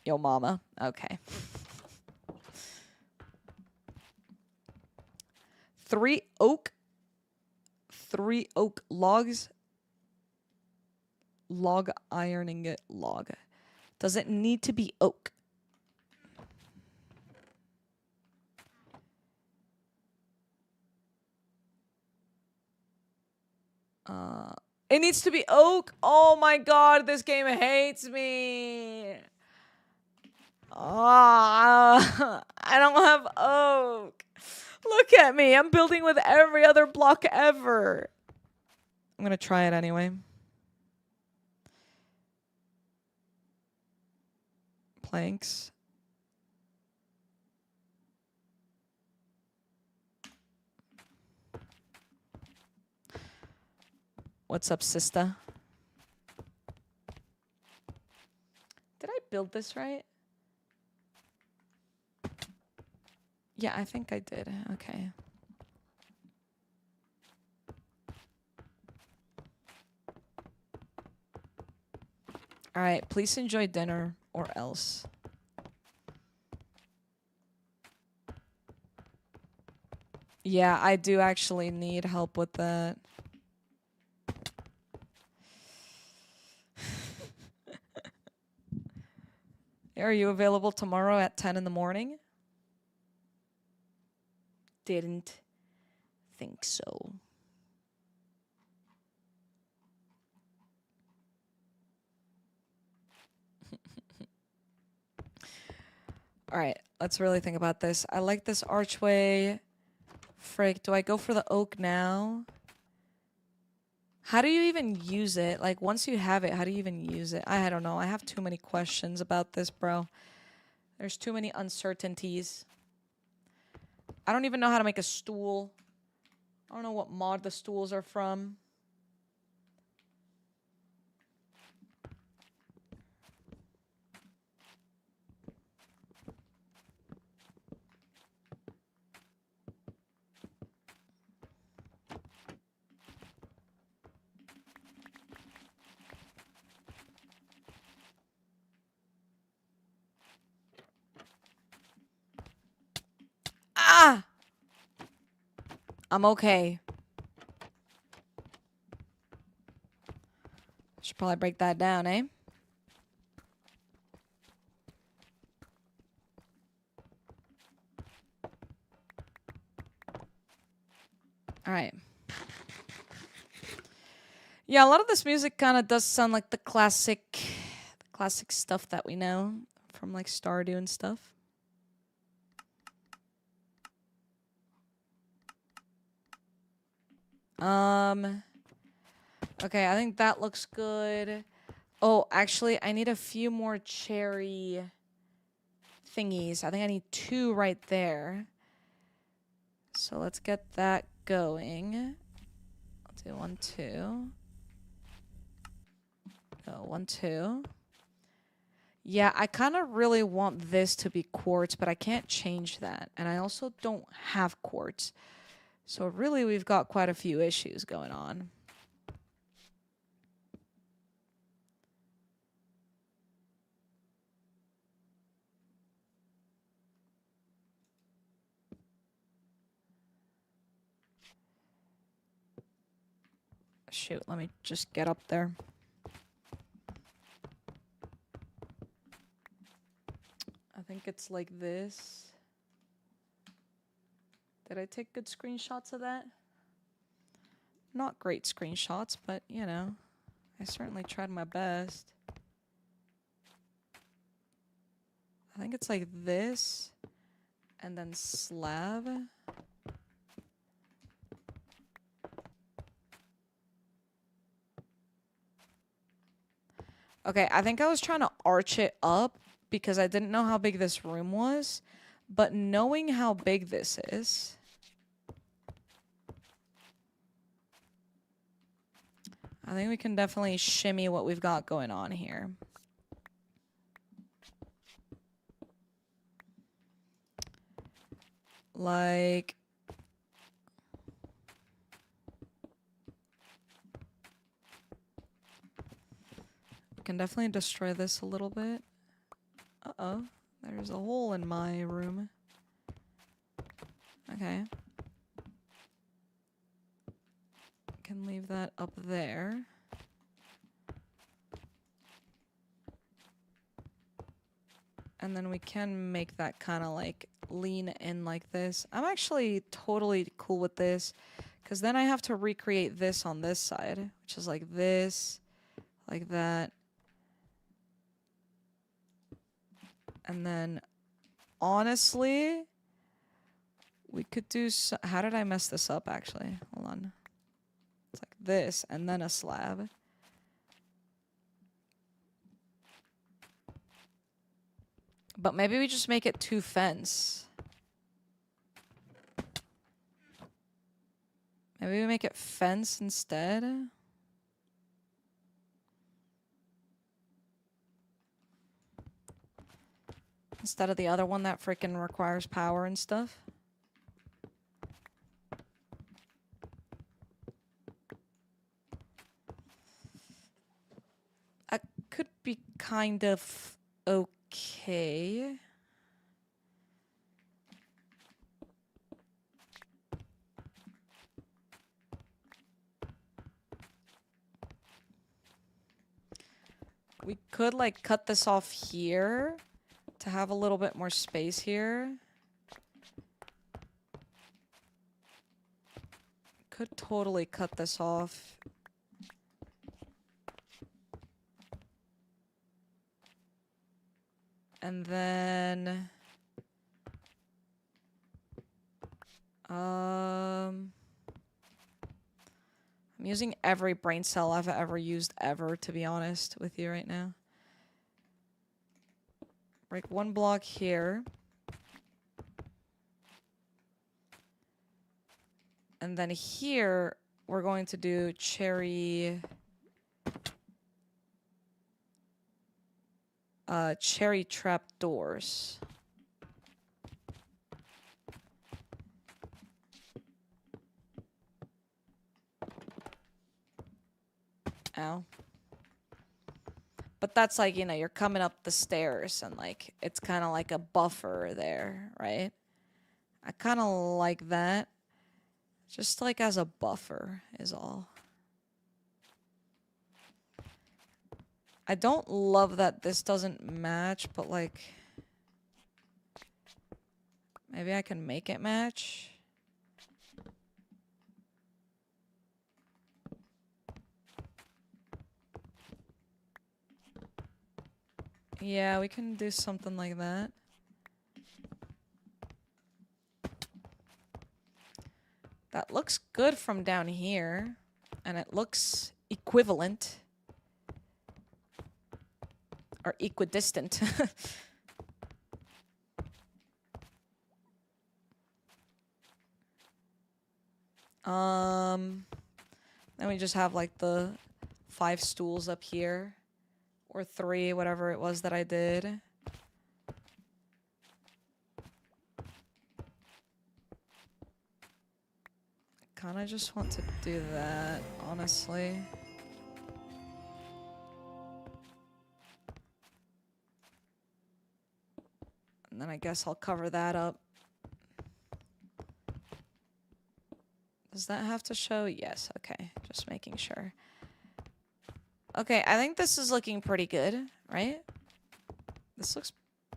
Yo, mama. Okay. 3 oak logs. Log ironing it. Log. Does it need to be oak? It needs to be oak. Oh my god, this game hates me. I don't have oak. Look at me. I'm building with every other block ever. I'm gonna try it anyway. Planks. What's up, sister? Did I build this right? Yeah, I think I did. Okay. Alright, please enjoy dinner or else. Yeah, I do actually need help with that. Are you available tomorrow at 10 in the morning? Didn't think so. All right, let's really think about this. I like this archway. Frick, do I go for the oak now? How do you even use it? Like, once you have it, how do you even use it? I don't know. I have too many questions about this, bro. There's too many uncertainties. I don't even know how to make a stool. I don't know what mod the stools are from. Ah! I'm okay. Should probably break that down, eh? Alright. Yeah, a lot of this music kind of does sound like the classic stuff that we know from like Stardew and stuff. Okay, I think that looks good. Oh, actually, I need a few more cherry thingies. I think I need 2 right there. So let's get that going. I'll do 1, 2. Go 1, 2. Yeah, I kind of really want this to be quartz, but I can't change that. And I also don't have quartz. So really, we've got quite a few issues going on. Shoot, let me just get up there. think it's like this. Did I take good screenshots of that? Not great screenshots, but you know, I certainly tried my best. I think it's like this, and then slab. Okay, I think I was trying to arch it up because I didn't know how big this room was, but knowing how big this is, I think we can definitely shimmy what we've got going on here. Like, we can definitely destroy this a little bit. Uh-oh, there's a hole in my room. Okay. Can leave that up there. And then we can make that kind of like lean in like this. I'm actually totally cool with this because then I have to recreate this on this side, which is like this, like that. And then honestly, we could do how did I mess this up actually? Hold on. It's like this and then a slab. But maybe we just make it 2 fence. Maybe we make it fence instead. Instead of the other one that freaking requires power and stuff. That could be kind of okay. We could like cut this off here to have a little bit more space here. Could totally cut this off. And then I'm using every brain cell I've ever used ever, to be honest with you right now. Break 1 block here. And then here, we're going to do cherry trap doors. Ow. But that's like, you know, you're coming up the stairs and like, it's kind of like a buffer there, right? I kind of like that. Just like as a buffer is all. I don't love that this doesn't match, but like, maybe I can make it match. Yeah, we can do something like that. That looks good from down here, and it looks equivalent. Or equidistant. Then we just have like the 5 stools up here. Or 3, whatever it was that I did. Kinda just want to do that, honestly. And then I guess I'll cover that up. Does that have to show? Yes, okay. Just making sure. Okay, I think this is looking pretty good, right? This looks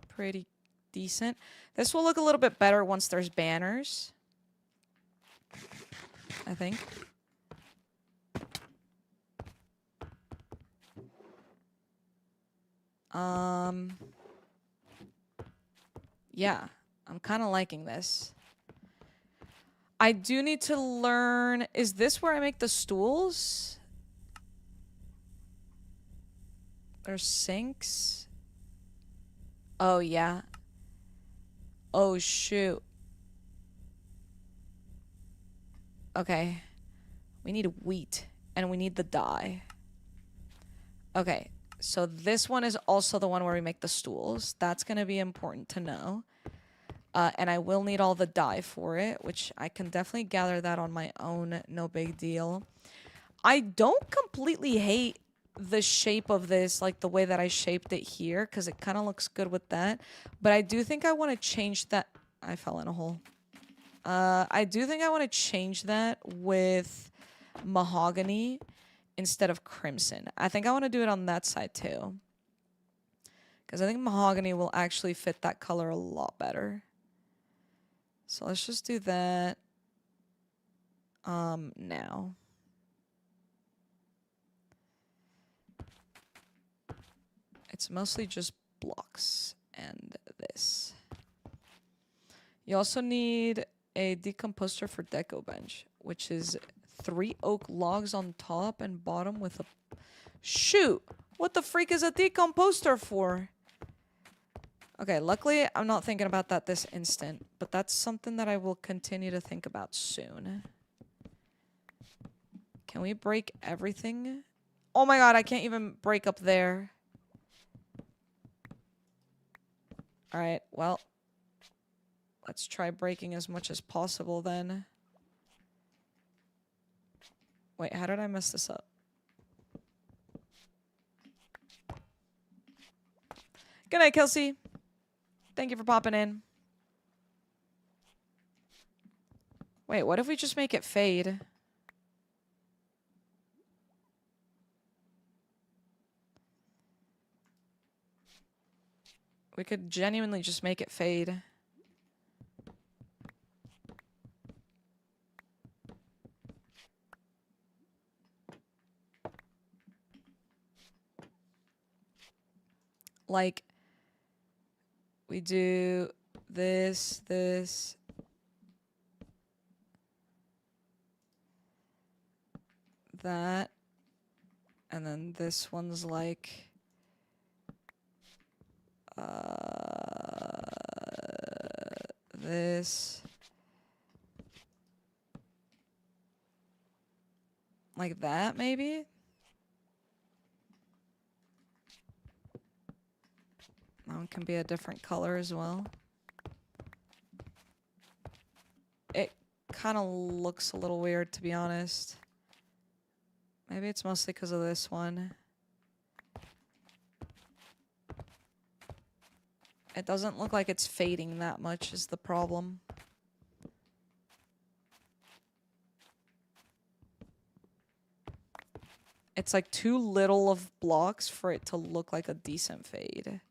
pretty decent. This will look a little bit better once there's banners, I think. Yeah, I'm kind of liking this. I do need to learn... Is this where I make the stools? There's sinks. Oh, yeah. Oh, shoot. Okay. We need wheat, and we need the dye. Okay, so this one is also the one where we make the stools. That's going to be important to know. And I will need all the dye for it, which I can definitely gather that on my own. No big deal. I don't completely hate the shape of this, like the way that I shaped it here, because it kind of looks good with that. But I do think I want to change that. I fell in a hole. I do think I want to change that with mahogany instead of crimson. I think I want to do it on that side too, because I think mahogany will actually fit that color a lot better. So let's just do that now. It's mostly just blocks and this. You also need a decomposter for deco bench, which is 3 oak logs on top and bottom with a... Shoot! What the freak is a decomposter for? Okay, luckily I'm not thinking about that this instant, but that's something that I will continue to think about soon. Can we break everything? Oh my god, I can't even break up there. Alright, well, let's try breaking as much as possible then. Wait, how did I mess this up? Good night, Kelsey. Thank you for popping in. Wait, what if we just make it fade? We could genuinely just make it fade. Like, we do this, this. That. And then this one's like... this. Like that, maybe? That one can be a different color as well. It kind of looks a little weird, to be honest. Maybe it's mostly because of this one. It doesn't look like it's fading that much is the problem. It's like too little of blocks for it to look like a decent fade.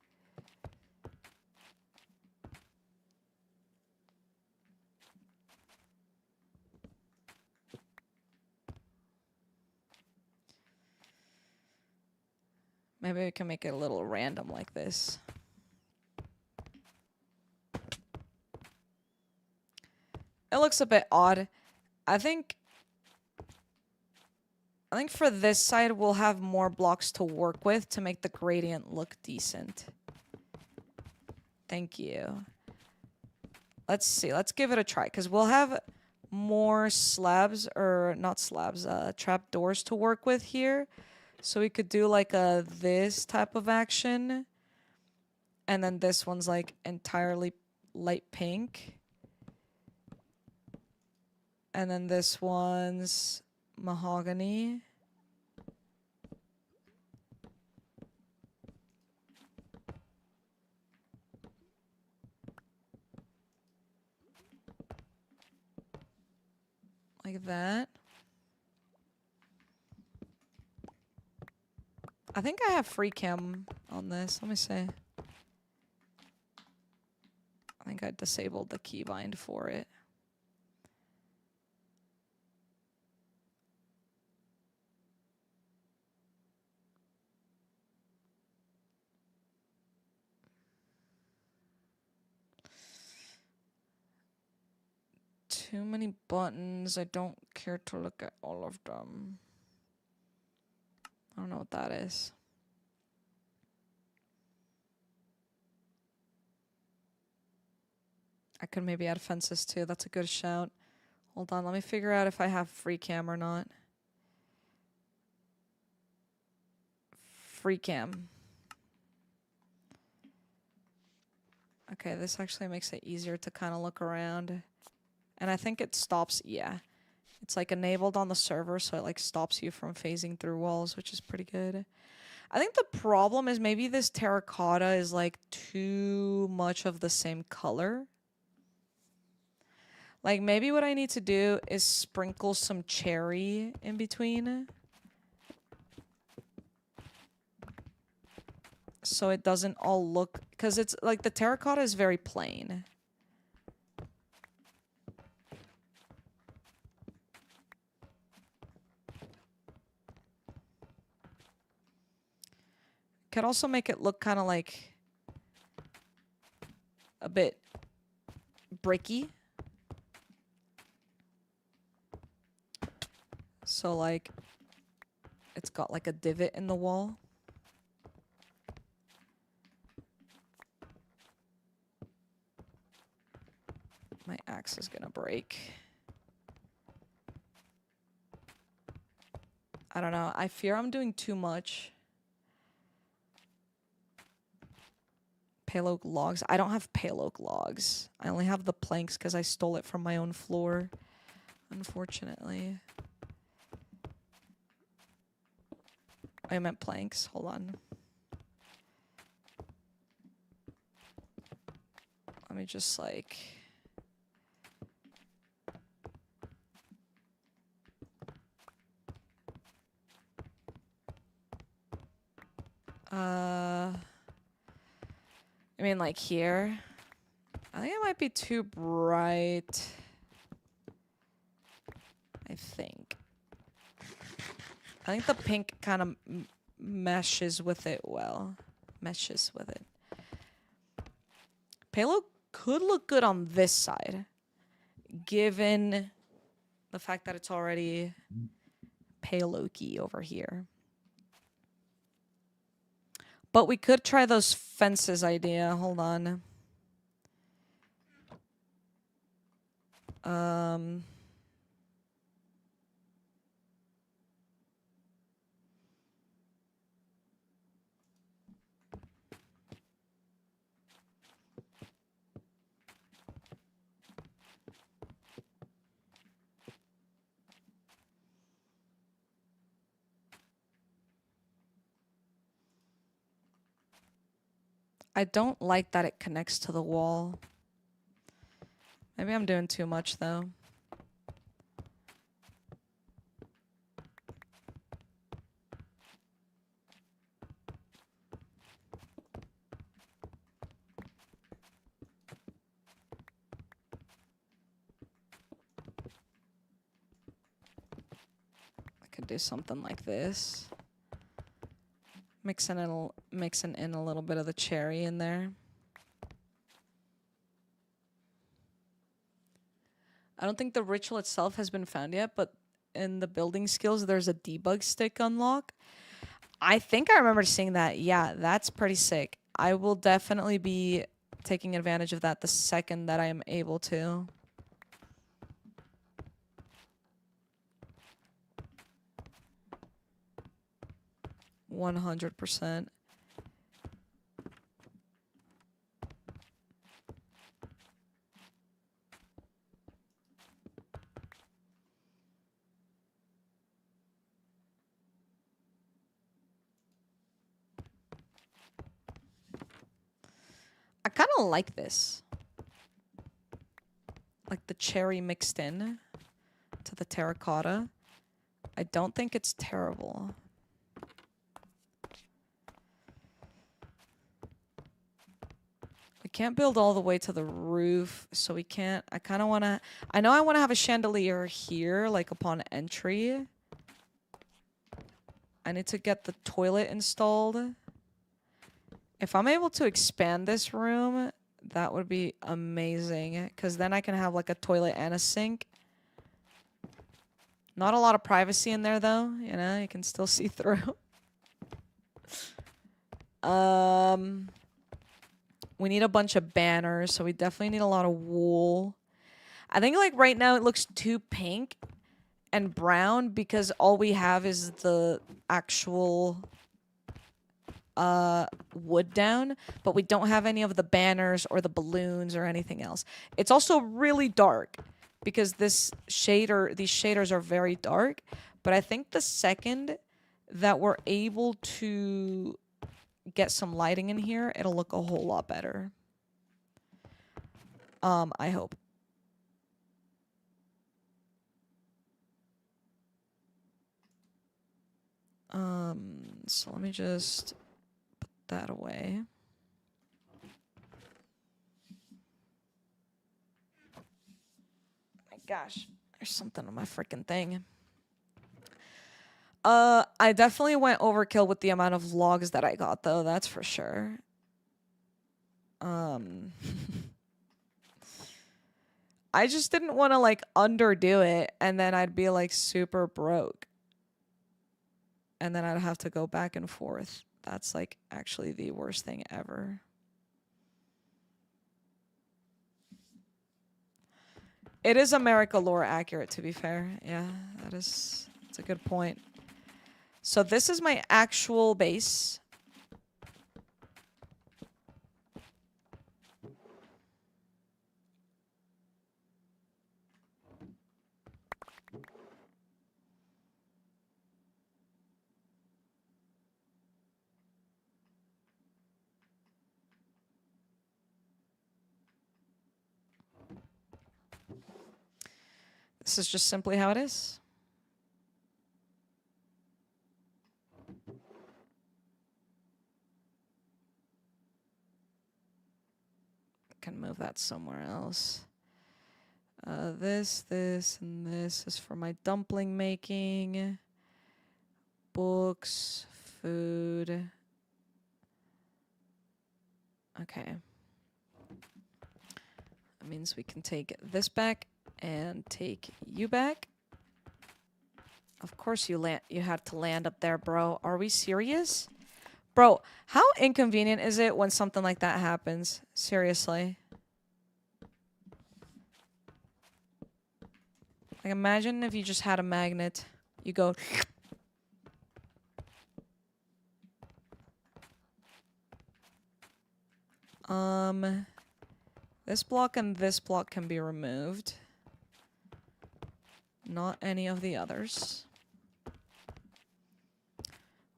Maybe we can make it a little random like this. It looks a bit odd. I think for this side we'll have more blocks to work with to make the gradient look decent. Thank you. Let's see. Let's give it a try, because we'll have more slabs, or not slabs, trap doors to work with here. So we could do like a this type of action. And then this one's like entirely light pink. And then this one's mahogany. Like that. I think I have free cam on this. Let me see. think I disabled the keybind for it. Too many buttons. I don't care to look at all of them. I don't know what that is. I could maybe add fences too. That's a good shout. Hold on, let me figure out if I have free cam or not. Free cam. Okay, this actually makes it easier to kind of look around. And I think it stops, yeah. It's like enabled on the server, so it like stops you from phasing through walls, which is pretty good. I think the problem is maybe this terracotta is like too much of the same color. Like maybe what I need to do is sprinkle some cherry in between. So it doesn't all look, because it's like the terracotta is very plain. Could also make it look kind of like a bit bricky. So like it's got like a divot in the wall. My axe is gonna break. I don't know. I fear I'm doing too much. Pale oak logs. I don't have pale oak logs. I only have the planks because I stole it from my own floor. Unfortunately. I meant planks. Hold on. Let me just like... I mean, like here. I think it might be too bright. I think. I think the pink kind of meshes with it well. Meshes with it. Palo could look good on this side, given the fact that it's already pale oaky over here. But we could try those fences idea. Hold on. I don't like that it connects to the wall. Maybe I'm doing too much, though. I could do something like this. Mixing in a little bit of the cherry in there. I don't think the ritual itself has been found yet, but in the building skills, there's a debug stick unlock. I think I remember seeing that. Yeah, that's pretty sick. I will definitely be taking advantage of that the second that I am able to. %100%. I kind of like this. Like the cherry mixed in to the terracotta. I don't think it's terrible. We can't build all the way to the roof, so we can't. I kind of want to. I know I want to have a chandelier here, like upon entry. I need to get the toilet installed. If I'm able to expand this room, that would be amazing. Because then I can have like a toilet and a sink. Not a lot of privacy in there though. You know, you can still see through. We need a bunch of banners, so we definitely need a lot of wool. I think like right now it looks too pink and brown because all we have is the actual wood down, but we don't have any of the banners or the balloons or anything else. It's also really dark because these shaders are very dark, but I think the second that we're able to get some lighting in here, it'll look a whole lot better. I hope. So let me just put that away. My gosh, there's something on my freaking thing. I definitely went overkill with the amount of logs that I got, though. That's for sure. I just didn't want to, like, underdo it, and then I'd be, like, super broke. And then I'd have to go back and forth. That's, like, actually the worst thing ever. It is America lore accurate, to be fair. Yeah, that's a good point. So this is my actual base. This is just simply how it is. Can move that somewhere else. This, and this is for my dumpling making. Books, food. Okay. That means we can take this back and take you back. Of course you had to land up there, bro. Are we serious? Bro, how inconvenient is it when something like that happens? Seriously. Like, imagine if you just had a magnet. You go... This block and this block can be removed. Not any of the others.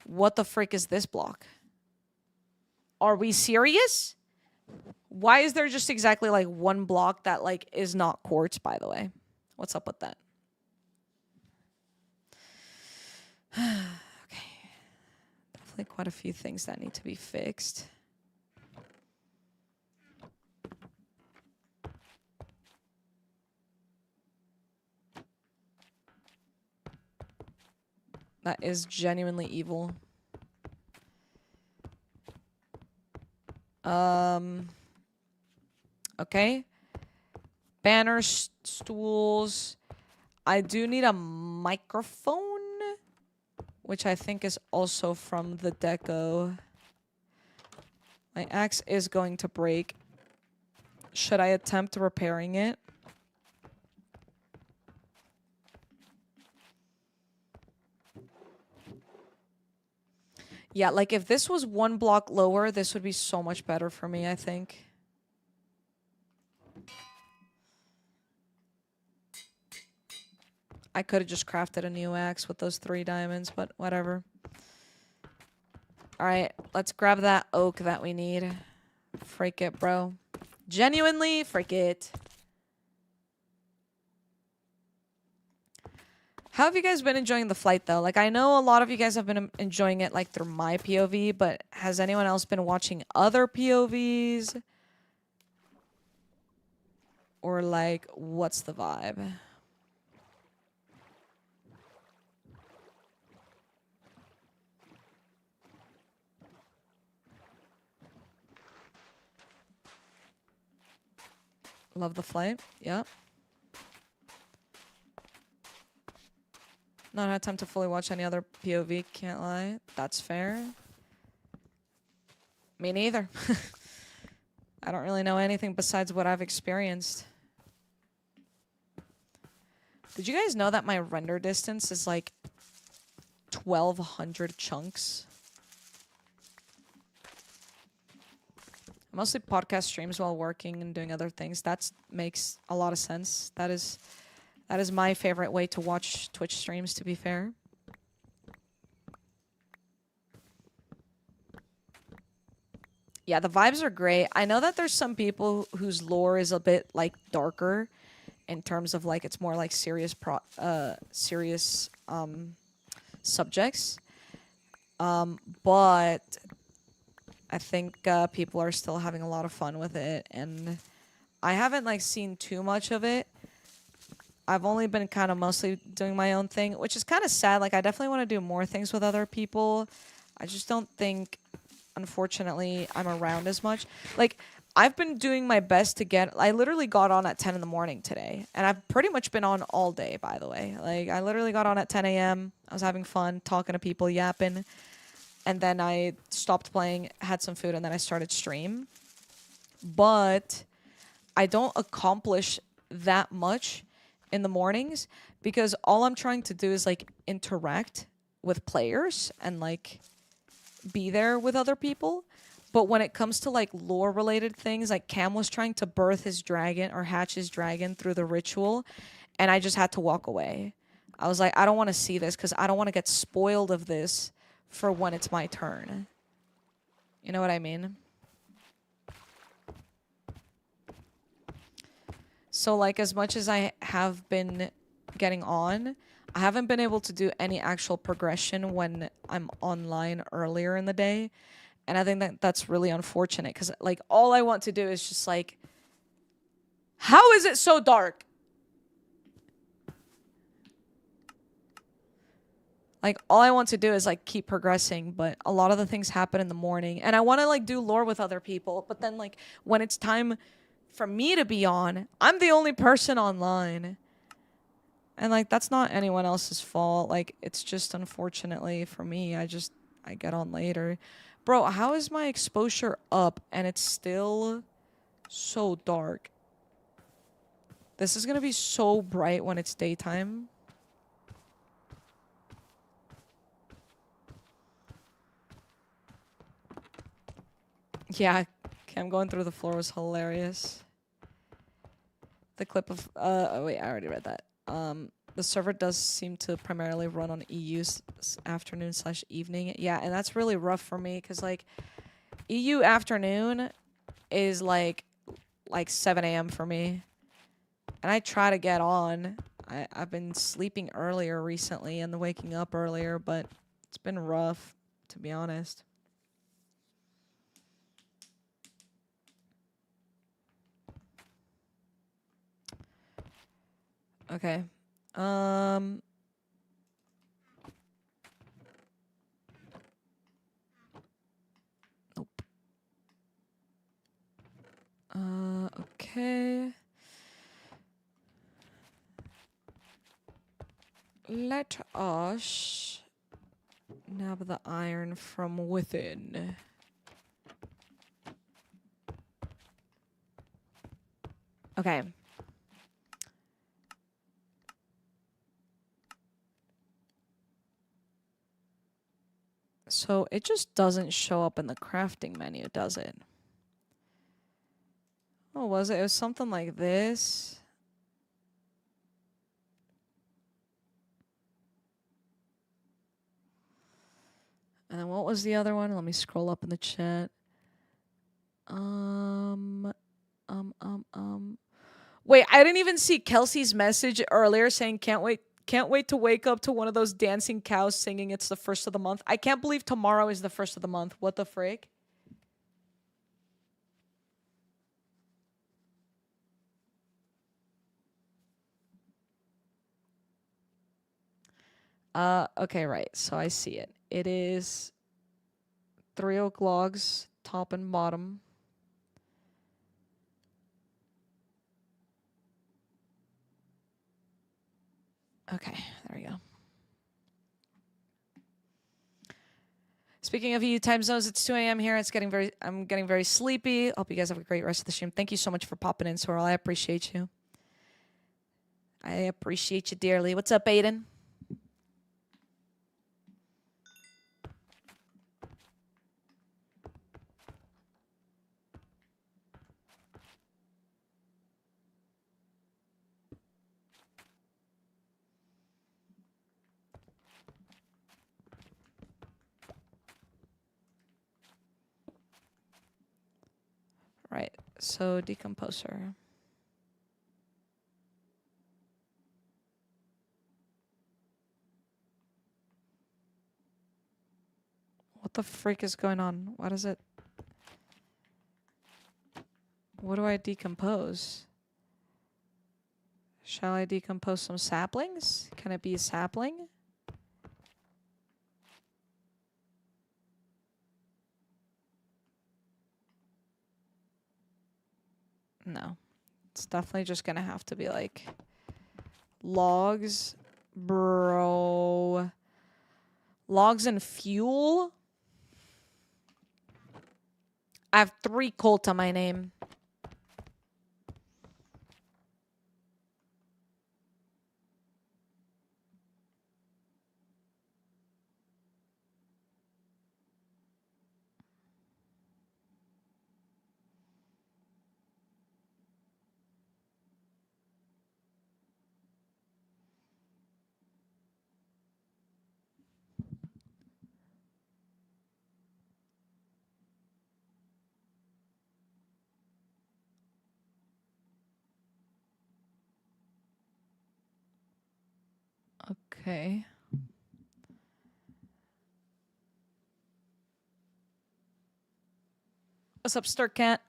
What the frick is this block? Are we serious? Why is there just exactly like one block that like is not quartz, by the way? What's up with that? Okay. Definitely quite a few things that need to be fixed. That is genuinely evil. Okay. Banners, stools. I do need a microphone, which I think is also from the deco. My axe is going to break. Should I attempt repairing it? Yeah, like if this was one block lower, this would be so much better for me, I think. I could have just crafted a new axe with those 3 diamonds, but whatever. Alright, let's grab that oak that we need. Freak it, bro. Genuinely, freak it. How have you guys been enjoying the flight, though? Like, I know a lot of you guys have been enjoying it, like, through my POV, but has anyone else been watching other POVs? Or like, what's the vibe? Love the flight. Yep. Not had time to fully watch any other POV, can't lie. That's fair. Me neither. I don't really know anything besides what I've experienced. Did you guys know that my render distance is like 1,200 chunks? I mostly podcast streams while working and doing other things. That makes a lot of sense. That is my favorite way to watch Twitch streams, to be fair. Yeah, the vibes are great. I know that there's some people whose lore is a bit like darker in terms of like it's more like serious subjects. But I think people are still having a lot of fun with it, and I haven't like seen too much of it. I've only been kind of mostly doing my own thing, which is kind of sad. Like I definitely want to do more things with other people. I just don't think, unfortunately, I'm around as much. Like I've been doing my best to get. I literally got on at 10 in the morning today, and I've pretty much been on all day. By the way, like I literally got on at 10 a.m. I was having fun, talking to people, yapping, and then I stopped playing, had some food, and then I started stream. But I don't accomplish that much in the mornings because all I'm trying to do is like interact with players and like be there with other people. But when it comes to like lore related things, like Cam was trying to birth his dragon or hatch his dragon through the ritual, and I just had to walk away. I was like, I don't want to see this because I don't want to get spoiled of this for when it's my turn. You know what I mean? So like as much as I have been getting on, I haven't been able to do any actual progression when I'm online earlier in the day. And I think that that's really unfortunate because like all I want to do is just like, how is it so dark? Like all I want to do is like keep progressing, but a lot of the things happen in the morning and I want to like do lore with other people. But then like when it's time for me to be on, I'm the only person online. And like that's not anyone else's fault. Like it's just unfortunately for me, I get on later. Bro, how is my exposure up and it's still so dark? This is gonna be so bright when it's daytime. Yeah, Cam going through the floor was hilarious. The clip of oh wait, I already read that. The server does seem to primarily run on EU's afternoon/evening. Yeah, and that's really rough for me because like EU afternoon is like 7 a.m. for me, and I try to get on. I've been sleeping earlier recently and waking up earlier, but it's been rough to be honest. Okay. Nope. Okay. Let us nab the iron from within. Okay. So it just doesn't show up in the crafting menu, does it? Oh, was it? It was something like this. And then what was the other one? Let me scroll up in the chat. Wait, I didn't even see Kelsey's message earlier saying can't wait to wake up to one of those dancing cows singing it's the first of the month. I can't believe tomorrow is the first of the month. What the frick? Okay, right. So I see it. It is 3 oak logs, top and bottom. Okay, there we go. Speaking of EU time zones, it's 2 a.m. here. I'm getting very sleepy. Hope you guys have a great rest of the stream. Thank you so much for popping in, Sorrel. I appreciate you. I appreciate you dearly. What's up, Aiden? Right. So decomposer. What the freak is going on? What is it? What do I decompose? Shall I decompose some saplings? Can it be a sapling? No. It's definitely just gonna have to be like logs, bro. Logs and fuel? I have 3 Colt on my name. Okay. What's up, Stir Cat?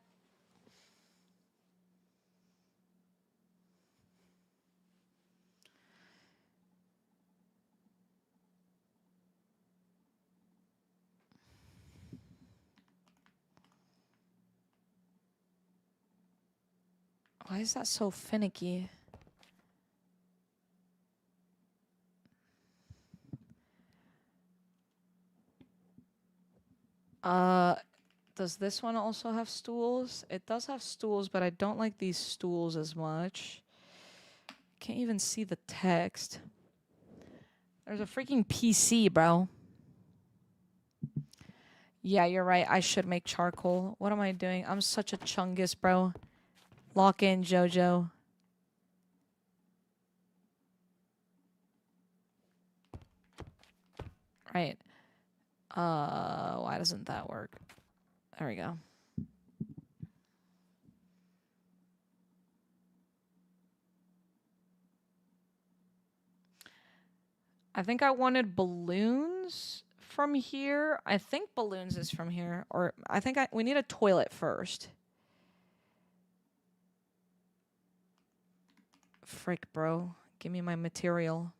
Why is that so finicky? Does this one also have stools? It does have stools, but I don't like these stools as much. Can't even see the text. There's a freaking PC, bro. Yeah, you're right. I should make charcoal. What am I doing? I'm such a chungus, bro. Lock in, Jojo. Right. Why doesn't that work? There we go. I think I wanted balloons from here. I think balloons is from here. Or I think we need a toilet first. Frick, bro. Give me my material.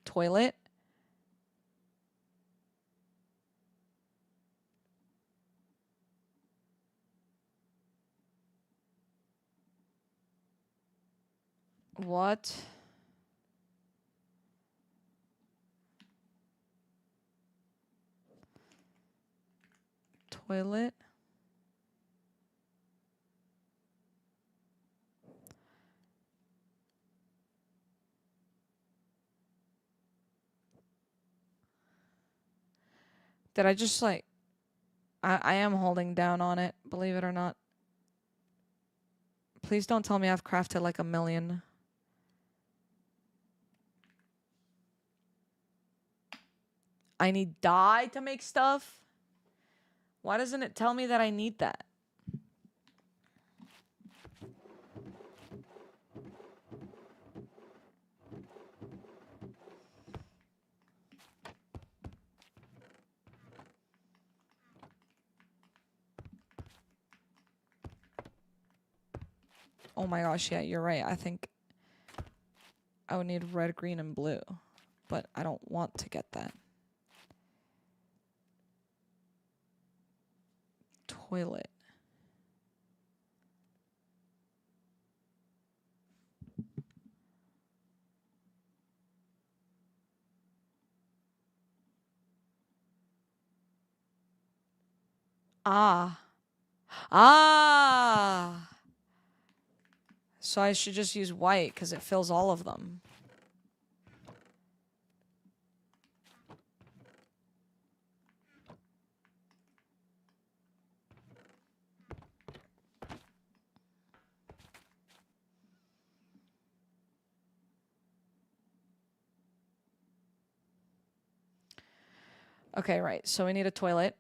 Toilet. What? Toilet. Did I just like... I am holding down on it, believe it or not. Please don't tell me I've crafted like a million. I need dye to make stuff? Why doesn't it tell me that I need that? Oh my gosh, yeah, you're right. I think I would need red, green, and blue. But I don't want to get that. Toilet. Ah. Ah! So I should just use white because it fills all of them. Okay, right. So we need a toilet.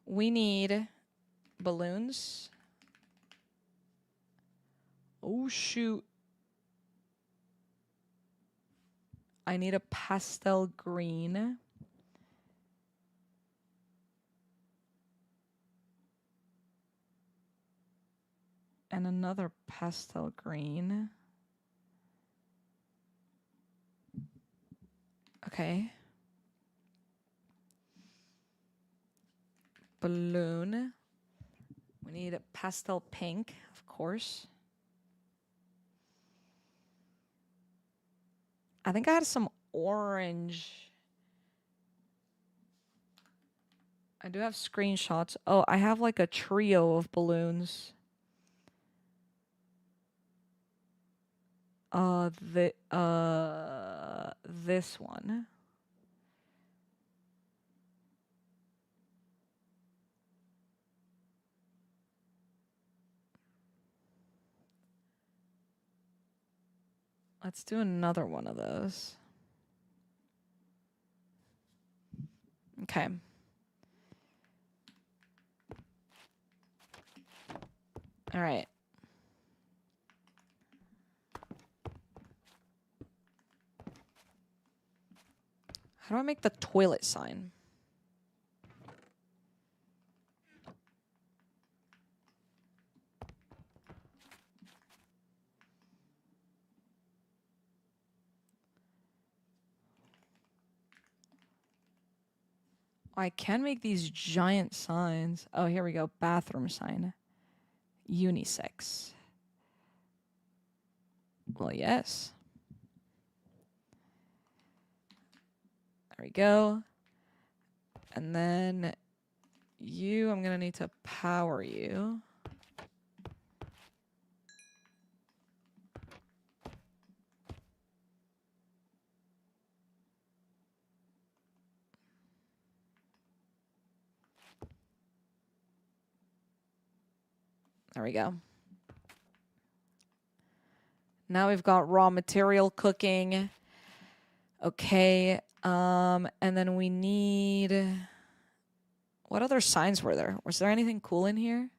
We need balloons. Oh, shoot. I need a pastel green. And another pastel green. Okay. Balloon. We need a pastel pink, of course. I think I had some orange. I do have screenshots. Oh, I have like a trio of balloons. This one. Let's do another one of those. Okay. All right. How do I make the toilet sign? I can make these giant signs. Oh, here we go. Bathroom sign. Unisex. Well, yes. There we go. And then you, I'm going to need to power you. There we go. Now we've got raw material cooking. Okay. And then we need... What other signs were there? Was there anything cool in here?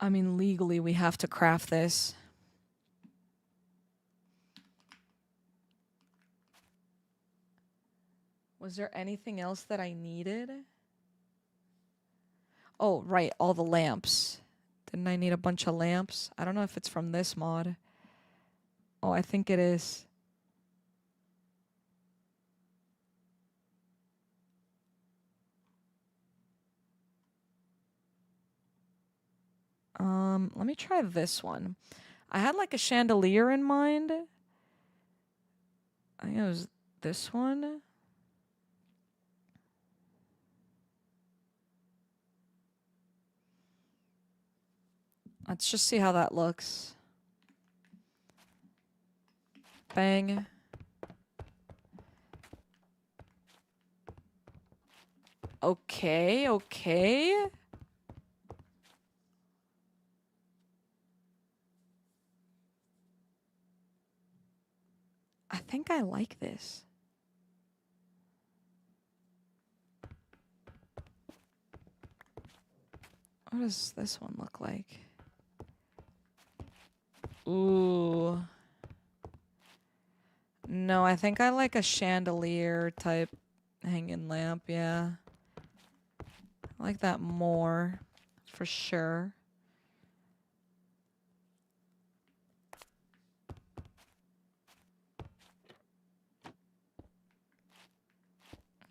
I mean, legally, we have to craft this. Was there anything else that I needed? Oh, right, all the lamps. Didn't I need a bunch of lamps? I don't know if it's from this mod. Oh, I think it is. Let me try this one. I had like a chandelier in mind. I think it was this one. Let's just see how that looks. Bang. Okay, okay. I think I like this. What does this one look like? Ooh. No, I think I like a chandelier type hanging lamp, yeah. I like that more, for sure.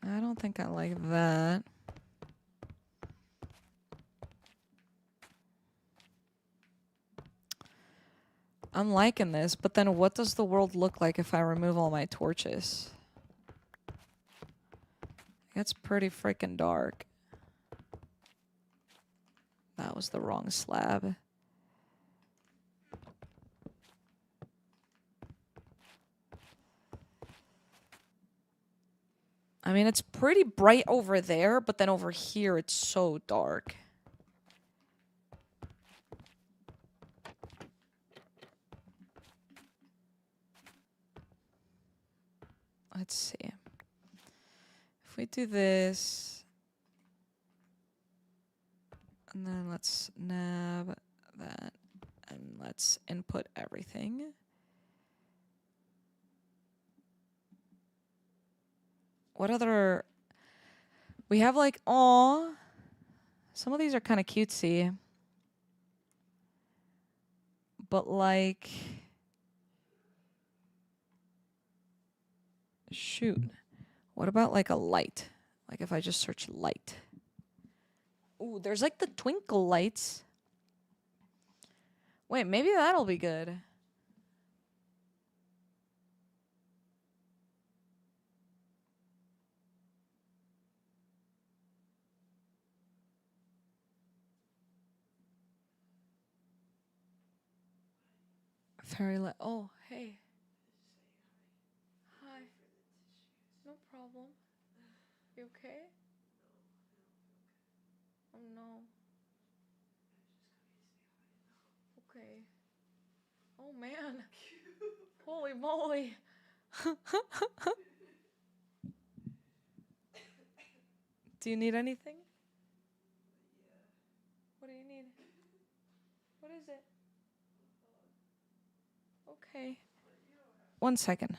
I don't think I like that. I'm liking this, but then what does the world look like if I remove all my torches? It's pretty freaking dark. That was the wrong slab. I mean, it's pretty bright over there, but then over here it's so dark. Let's see. If we do this, and then let's nab that, and let's input everything. What other... We have like, aw, some of these are kind of cutesy. But like... Shoot. What about like a light? Like if I just search light. Ooh, there's like the twinkle lights. Wait, maybe that'll be good. Fairy light. Oh, hey. Hi. No problem. You okay? Oh no. Okay. Oh man. Holy moly. Do you need anything? What do you need? What is it? Okay. 1 second.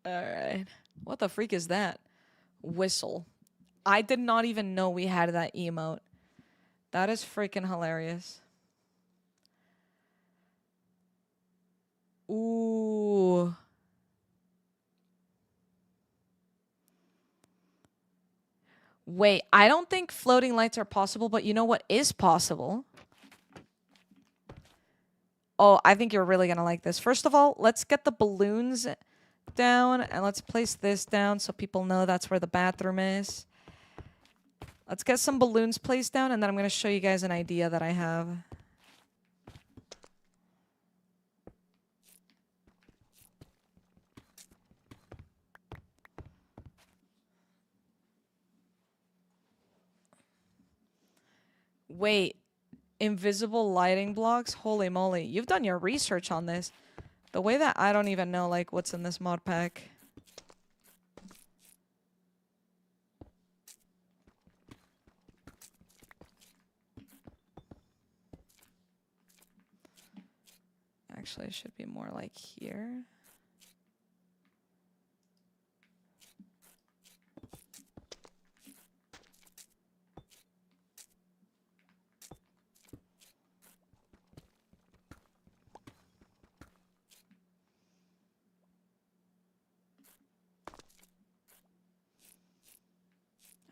Alright. What the freak is that? Whistle. I did not even know we had that emote. That is freaking hilarious. Ooh. Wait, I don't think floating lights are possible, but you know what is possible? Oh, I think you're really gonna like this. First of all, let's get the balloons down, and let's place this down so people know that's where the bathroom is. Let's get some balloons placed down, and then I'm gonna show you guys an idea that I have. Wait, invisible lighting blocks? Holy moly. You've done your research on this. The way that I don't even know, like, what's in this mod pack. Actually, it should be more like here.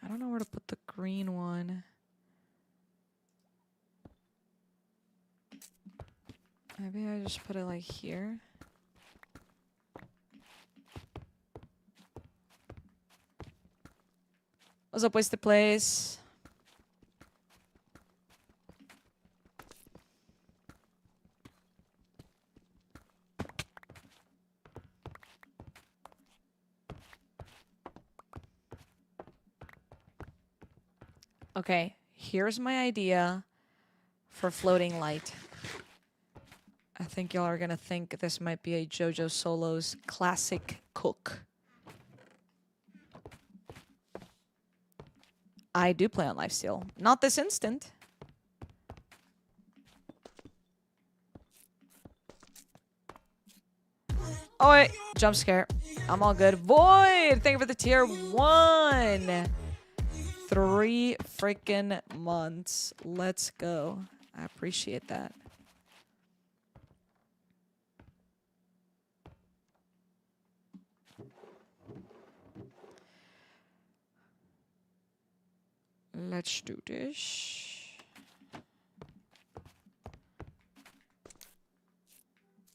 I don't know where to put the green one. Maybe I just put it like here. What's up, Wasted Place? Okay, here's my idea for floating light. I think y'all are gonna think this might be a jojosolos classic cook. I do play on lifesteal. Not this instant. Oh wait, jump scare. I'm all good. Void! Thank you for the tier 1. 3 freaking months. Let's go. I appreciate that. Let's do this.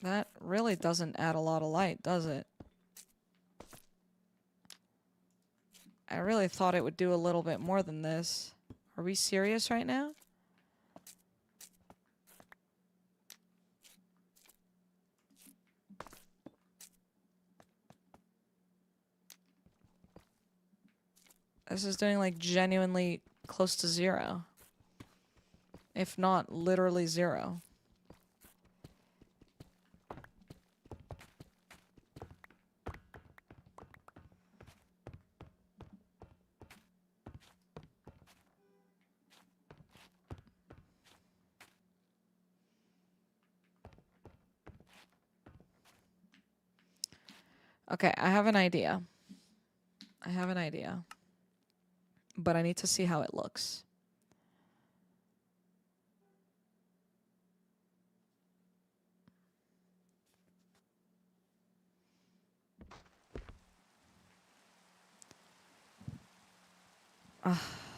That really doesn't add a lot of light, does it? I really thought it would do a little bit more than this. Are we serious right now? This is doing like genuinely close to 0. If not literally 0. Okay, I have an idea. But I need to see how it looks.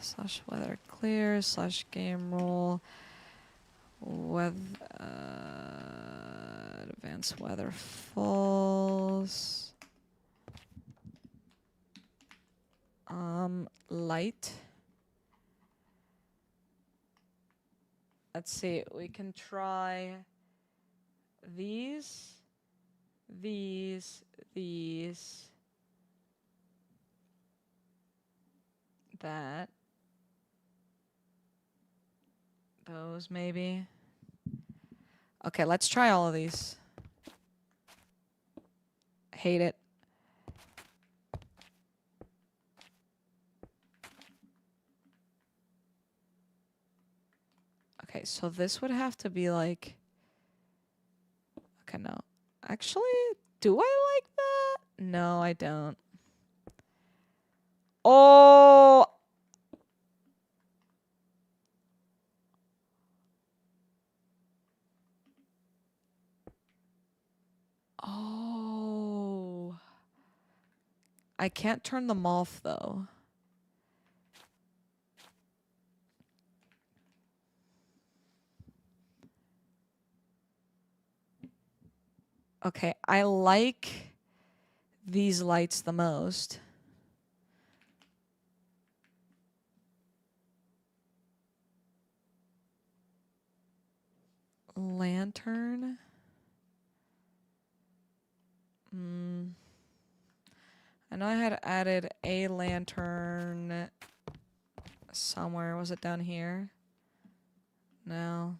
Slash weather clear, slash game rule, advanced weather falls. Light. Let's see, we can try these, that, those maybe. Okay, let's try all of these. Hate it. Okay, so this would have to be like... Okay, no. Actually, do I like that? No, I don't. Oh! Oh. I can't turn them off, though. Okay, I like these lights the most. Lantern. I know I had added a lantern somewhere. Was it down here? No.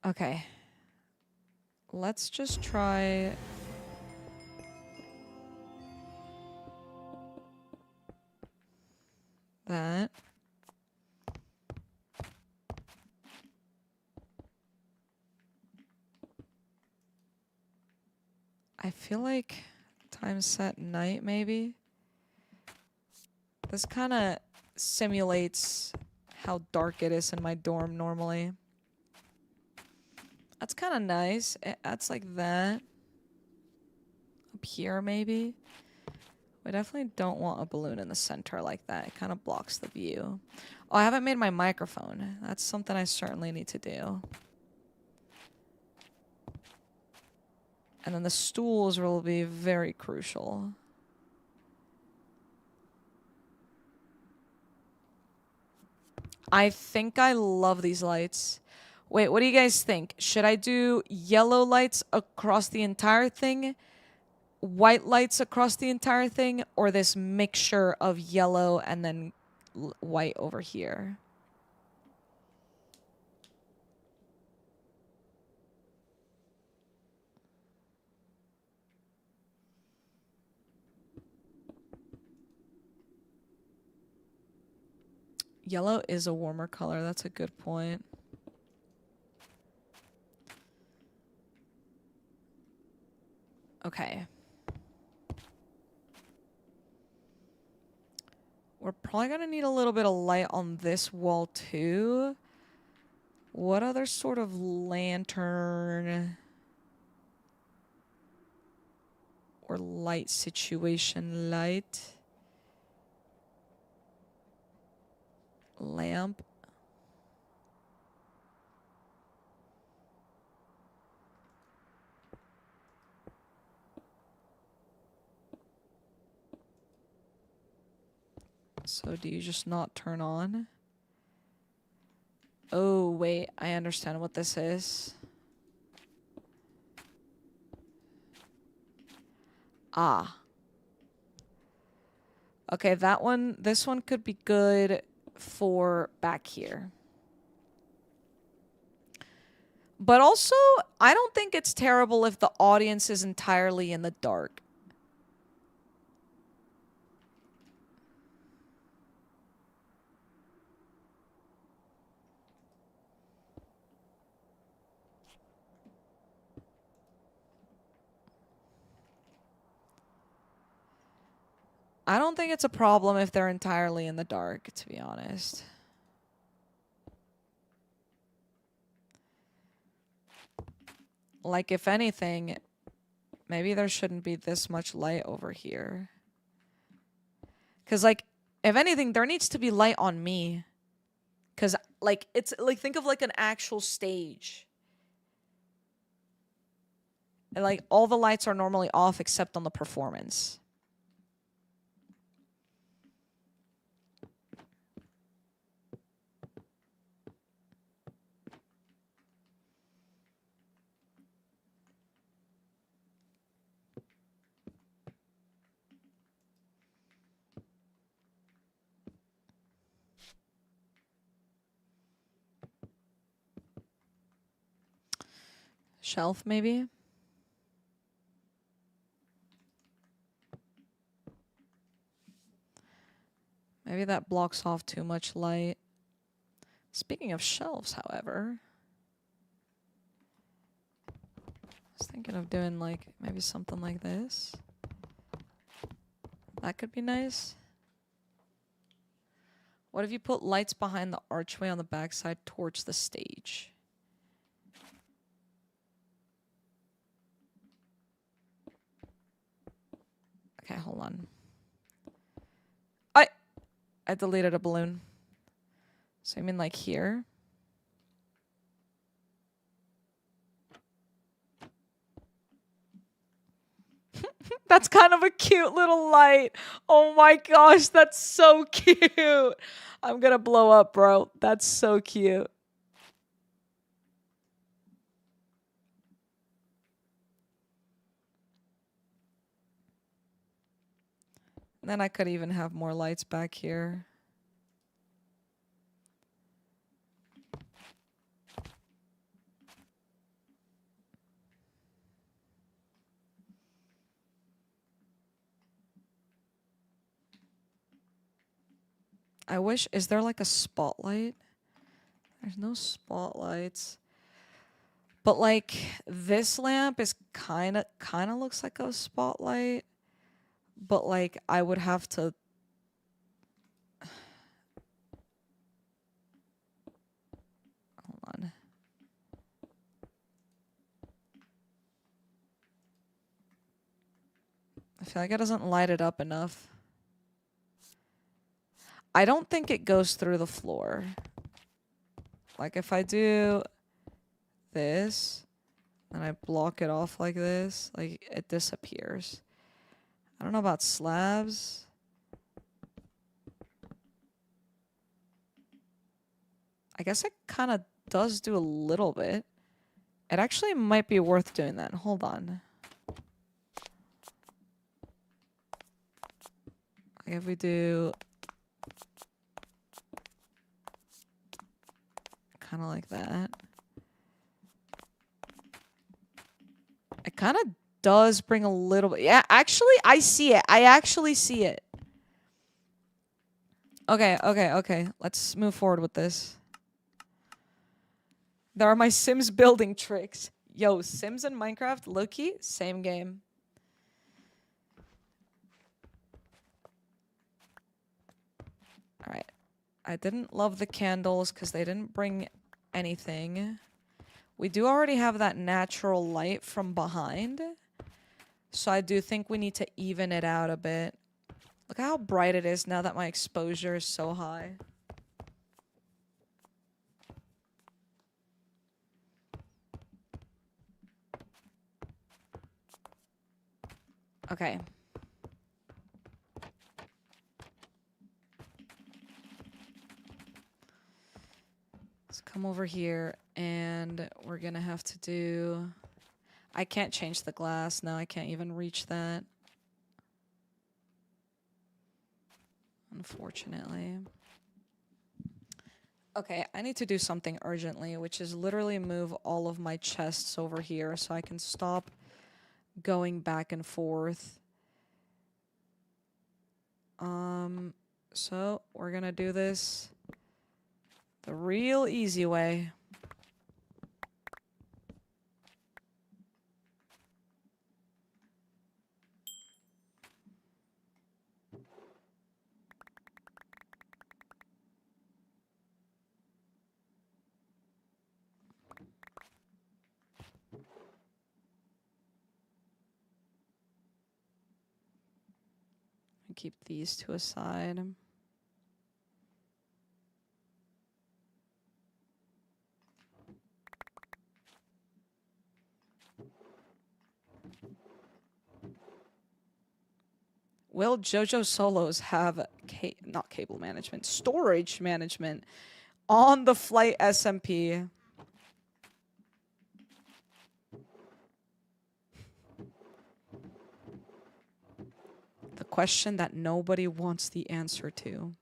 Okay. Let's just try... that. I feel like time set night, maybe. This kind of simulates how dark it is in my dorm normally. That's kind of nice. That's like that. Up here, maybe. We definitely don't want a balloon in the center like that. It kind of blocks the view. Oh, I haven't made my microphone. That's something I certainly need to do. And then the stools will be very crucial. I think I love these lights. Wait, what do you guys think? Should I do yellow lights across the entire thing? White lights across the entire thing? Or this mixture of yellow and then white over here? Yellow is a warmer color. That's a good point. Okay. We're probably going to need a little bit of light on this wall too. What other sort of lantern or light situation? Light. Lamp. So do you just not turn on? Oh, wait. I understand what this is. Ah. Okay, that one, this one could be good for back here. But also, I don't think it's terrible if the audience is entirely in the dark. I don't think it's a problem if they're entirely in the dark, to be honest. Like, if anything, maybe there shouldn't be this much light over here. Because, like, if anything, there needs to be light on me. Because, like, it's, like, think of, like, an actual stage. And, like, all the lights are normally off except on the performance. Shelf, maybe? Maybe that blocks off too much light. Speaking of shelves, however, I was thinking of doing, like, maybe something like this. That could be nice. What if you put lights behind the archway on the backside towards the stage? Okay, hold on. I deleted a balloon. So you mean like here? That's kind of a cute little light. Oh my gosh, that's so cute. I'm gonna blow up, bro. That's so cute. Then I could even have more lights back here. I wish, is there like a spotlight? There's no spotlights. But like this lamp is kind of looks like a spotlight, but like I would have to hold on. I feel like it doesn't light it up enough. I don't think it goes through the floor. Like if I do this and I block it off like this, like it disappears. I don't know about slabs. I guess it kind of does do a little bit. It actually might be worth doing that. Hold on. Like if we do kind of like that. It kind of does bring a little bit. Yeah, actually, I see it. I actually see it. Okay. Let's move forward with this. There are my Sims building tricks. Yo, Sims and Minecraft, low-key, same game. Alright. I didn't love the candles because they didn't bring anything. We do already have that natural light from behind. So I do think we need to even it out a bit. Look how bright it is now that my exposure is so high. Okay. Let's come over here and we're gonna have to do... I can't change the glass. No, I can't even reach that. Unfortunately. Okay, I need to do something urgently, which is literally move all of my chests over here so I can stop going back and forth. So we're gonna do this the real easy way. Keep these to a side. Will jojosolos have not cable management, storage management on the flight SMP? The question that nobody wants the answer to.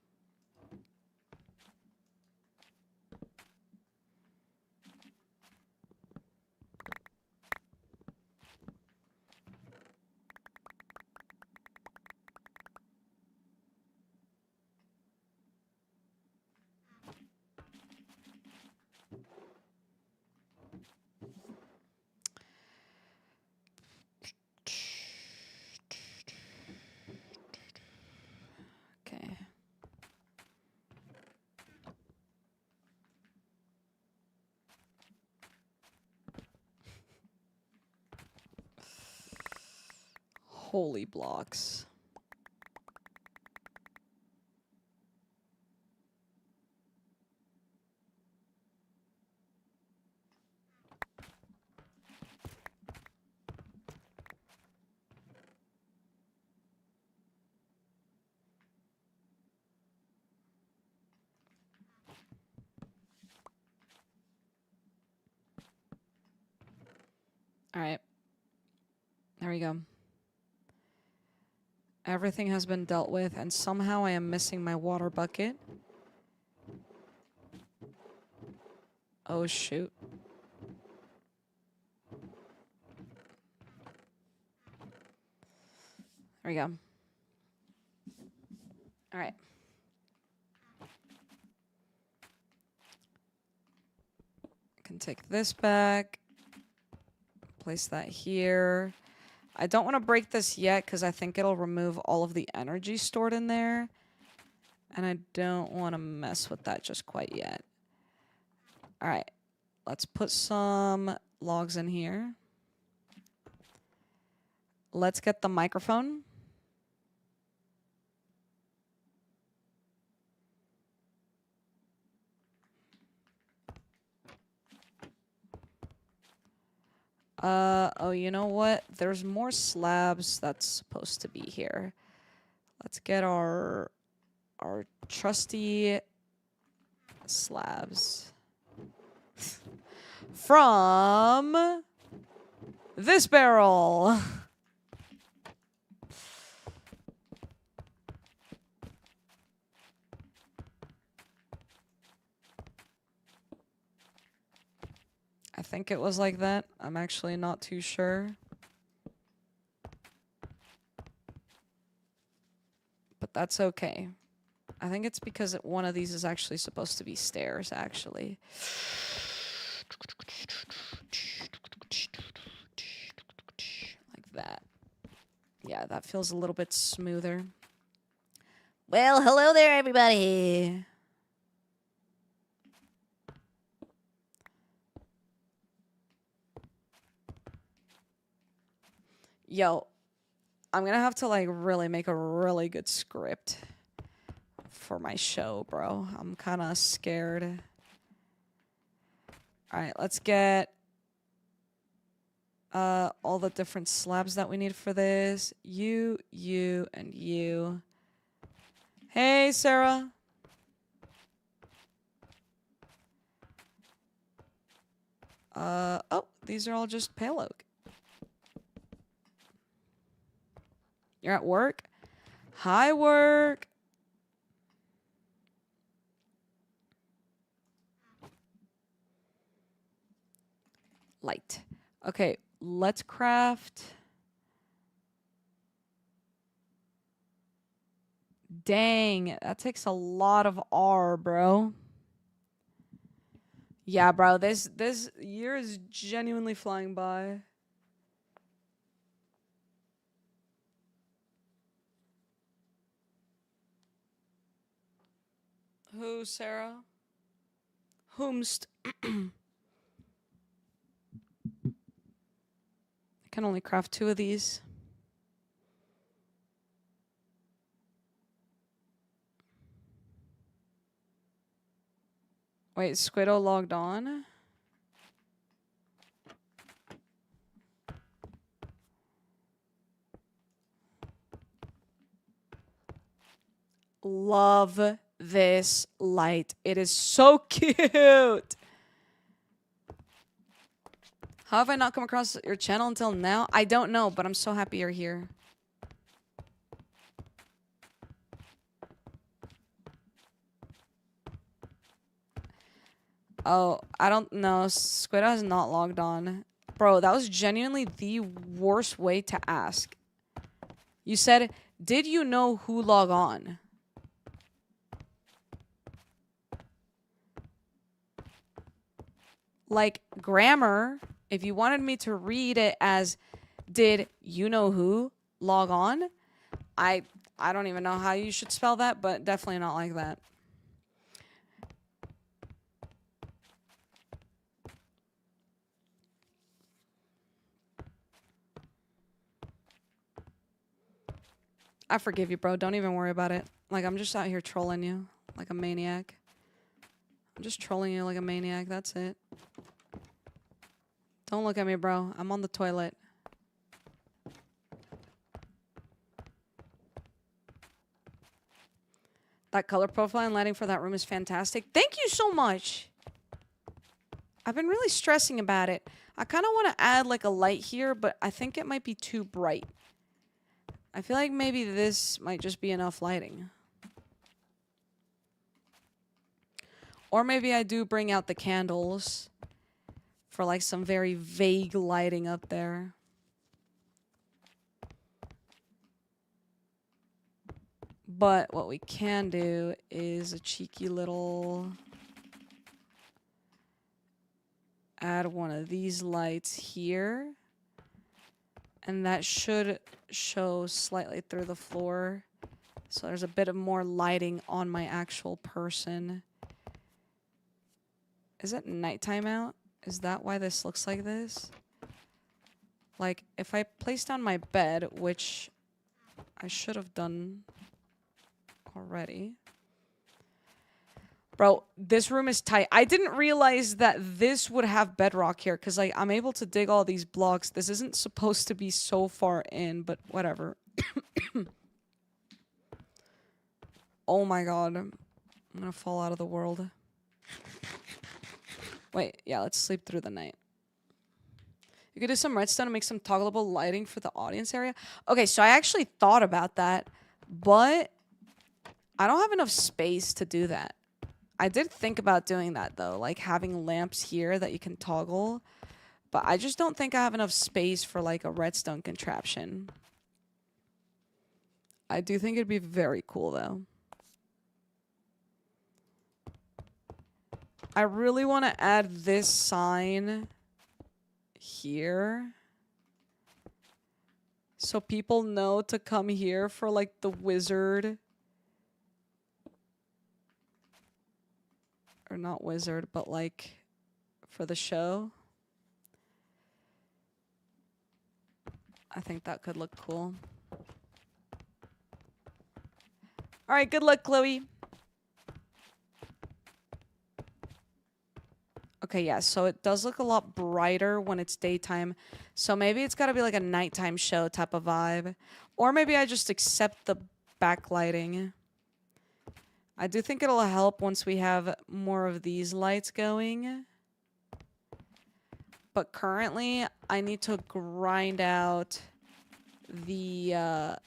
Okay. Holy blocks. All right. There we go. Everything has been dealt with, and somehow I am missing my water bucket. Oh, shoot. There we go. All right. I can take this back. Place that here. I don't want to break this yet because I think it'll remove all of the energy stored in there. And I don't want to mess with that just quite yet. All right. Let's put some logs in here. Let's get the microphone. Oh, you know what? There's more slabs that's supposed to be here. Let's get our trusty slabs from this barrel. I think it was like that. I'm actually not too sure. But that's okay. I think it's because one of these is actually supposed to be stairs, actually. Like that. Yeah, that feels a little bit smoother. Well, hello there, everybody. Yo, I'm gonna have to, like, really make a really good script for my show, bro. I'm kind of scared. All right, let's get all the different slabs that we need for this. You, and you. Hey, Sarah. Oh, these are all just pale oak. You're at work? Hi, work. Light. Okay, let's craft. Dang, that takes a lot of R, bro. Yeah, bro, this year is genuinely flying by. Who, Sarah? Whomst? I can only craft 2 of these. Wait, Squiddo logged on? Love this light. It is so cute. How have I not come across your channel until now? I don't know, but I'm so happy you're here. Oh, I don't know. Squiddo has not logged on. Bro, that was genuinely the worst way to ask. You said, did you know who log on? Like, grammar, if you wanted me to read it as, did you know who log on? I don't even know how you should spell that, but definitely not like that. I forgive you, bro. Don't even worry about it. Like, I'm just out here trolling you like a maniac. I'm just trolling you like a maniac. That's it. Don't look at me, bro. I'm on the toilet. That color profile and lighting for that room is fantastic. Thank you so much. I've been really stressing about it. I kind of want to add like a light here, but I think it might be too bright. I feel like maybe this might just be enough lighting. Or maybe I do bring out the candles for like some very vague lighting up there. But what we can do is a cheeky little... add one of these lights here. And that should show slightly through the floor. So there's a bit of more lighting on my actual person. Is it nighttime out? Is that why this looks like this? Like, if I place down my bed, which I should have done already. Bro, this room is tight. I didn't realize that this would have bedrock here, because like, I'm able to dig all these blocks. This isn't supposed to be so far in, but whatever. Oh my god. I'm gonna fall out of the world. Wait, yeah, let's sleep through the night. You could do some redstone and make some toggleable lighting for the audience area. Okay, so I actually thought about that, but I don't have enough space to do that. I did think about doing that, though, like having lamps here that you can toggle, but I just don't think I have enough space for, like, a redstone contraption. I do think it'd be very cool, though. I really want to add this sign here so people know to come here for, like, the wizard. Or not wizard, but like for the show. I think that could look cool. All right, good luck, Chloe. Okay, yeah, so it does look a lot brighter when it's daytime. So maybe it's got to be like a nighttime show type of vibe. Or maybe I just accept the backlighting. I do think it'll help once we have more of these lights going. But currently, I need to grind out the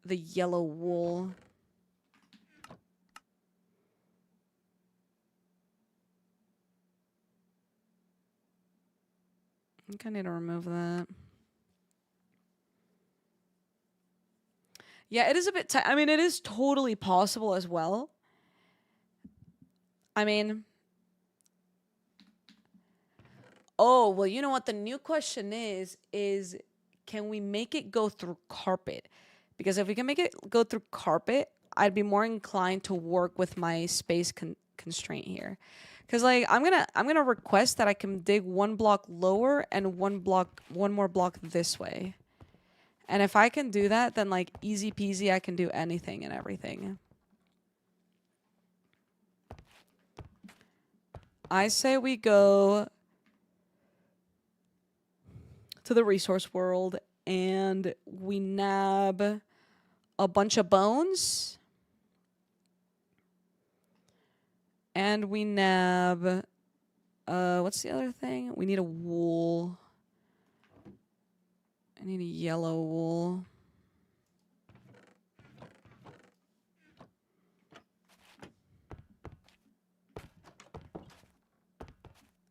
yellow wool. I think I need to remove that. Yeah, it is a bit tight. I mean, it is totally possible as well. I mean... Oh, well, you know what? The new question is can we make it go through carpet? Because if we can make it go through carpet, I'd be more inclined to work with my space constraint here. Because, like, I'm gonna request that I can dig one block lower and one more block this way. And if I can do that, then, like, easy peasy, I can do anything and everything. I say we go to the resource world and we nab a bunch of bones. And we nab... what's the other thing? We need a wool. I need a yellow wool.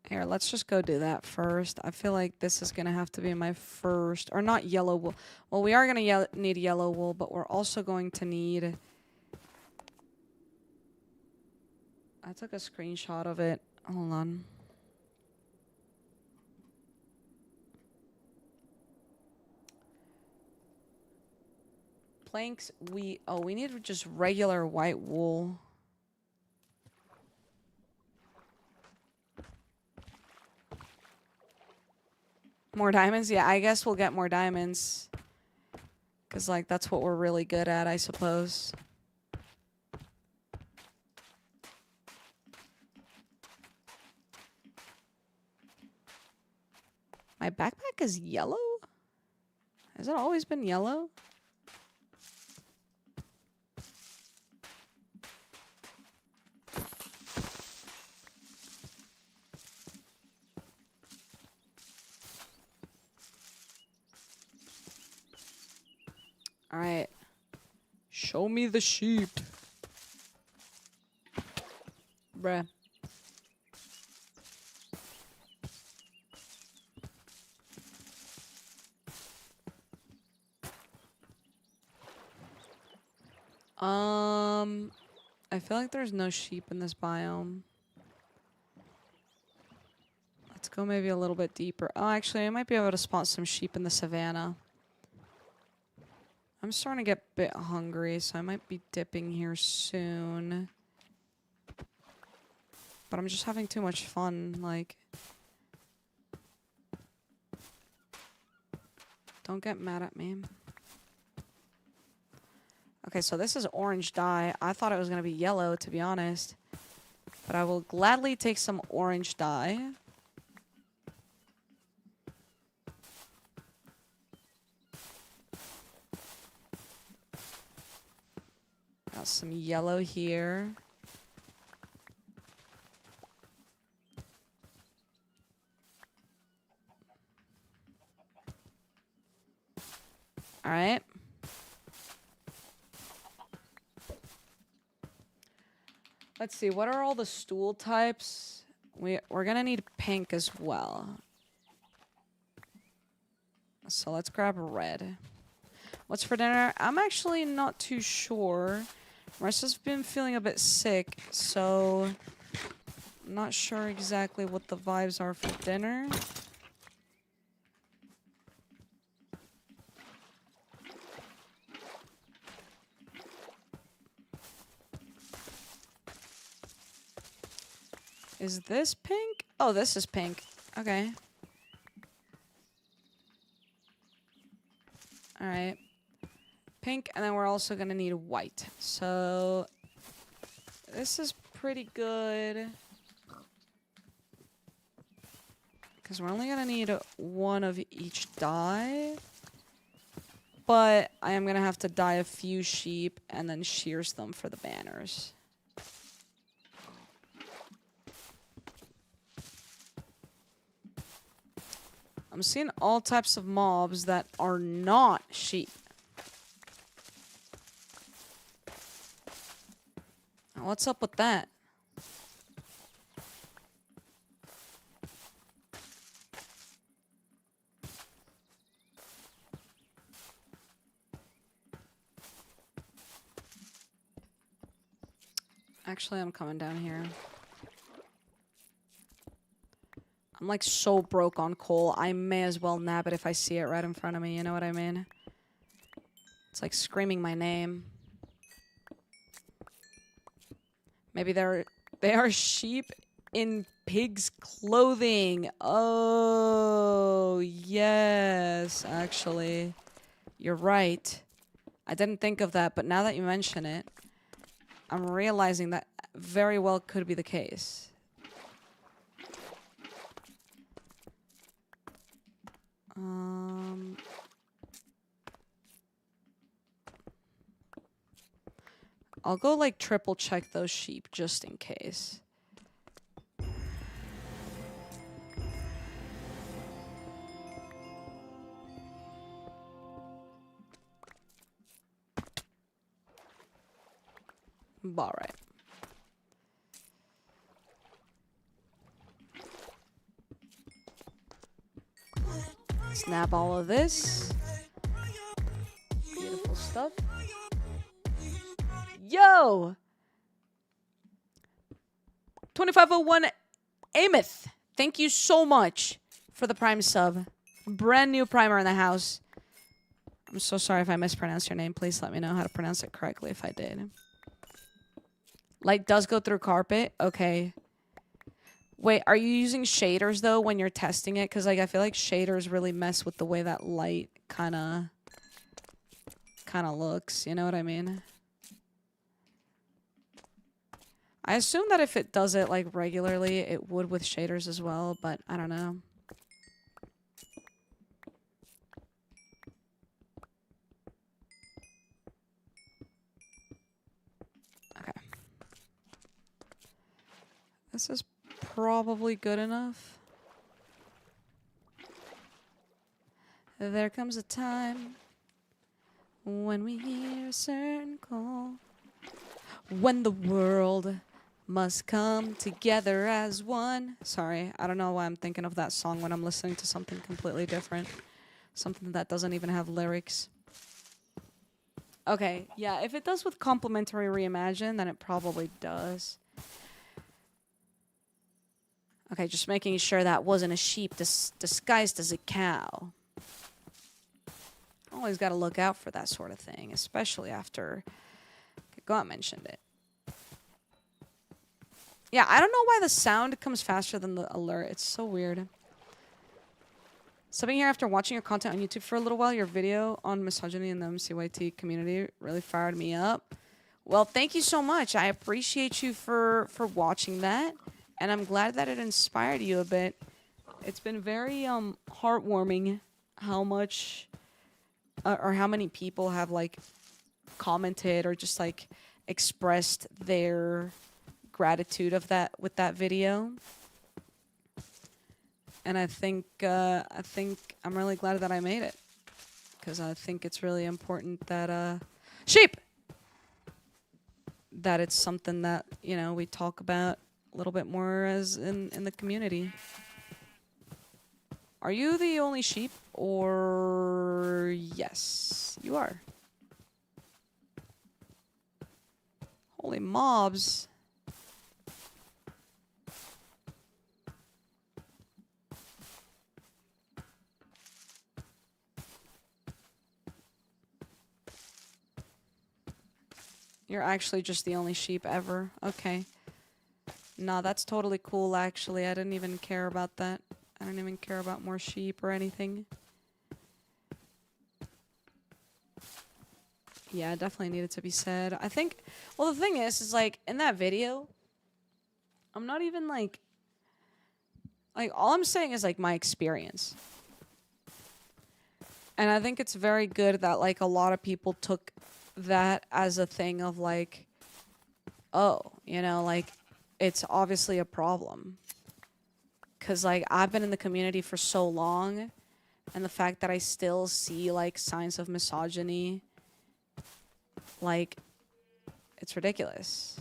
Here, let's just go do that first. I feel like this is going to have to be my first... Or not yellow wool. Well, we are going to need yellow wool, but we're also going to need... I took a screenshot of it. Hold on. Planks, we need just regular white wool. More diamonds? Yeah, I guess we'll get more diamonds. Because, like, that's what we're really good at, I suppose. My backpack is yellow? Has it always been yellow? Alright. Show me the sheep. Bruh. I feel like there's no sheep in this biome. Let's go maybe a little bit deeper. Oh, actually, I might be able to spot some sheep in the savannah. I'm starting to get a bit hungry, so I might be dipping here soon. But I'm just having too much fun, like... Don't get mad at me. Okay, so this is orange dye. I thought it was going to be yellow, to be honest. But I will gladly take some orange dye. Got some yellow here. All right. Let's see, what are all the stool types? We're gonna need pink as well. So let's grab red. What's for dinner? I'm actually not too sure. Marissa's been feeling a bit sick, so I'm not sure exactly what the vibes are for dinner. Is this pink? Oh, this is pink. Okay. All right. Pink, and then we're also going to need white. So this is pretty good. Because we're only going to need one of each dye. But I am going to have to dye a few sheep and then shears them for the banners. I'm seeing all types of mobs that are not sheep. What's up with that? Actually, I'm coming down here. I'm like so broke on coal, I may as well nab it if I see it right in front of me, you know what I mean? It's like screaming my name. Maybe they are sheep in pigs' clothing. Oh, yes, actually. You're right. I didn't think of that, but now that you mention it, I'm realizing that very well could be the case. I'll go like triple check those sheep just in case. All right. Snap all of this. Beautiful stuff. Yo! 2501 Ameth. Thank you so much for the Prime sub. Brand new Primer in the house. I'm so sorry if I mispronounced your name. Please let me know how to pronounce it correctly if I did. Light does go through carpet? Okay. Wait, are you using shaders, though, when you're testing it? Because, like, I feel like shaders really mess with the way that light kind of looks. You know what I mean? I assume that if it does it, like, regularly, it would with shaders as well, but I don't know. Okay. This is probably good enough. There comes a time When we hear a certain call. When the world must come together as one. Sorry, I don't know why I'm thinking of that song when I'm listening to something completely different. Something that doesn't even have lyrics. Okay, yeah, if it does with complimentary reimagine, then it probably does. Okay, just making sure that wasn't a sheep disguised as a cow. Always got to look out for that sort of thing, especially after God mentioned it. Yeah, I don't know why the sound comes faster than the alert. It's so weird. Something here after watching your content on YouTube for a little while, your video on misogyny in the MCYT community really fired me up. Well, thank you so much. I appreciate you for watching that, and I'm glad that it inspired you a bit. It's been very heartwarming how much or how many people have like commented or just like expressed their gratitude of that with that video. And I think I'm really glad that I made it, because I think it's really important that sheep, that it's something that, you know, we talk about a little bit more as in the community. Are you the only sheep, or yes, you are? Holy mobs. You're actually just the only sheep ever. Okay. No, that's totally cool, actually. I didn't even care about that. I don't even care about more sheep or anything. Yeah, it definitely needed to be said. I think, well, the thing is like, in that video, I'm not even like, all I'm saying is like my experience. And I think it's very good that like a lot of people took that as a thing of like, oh, you know, like it's obviously a problem. Cause like I've been in the community for so long, and the fact that I still see like signs of misogyny, like it's ridiculous.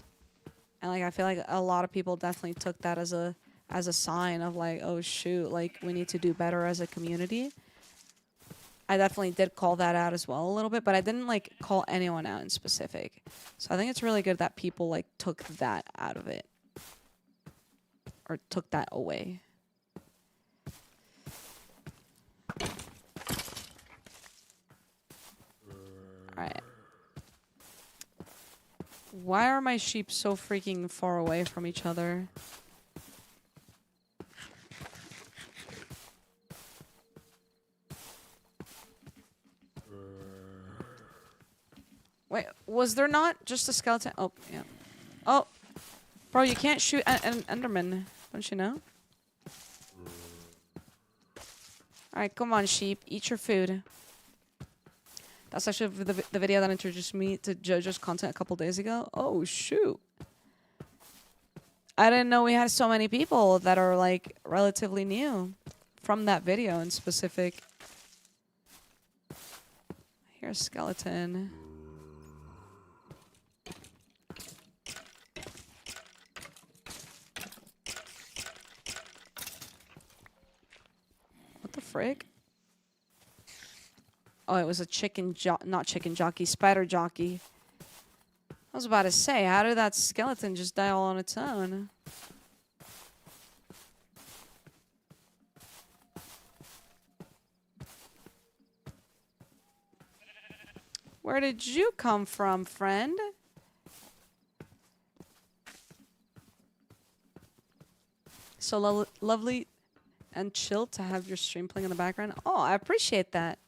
And like I feel like a lot of people definitely took that as a sign of like, oh shoot, like we need to do better as a community. I definitely did call that out as well a little bit, but I didn't like call anyone out in specific. So I think it's really good that people like took that out of it, or took that away. Alright. Why are my sheep so freaking far away from each other? Wait, was there not just a skeleton? Oh, yeah. Oh, bro, you can't shoot an Enderman. Don't you know? Alright, come on, sheep. Eat your food. That's actually the video that introduced me to JoJo's content a couple days ago. Oh, shoot. I didn't know we had so many people that are, like, relatively new from that video in specific. Here's a skeleton. What the frick? Oh, it was a not chicken jockey, spider jockey. I was about to say, how did that skeleton just die all on its own? Where did you come from, friend? So lovely and chill to have your stream playing in the background. Oh, I appreciate that.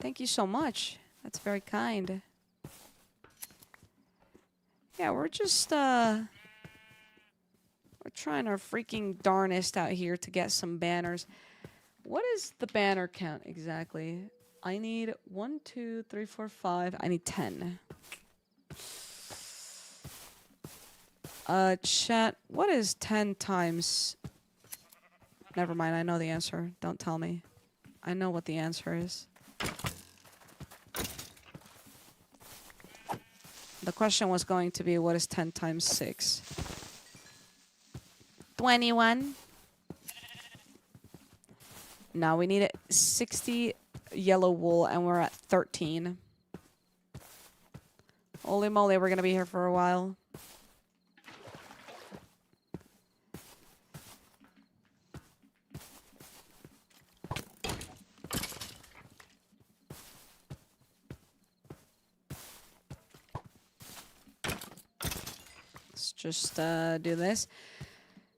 Thank you so much. That's very kind. Yeah, we're just, we're trying our freaking darnest out here to get some banners. What is the banner count exactly? I need 1, 2, 3, 4, 5. I need 10. Chat, what is 10 times? Never mind, I know the answer. Don't tell me. I know what the answer is. question was going to be, what is 10 times 6? 21. Now we need 60 yellow wool, and we're at 13. Holy moly, we're going to be here for a while. Let's just do this.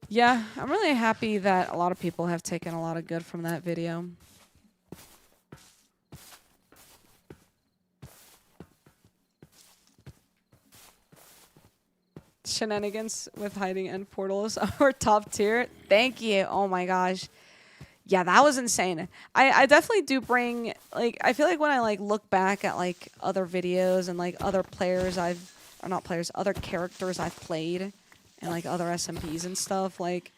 Yeah, I'm really happy that a lot of people have taken a lot of good from that video. Shenanigans with hiding end portals are top tier. Thank you. Oh my gosh. Yeah, that was insane. I definitely do bring, like, I feel like when I, like, look back at, like, other videos and, like, other players other characters I've played and, like, other SMPs and stuff, like,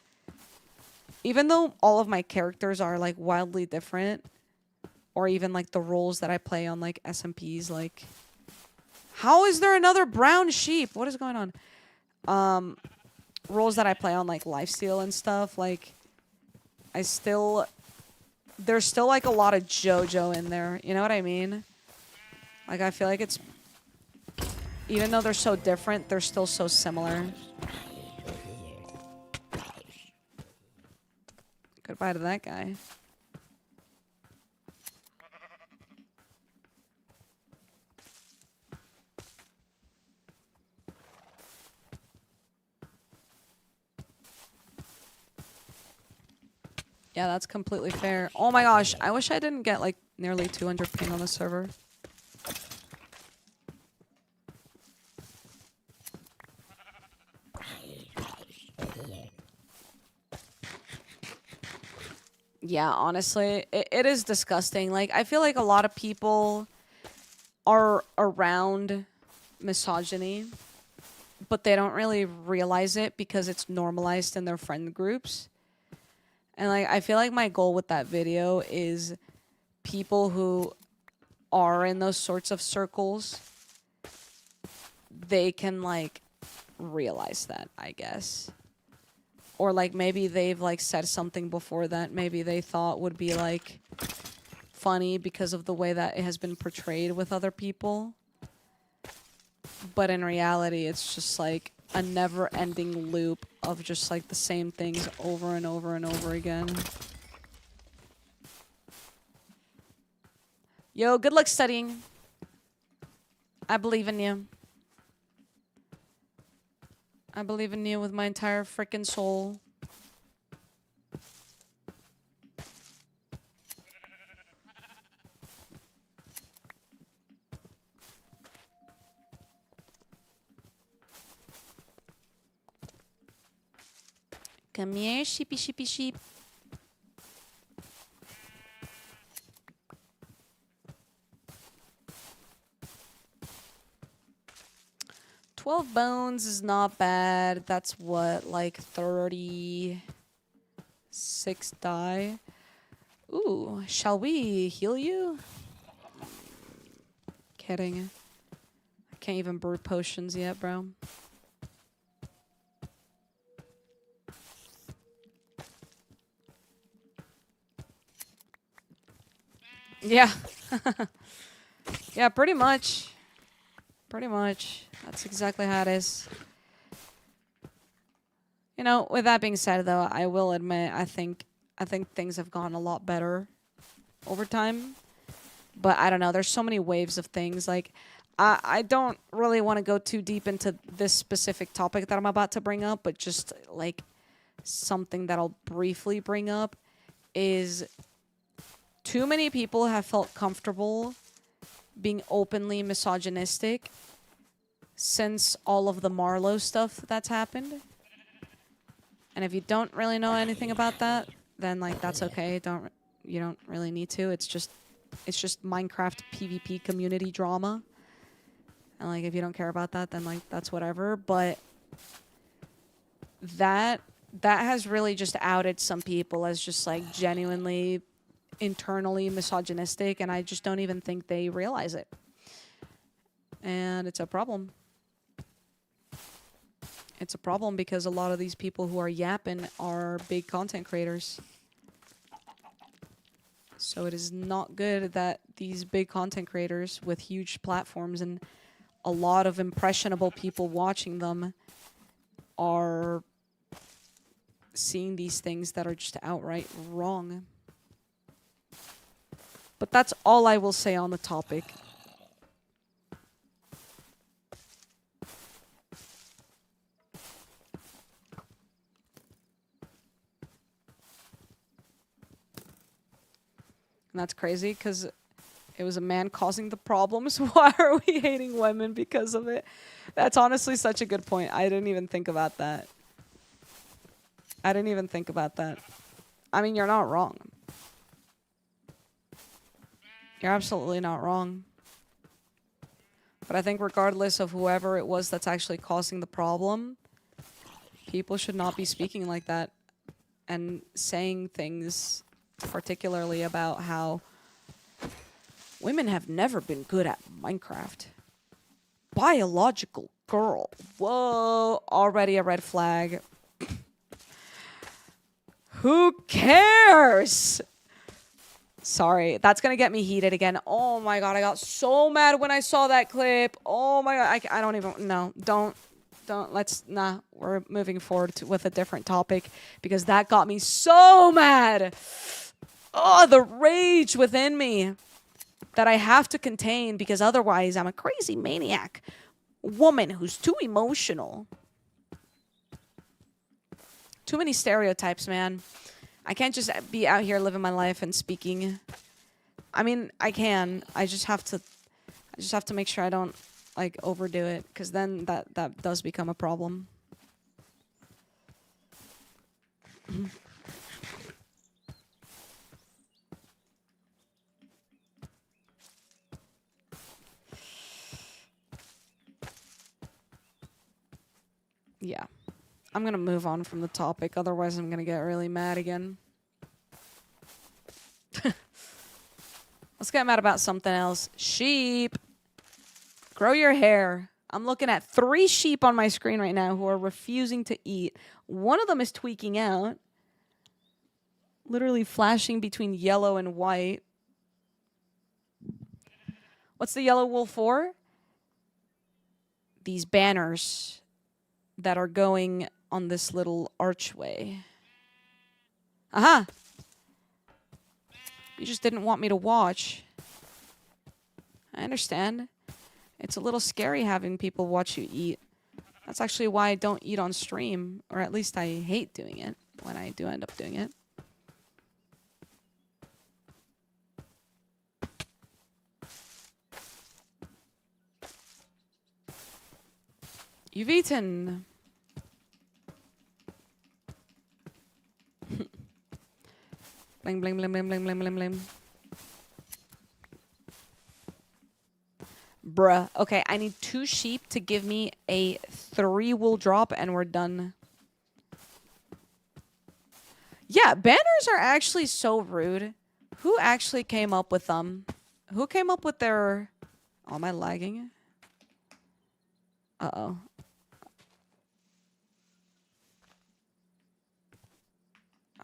even though all of my characters are, like, wildly different, or even, like, the roles that I play on, like, SMPs, like, how is there another brown sheep? What is going on? Roles that I play on, like, lifesteal and stuff, like, there's still, like, a lot of JoJo in there. You know what I mean? Like, I feel like it's, even though they're so different, they're still so similar. Goodbye to that guy. Yeah, that's completely fair. Oh my gosh, I wish I didn't get like nearly 200 ping on the server. Yeah, honestly, it is disgusting. Like, I feel like a lot of people are around misogyny, but they don't really realize it because it's normalized in their friend groups. And, like, I feel like my goal with that video is people who are in those sorts of circles, they can, like, realize that, I guess. Or, like, maybe they've, like, said something before that maybe they thought would be, like, funny because of the way that it has been portrayed with other people. But in reality, it's just, like, a never-ending loop of just, like, the same things over and over and over again. Yo, good luck studying. I believe in you. I believe in you with my entire freaking soul. Come here, sheepy, sheepy, sheep. $12 bones is not bad. That's what, like 36 die. Ooh, shall we heal you? Kidding. I can't even brew potions yet, bro. Yeah. Yeah, pretty much. Pretty much. That's exactly how it is. You know, with that being said, though, I will admit, I think things have gone a lot better over time. But I don't know. There's so many waves of things. Like, I don't really want to go too deep into this specific topic that I'm about to bring up, but just, like, something that I'll briefly bring up is too many people have felt comfortable being openly misogynistic since all of the Marlowe stuff that's happened. And if you don't really know anything about that, then, like, that's okay. You don't really need to. It's just Minecraft PvP community drama. And, like, if you don't care about that, then, like, that's whatever. But that has really just outed some people as just, like, genuinely internally misogynistic, and I just don't even think they realize it. And it's a problem. It's a problem because a lot of these people who are yapping are big content creators. So it is not good that these big content creators with huge platforms and a lot of impressionable people watching them are seeing these things that are just outright wrong. But that's all I will say on the topic. And that's crazy because it was a man causing the problems. Why are we hating women because of it? That's honestly such a good point. I didn't even think about that. I didn't even think about that. I mean, you're not wrong. You're absolutely not wrong. But I think regardless of whoever it was that's actually causing the problem, people should not be speaking like that and saying things particularly about how women have never been good at Minecraft. Biological girl. Whoa, already a red flag. Who cares? Sorry, that's gonna get me heated again. Oh my god, I got so mad when I saw that clip. Oh my god, I don't even, no, don't, nah, we're moving forward with a different topic because that got me so mad. Oh, the rage within me that I have to contain because otherwise I'm a crazy maniac woman who's too emotional. Too many stereotypes, man. I can't just be out here living my life and speaking. I mean, I can. I just have to make sure I don't like overdo it because then that does become a problem. Yeah. I'm going to move on from the topic. Otherwise, I'm going to get really mad again. Let's get mad about something else. Sheep. Grow your hair. I'm looking at 3 sheep on my screen right now who are refusing to eat. One of them is tweaking out. Literally flashing between yellow and white. What's the yellow wool for? These banners that are going on this little archway. Aha! You just didn't want me to watch. I understand. It's a little scary having people watch you eat. That's actually why I don't eat on stream. Or at least I hate doing it when I do end up doing it. You've eaten. Bling, bling, bling, bling, bling, bling, bling, bling. Bruh. Okay, I need 2 sheep to give me a 3 wool drop and we're done. Yeah, banners are actually so rude. Who actually came up with them? Who came up with their... Oh, am I lagging? Uh-oh.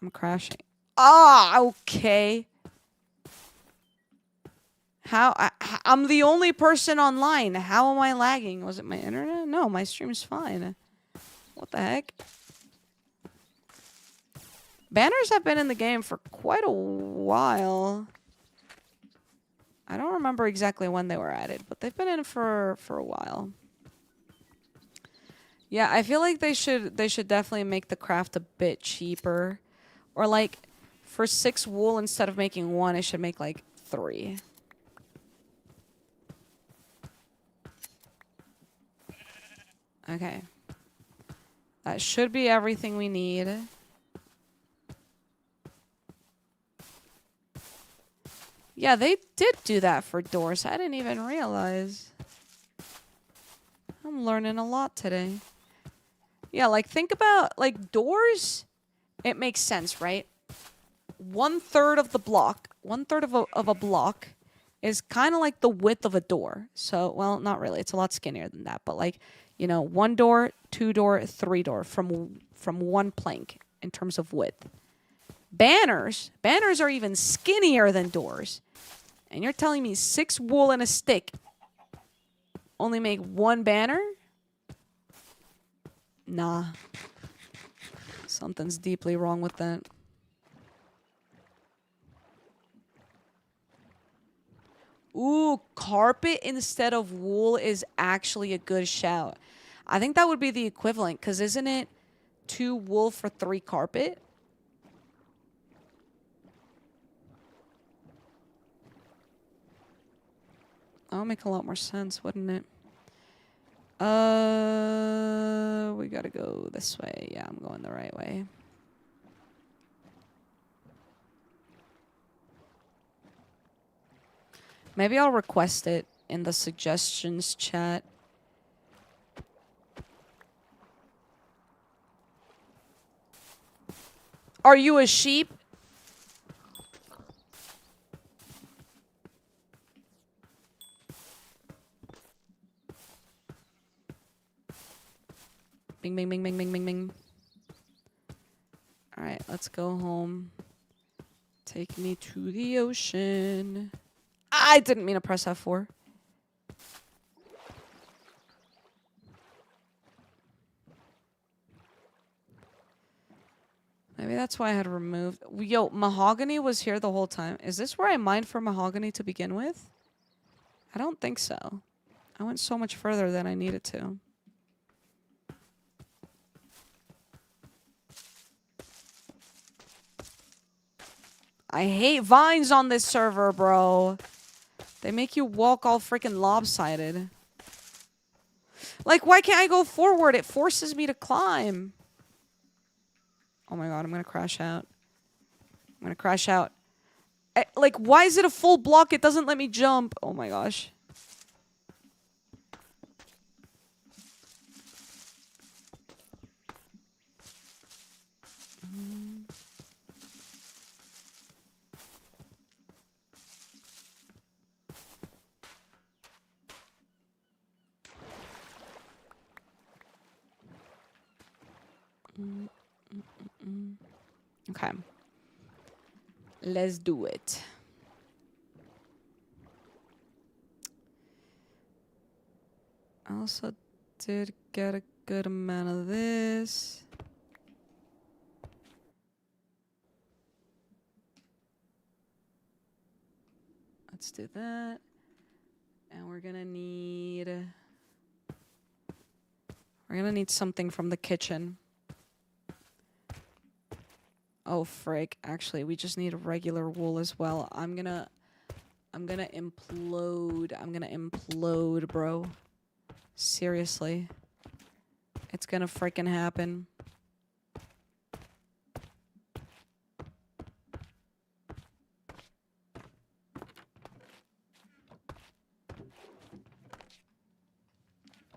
I'm crashing. Ah, okay. How? I'm the only person online. How am I lagging? Was it my internet? No, my stream's fine. What the heck? Banners have been in the game for quite a while. I don't remember exactly when they were added, but they've been in for a while. Yeah, I feel like they should definitely make the craft a bit cheaper. Or like for 6 wool instead of making 1, it should make like 3. Okay. That should be everything we need. Yeah, they did do that for doors. I didn't even realize. I'm learning a lot today. Yeah, like think about like doors. It makes sense, right? 1/3 of the block, 1/3 of a block is kind of like the width of a door. So, well, not really. It's a lot skinnier than that. But like You know, 1 door, 2 door, 3 door from one plank in terms of width. Banners are even skinnier than doors. And you're telling me 6 wool and a stick only make 1 banner? Nah. Something's deeply wrong with that. Ooh, carpet instead of wool is actually a good shout. I think that would be the equivalent, because isn't it 2 wool for 3 carpet? That would make a lot more sense, wouldn't it? We gotta go this way. Yeah, I'm going the right way. Maybe I'll request it in the suggestions chat. Are you a sheep? Bing, bing, bing, bing, bing, bing, bing. Alright, let's go home. Take me to the ocean. I didn't mean to press F4. Maybe that's why I had removed... Yo, mahogany was here the whole time. Is this where I mined for mahogany to begin with? I don't think so. I went so much further than I needed to. I hate vines on this server, bro. They make you walk all freaking lopsided. Like, why can't I go forward? It forces me to climb. Oh my god, I'm gonna crash out. I'm gonna crash out. Like, why is it a full block? It doesn't let me jump. Oh my gosh. Okay. Let's do it. I also did get a good amount of this. Let's do that. And we're gonna need something from the kitchen. Oh frick. Actually, we just need regular wool as well. I'm gonna implode. I'm gonna implode, bro. Seriously. It's gonna freaking happen.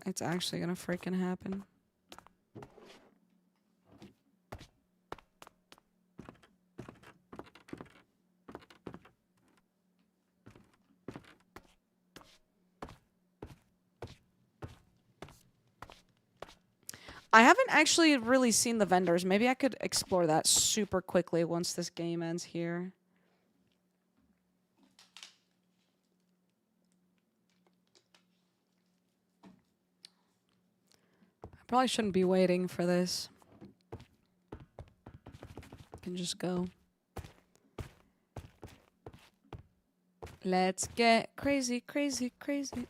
It's actually gonna freaking happen. I haven't actually really seen the vendors. Maybe I could explore that super quickly once this game ends here. I probably shouldn't be waiting for this. I can just go. Let's get crazy, crazy, crazy.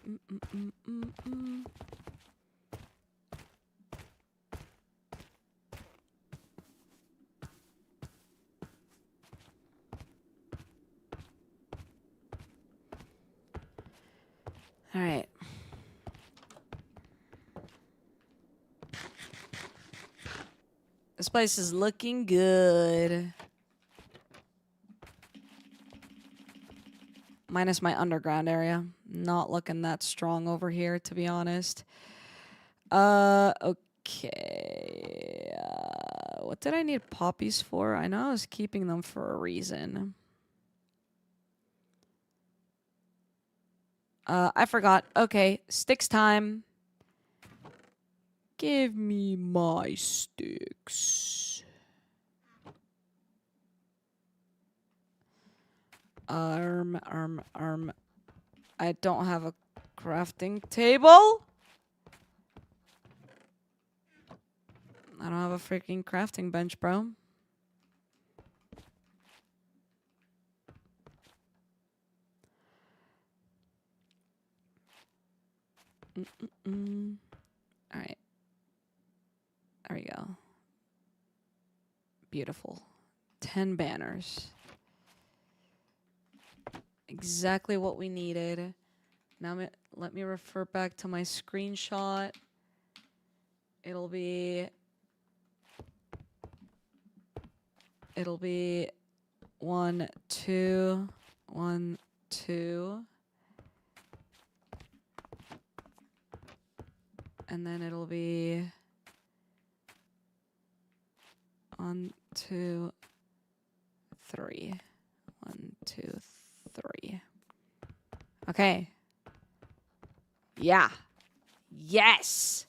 All right. This place is looking good. Minus my underground area. Not looking that strong over here, to be honest. Okay. What did I need poppies for? I know I was keeping them for a reason. I forgot. Okay, sticks time. Give me my sticks. Arm. I don't have a crafting table. I don't have a freaking crafting bench, bro. Alright. There we go. Beautiful. 10 banners. Exactly what we needed. Now let me refer back to my screenshot. It'll be 1, 2, 1, 2. And then it'll be 1, 2, 3. 1, 2, 3. Okay. Yeah. Yes.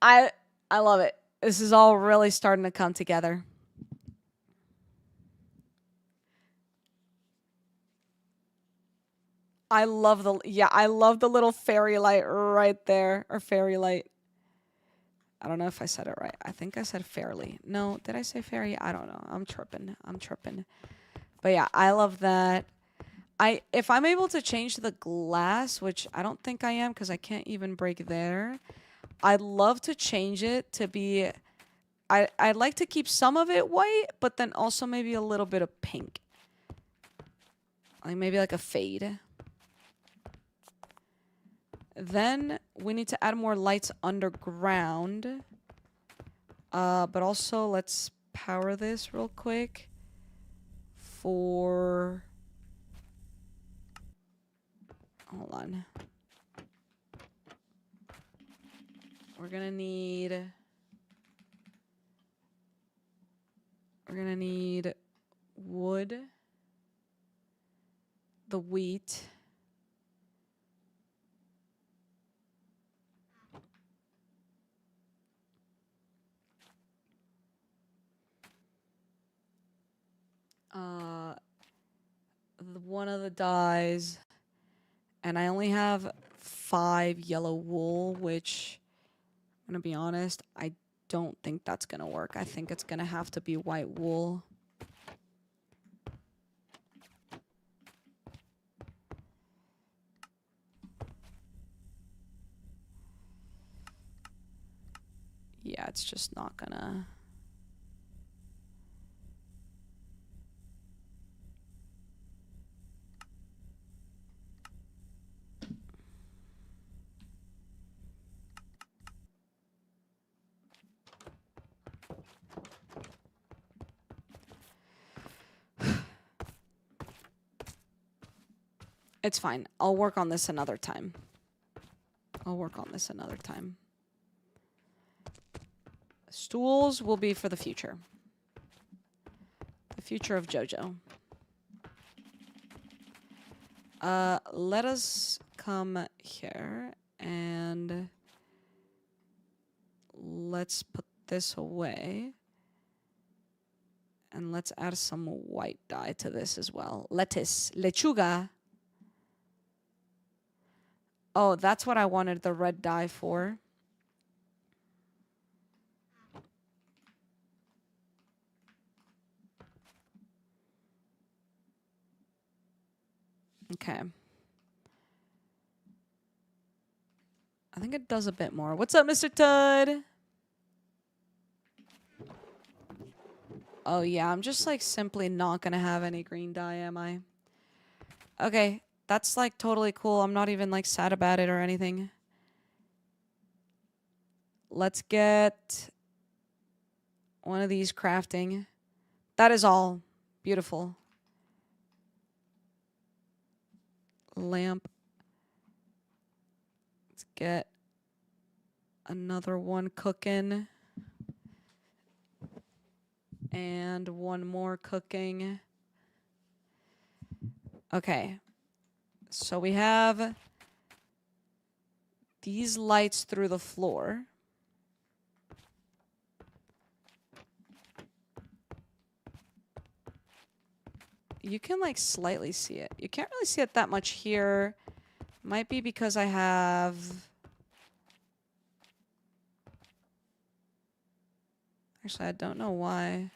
I love it. This is all really starting to come together. I love the little fairy light right there, or fairy light. I don't know if I said it right. I think I said fairly. No, did I say fairy? I don't know. I'm tripping. But yeah, I love that. If I'm able to change the glass, which I don't think I am because I can't even break there, I'd love to change it to be... I'd like to keep some of it white, but then also maybe a little bit of pink. Like maybe like a fade. Then we need to add more lights underground. But also let's power this real quick for... Hold on. We're gonna need wood, the wheat, one of the dyes, and I only have 5 yellow wool, which, I'm gonna be honest, I don't think that's gonna work. I think it's gonna have to be white wool. Yeah, it's just not gonna... It's fine. I'll work on this another time. Stools will be for the future. The future of JoJo. Let us come here and let's put this away. And let's add some white dye to this as well. Lettuce. Lechuga. Oh, that's what I wanted the red dye for. Okay. I think it does a bit more. What's up, Mr. Toad? Oh, yeah, I'm just, like, simply not gonna have any green dye, am I? Okay, that's, like, totally cool. I'm not even, like, sad about it or anything. Let's get one of these crafting. That is all. Beautiful. Lamp. Let's get another one cooking. And one more cooking. Okay. So we have these lights through the floor. You can like slightly see it. You can't really see it that much here. Might be because I have... Actually, I don't know why.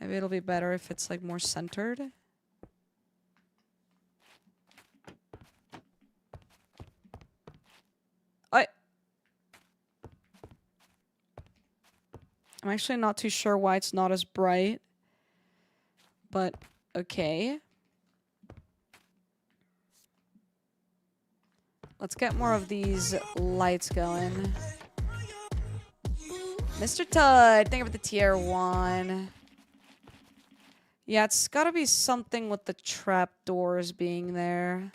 Maybe it'll be better if it's like more centered. I'm actually not too sure why it's not as bright. But, okay. Let's get more of these lights going. Mr. Todd, thank you for the tier 1. Yeah, it's gotta be something with the trapdoors being there.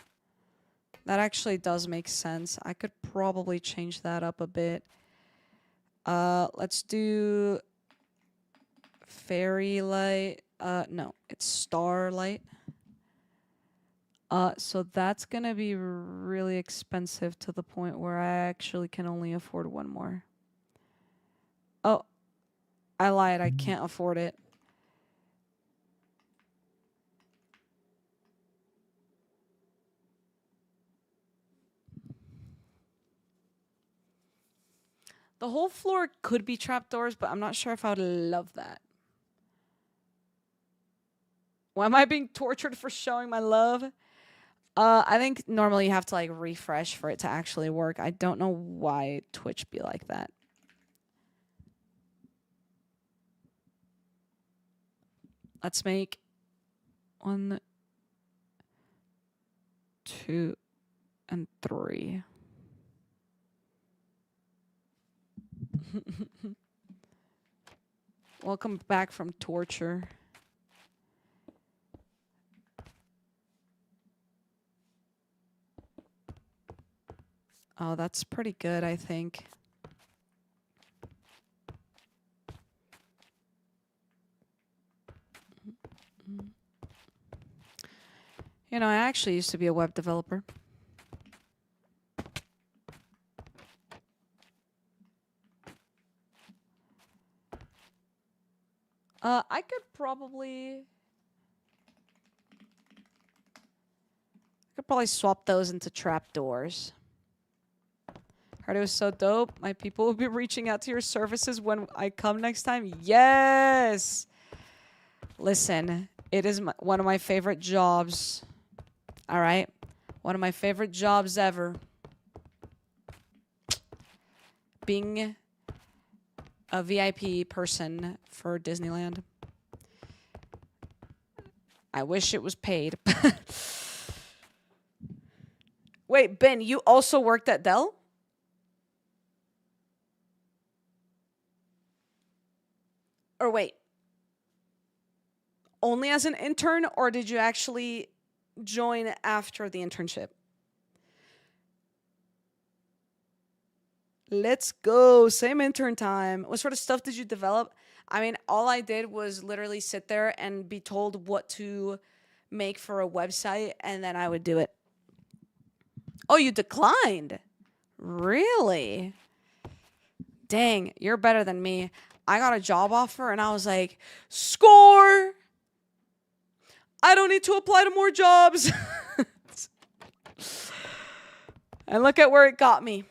That actually does make sense. I could probably change that up a bit. Let's do fairy light. No, it's starlight. So that's gonna be really expensive to the point where I actually can only afford one more. Oh, I lied. I can't afford it. The whole floor could be trapdoors, but I'm not sure if I would love that. Why am I being tortured for showing my love? I think normally you have to like refresh for it to actually work. I don't know why Twitch be like that. Let's make 1, 2, and 3. Welcome back from torture. Oh, that's pretty good, I think. You know, I actually used to be a web developer. I could probably swap those into trapdoors. Heard it was so dope. My people will be reaching out to your services when I come next time. Yes! Listen, it is one of my favorite jobs. All right? One of my favorite jobs ever. Being a VIP person for Disneyland. I wish it was paid. Wait, Ben, you also worked at Dell? Or wait. Only as an intern, or did you actually join after the internship? Let's go. Same intern time. What sort of stuff did you develop? I mean, all I did was literally sit there and be told what to make for a website, and then I would do it. Oh, you declined? Really? Dang, you're better than me. I got a job offer, and I was like, score! I don't need to apply to more jobs. And look at where it got me.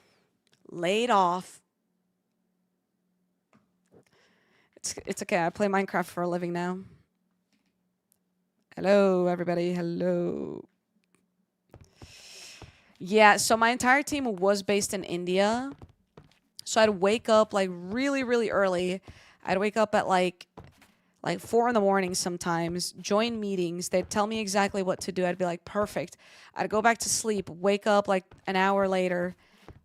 Laid off. It's okay. I play Minecraft for a living now. Hello, everybody. Hello. Yeah, so my entire team was based in India. So I'd wake up like really, really early. I'd wake up at like 4 in the morning sometimes, join meetings. They'd tell me exactly what to do. I'd be like, perfect. I'd go back to sleep, wake up like an hour later,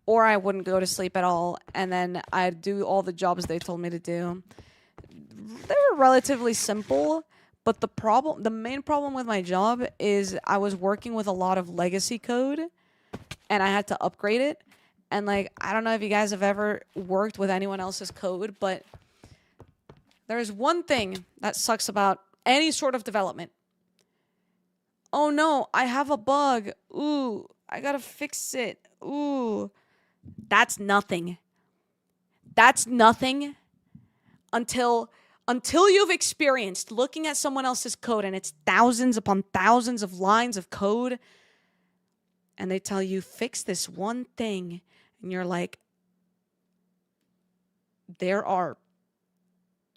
or I wouldn't go to sleep at all. And then I'd do all the jobs they told me to do. They were relatively simple, but the main problem with my job is I was working with a lot of legacy code and I had to upgrade it. And like, I don't know if you guys have ever worked with anyone else's code, but there's one thing that sucks about any sort of development. Oh no, I have a bug. Ooh, I gotta fix it. Ooh. That's nothing. That's nothing until you've experienced looking at someone else's code and it's thousands upon thousands of lines of code and they tell you fix this one thing and you're like, there are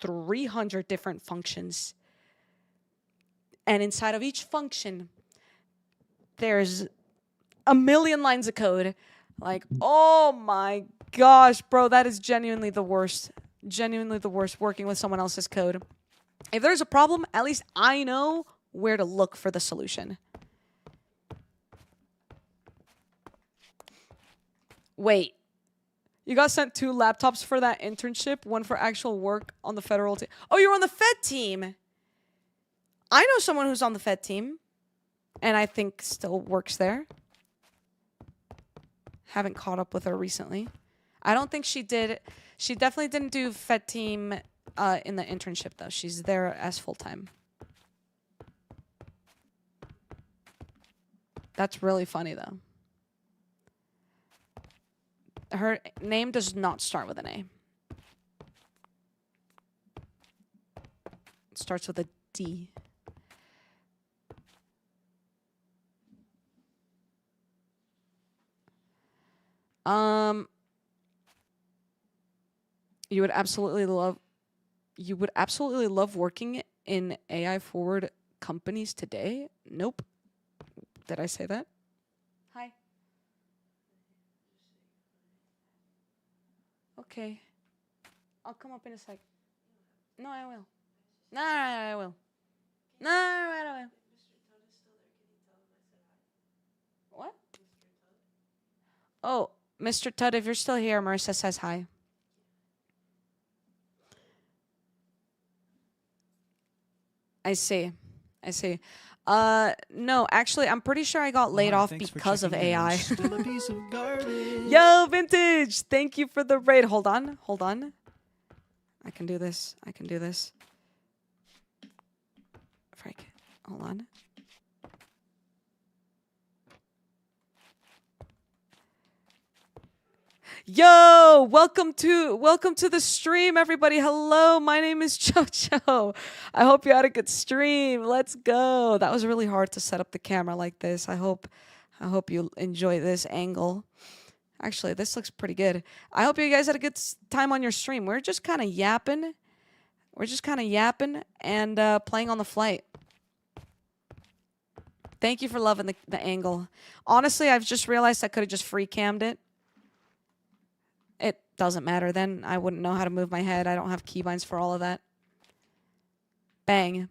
300 different functions and inside of each function there's a million lines of code. Like, oh my gosh, bro, that is genuinely the worst. Genuinely the worst, working with someone else's code. If there's a problem, at least I know where to look for the solution. Wait, you got sent 2 laptops for that internship, one for actual work on the federal team. Oh, you're on the Fed team. I know someone who's on the Fed team, and I think still works there. Haven't caught up with her recently. I don't think she did. She definitely didn't do Fed team in the internship, though. She's there as full-time. That's really funny, though. Her name does not start with an A. It starts with a D. You would absolutely love working in AI forward companies today? Nope. Did I say that? Hi. Okay. I'll come up in a sec. No, I will. No, I will. No, I will. What? Oh, Mr. Tudd, if you're still here, Marissa says hi. I see. No, actually, I'm pretty sure I got laid off because of AI. Yo, Vintage! Thank you for the raid. Hold on. I can do this. Frick. Hold on. Yo, welcome to the stream, everybody. Hello, my name is Jojo. I hope you had a good stream. Let's go. That was really hard to set up the camera like this. I hope you enjoy this angle. Actually, this looks pretty good. I hope you guys had a good time on your stream. We're just kind of yapping. And playing on the flight. Thank you for loving the angle. Honestly, I've just realized I could have just free cammed it. It doesn't matter then. I wouldn't know how to move my head. I don't have keybinds for all of that. Bang.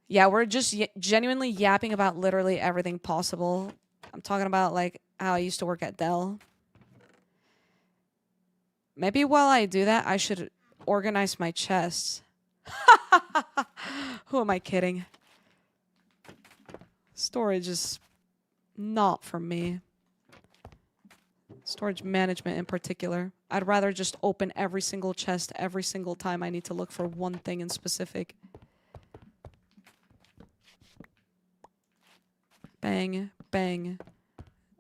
Yeah, we're just genuinely yapping about literally everything possible. I'm talking about like how I used to work at Dell. Maybe while I do that, I should organize my chests. Who am I kidding? Storage is not for me. Storage management in particular. I'd rather just open every single chest every single time I need to look for one thing in specific. Bang, bang.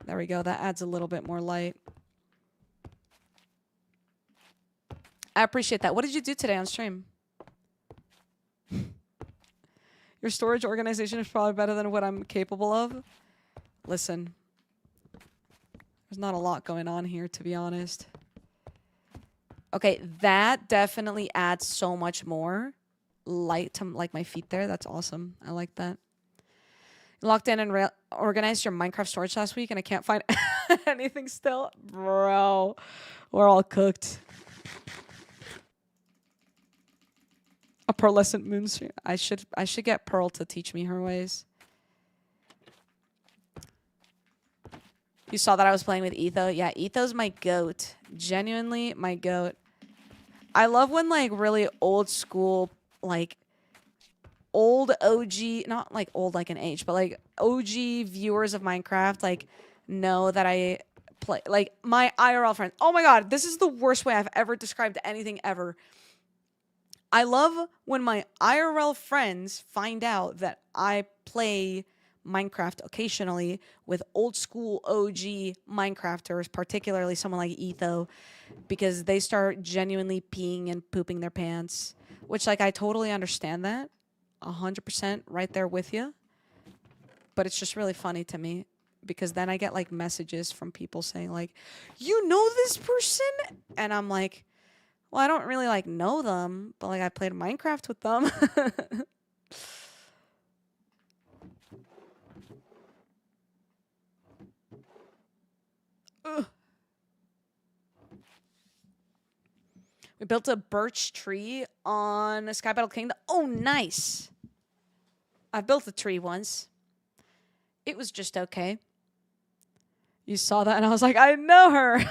There we go. That adds a little bit more light. I appreciate that. What did you do today on stream? Your storage organization is probably better than what I'm capable of. Listen. There's not a lot going on here, to be honest. Okay, that definitely adds so much more light to like my feet there. That's awesome. I like that. Locked in and organized your Minecraft storage last week, and I can't find anything still. Bro, we're all cooked. A pearlescent moon stream. I should get Pearl to teach me her ways. You saw that I was playing with Etho? Yeah, Etho's my goat. Genuinely my goat. I love when like really old school, like old OG, not like old like an age, but like OG viewers of Minecraft like know that I play, like my IRL friends. Oh my god, this is the worst way I've ever described anything ever. I love when my IRL friends find out that I play Minecraft occasionally with old school OG Minecrafters, particularly someone like Etho, because they start genuinely peeing and pooping their pants, which like I totally understand that. 100% right there with you. But it's just really funny to me because then I get like messages from people saying like, "You know this person?" And I'm like, "Well, I don't really like know them, but like I played Minecraft with them." Ugh. We built a birch tree on Sky Battle Kingdom. Oh, nice. I've built a tree once. It was just okay. You saw that and I was like, I know her.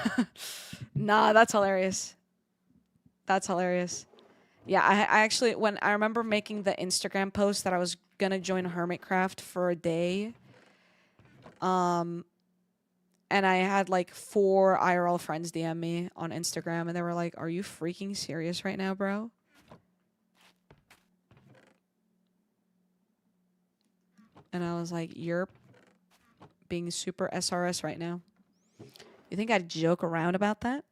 Nah, that's hilarious. That's hilarious. Yeah, I actually, when I remember making the Instagram post that I was going to join Hermitcraft for a day, and I had like 4 IRL friends DM me on Instagram, and they were like, "Are you freaking serious right now, bro?" And I was like, "You're being super SRS right now. You think I'd joke around about that?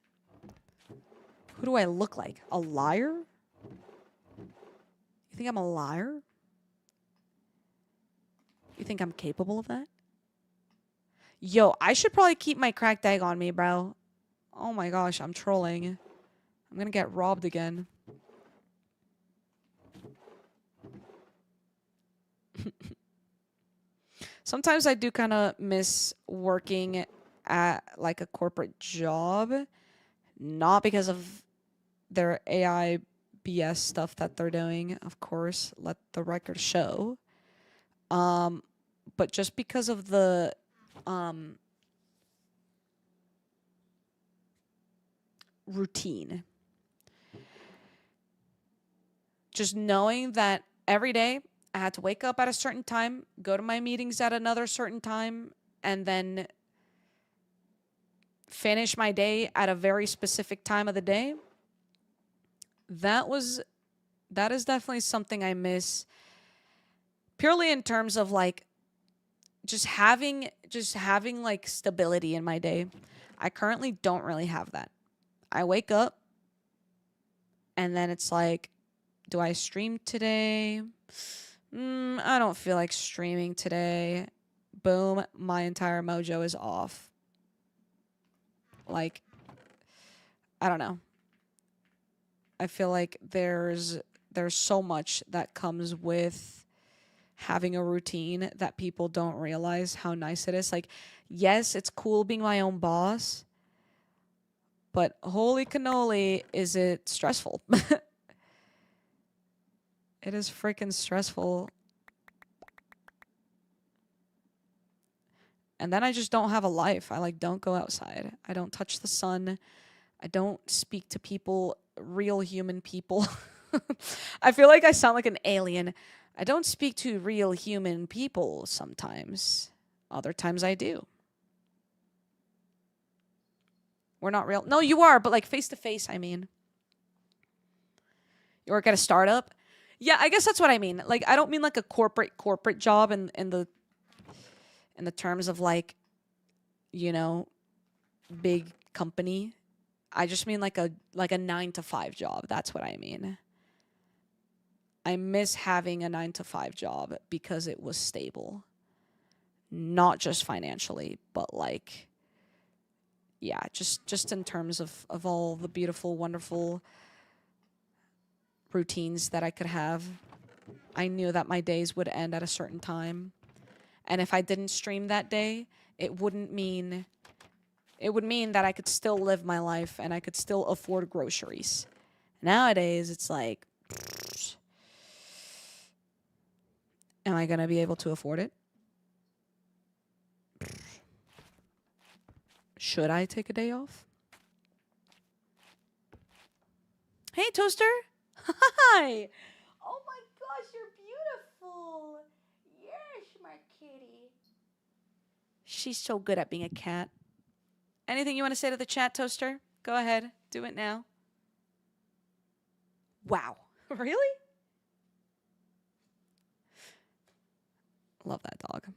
Who do I look like? A liar? You think I'm a liar? You think I'm capable of that?" Yo, I should probably keep my cracked egg on me, bro. Oh my gosh, I'm trolling. I'm gonna get robbed again. Sometimes I do kind of miss working at like a corporate job, not because of their AI BS stuff that they're doing, of course, let the record show. But just because of the routine. Just knowing that every day I had to wake up at a certain time, go to my meetings at another certain time, and then finish my day at a very specific time of the day. That is definitely something I miss, purely in terms of like just having like stability in my day. I currently don't really have that. I wake up and then it's like, do I stream today? I don't feel like streaming today. Boom, my entire mojo is off. Like, I don't know. I feel like there's so much that comes with having a routine that people don't realize how nice it is. Like, yes, it's cool being my own boss, but holy cannoli, is it stressful. It is freaking stressful. And then I just don't have a life. I like don't go outside. I don't touch the sun. I don't speak to people, real human people. I feel like I sound like an alien. I don't speak to real human people sometimes. Other times I do. We're not real. No, you are, but like face to face, I mean. You work at a startup? Yeah, I guess that's what I mean. Like I don't mean like a corporate job in the terms of like, you know, big company. I just mean like a 9 to 5 job. That's what I mean. I miss having a 9 to 5 job because it was stable. Not just financially, but like yeah, just in terms of all the beautiful, wonderful routines that I could have. I knew that my days would end at a certain time. And if I didn't stream that day, it would mean that I could still live my life and I could still afford groceries. Nowadays, it's like, am I going to be able to afford it? Should I take a day off? Hey, Toaster. Hi. Oh my gosh, you're beautiful. Yes, my kitty. She's so good at being a cat. Anything you want to say to the chat, Toaster? Go ahead. Do it now. Wow. Really? Love that dog.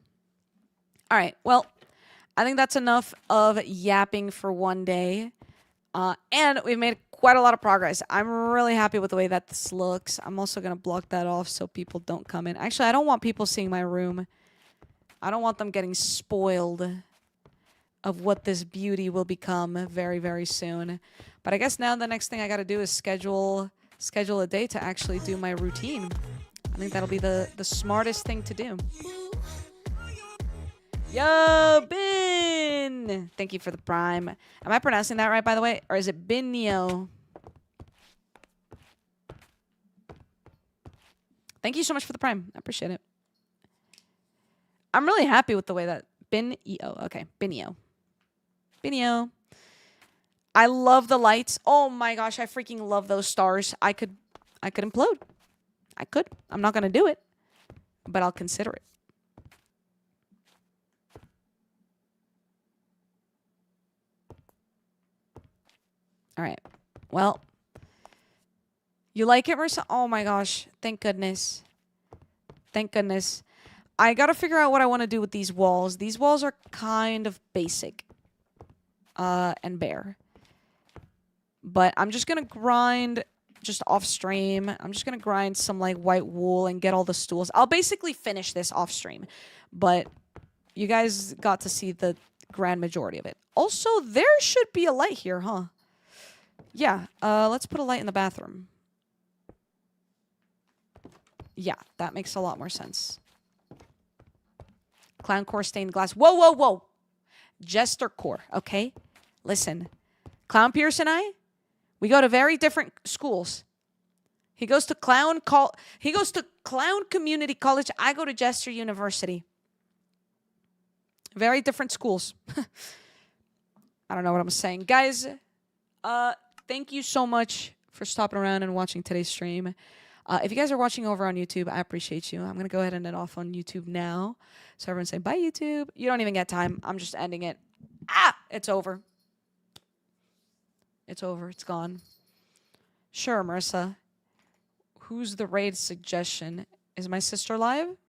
All right. Well, I think that's enough of yapping for one day. And we've made quite a lot of progress. I'm really happy with the way that this looks. I'm also going to block that off so people don't come in. Actually, I don't want people seeing my room. I don't want them getting spoiled of what this beauty will become very, very soon. But I guess now the next thing I got to do is schedule a day to actually do my routine. I think that'll be the smartest thing to do. Yo, Bin! Thank you for the prime. Am I pronouncing that right, by the way? Or is it Binyo? Thank you so much for the prime. I appreciate it. I'm really happy with the way that Binyo. Okay, Binyo. Binyo. I love the lights. Oh my gosh, I freaking love those stars. I could implode. I could. I'm not gonna do it, but I'll consider it. All right. Well, you like it, Marissa? Oh my gosh. Thank goodness. Thank goodness. I got to figure out what I want to do with these walls. These walls are kind of basic and bare. But I'm just going to grind just off stream. I'm just going to grind some like white wool and get all the stools. I'll basically finish this off stream. But you guys got to see the grand majority of it. Also, there should be a light here, huh? Yeah, let's put a light in the bathroom. Yeah, that makes a lot more sense. Clown core stained glass. Whoa, whoa, whoa. Jester core, okay? Listen. Clown Pierce and I, we go to very different schools. He goes to Clown Community College. I go to Jester University. Very different schools. I don't know what I'm saying. Guys, thank you so much for stopping around and watching today's stream. If you guys are watching over on YouTube, I appreciate you. I'm going to go ahead and end off on YouTube now. So everyone say, bye, YouTube. You don't even get time. I'm just ending it. It's over. It's over. It's gone. Sure, Marissa. Who's the raid suggestion? Is my sister live?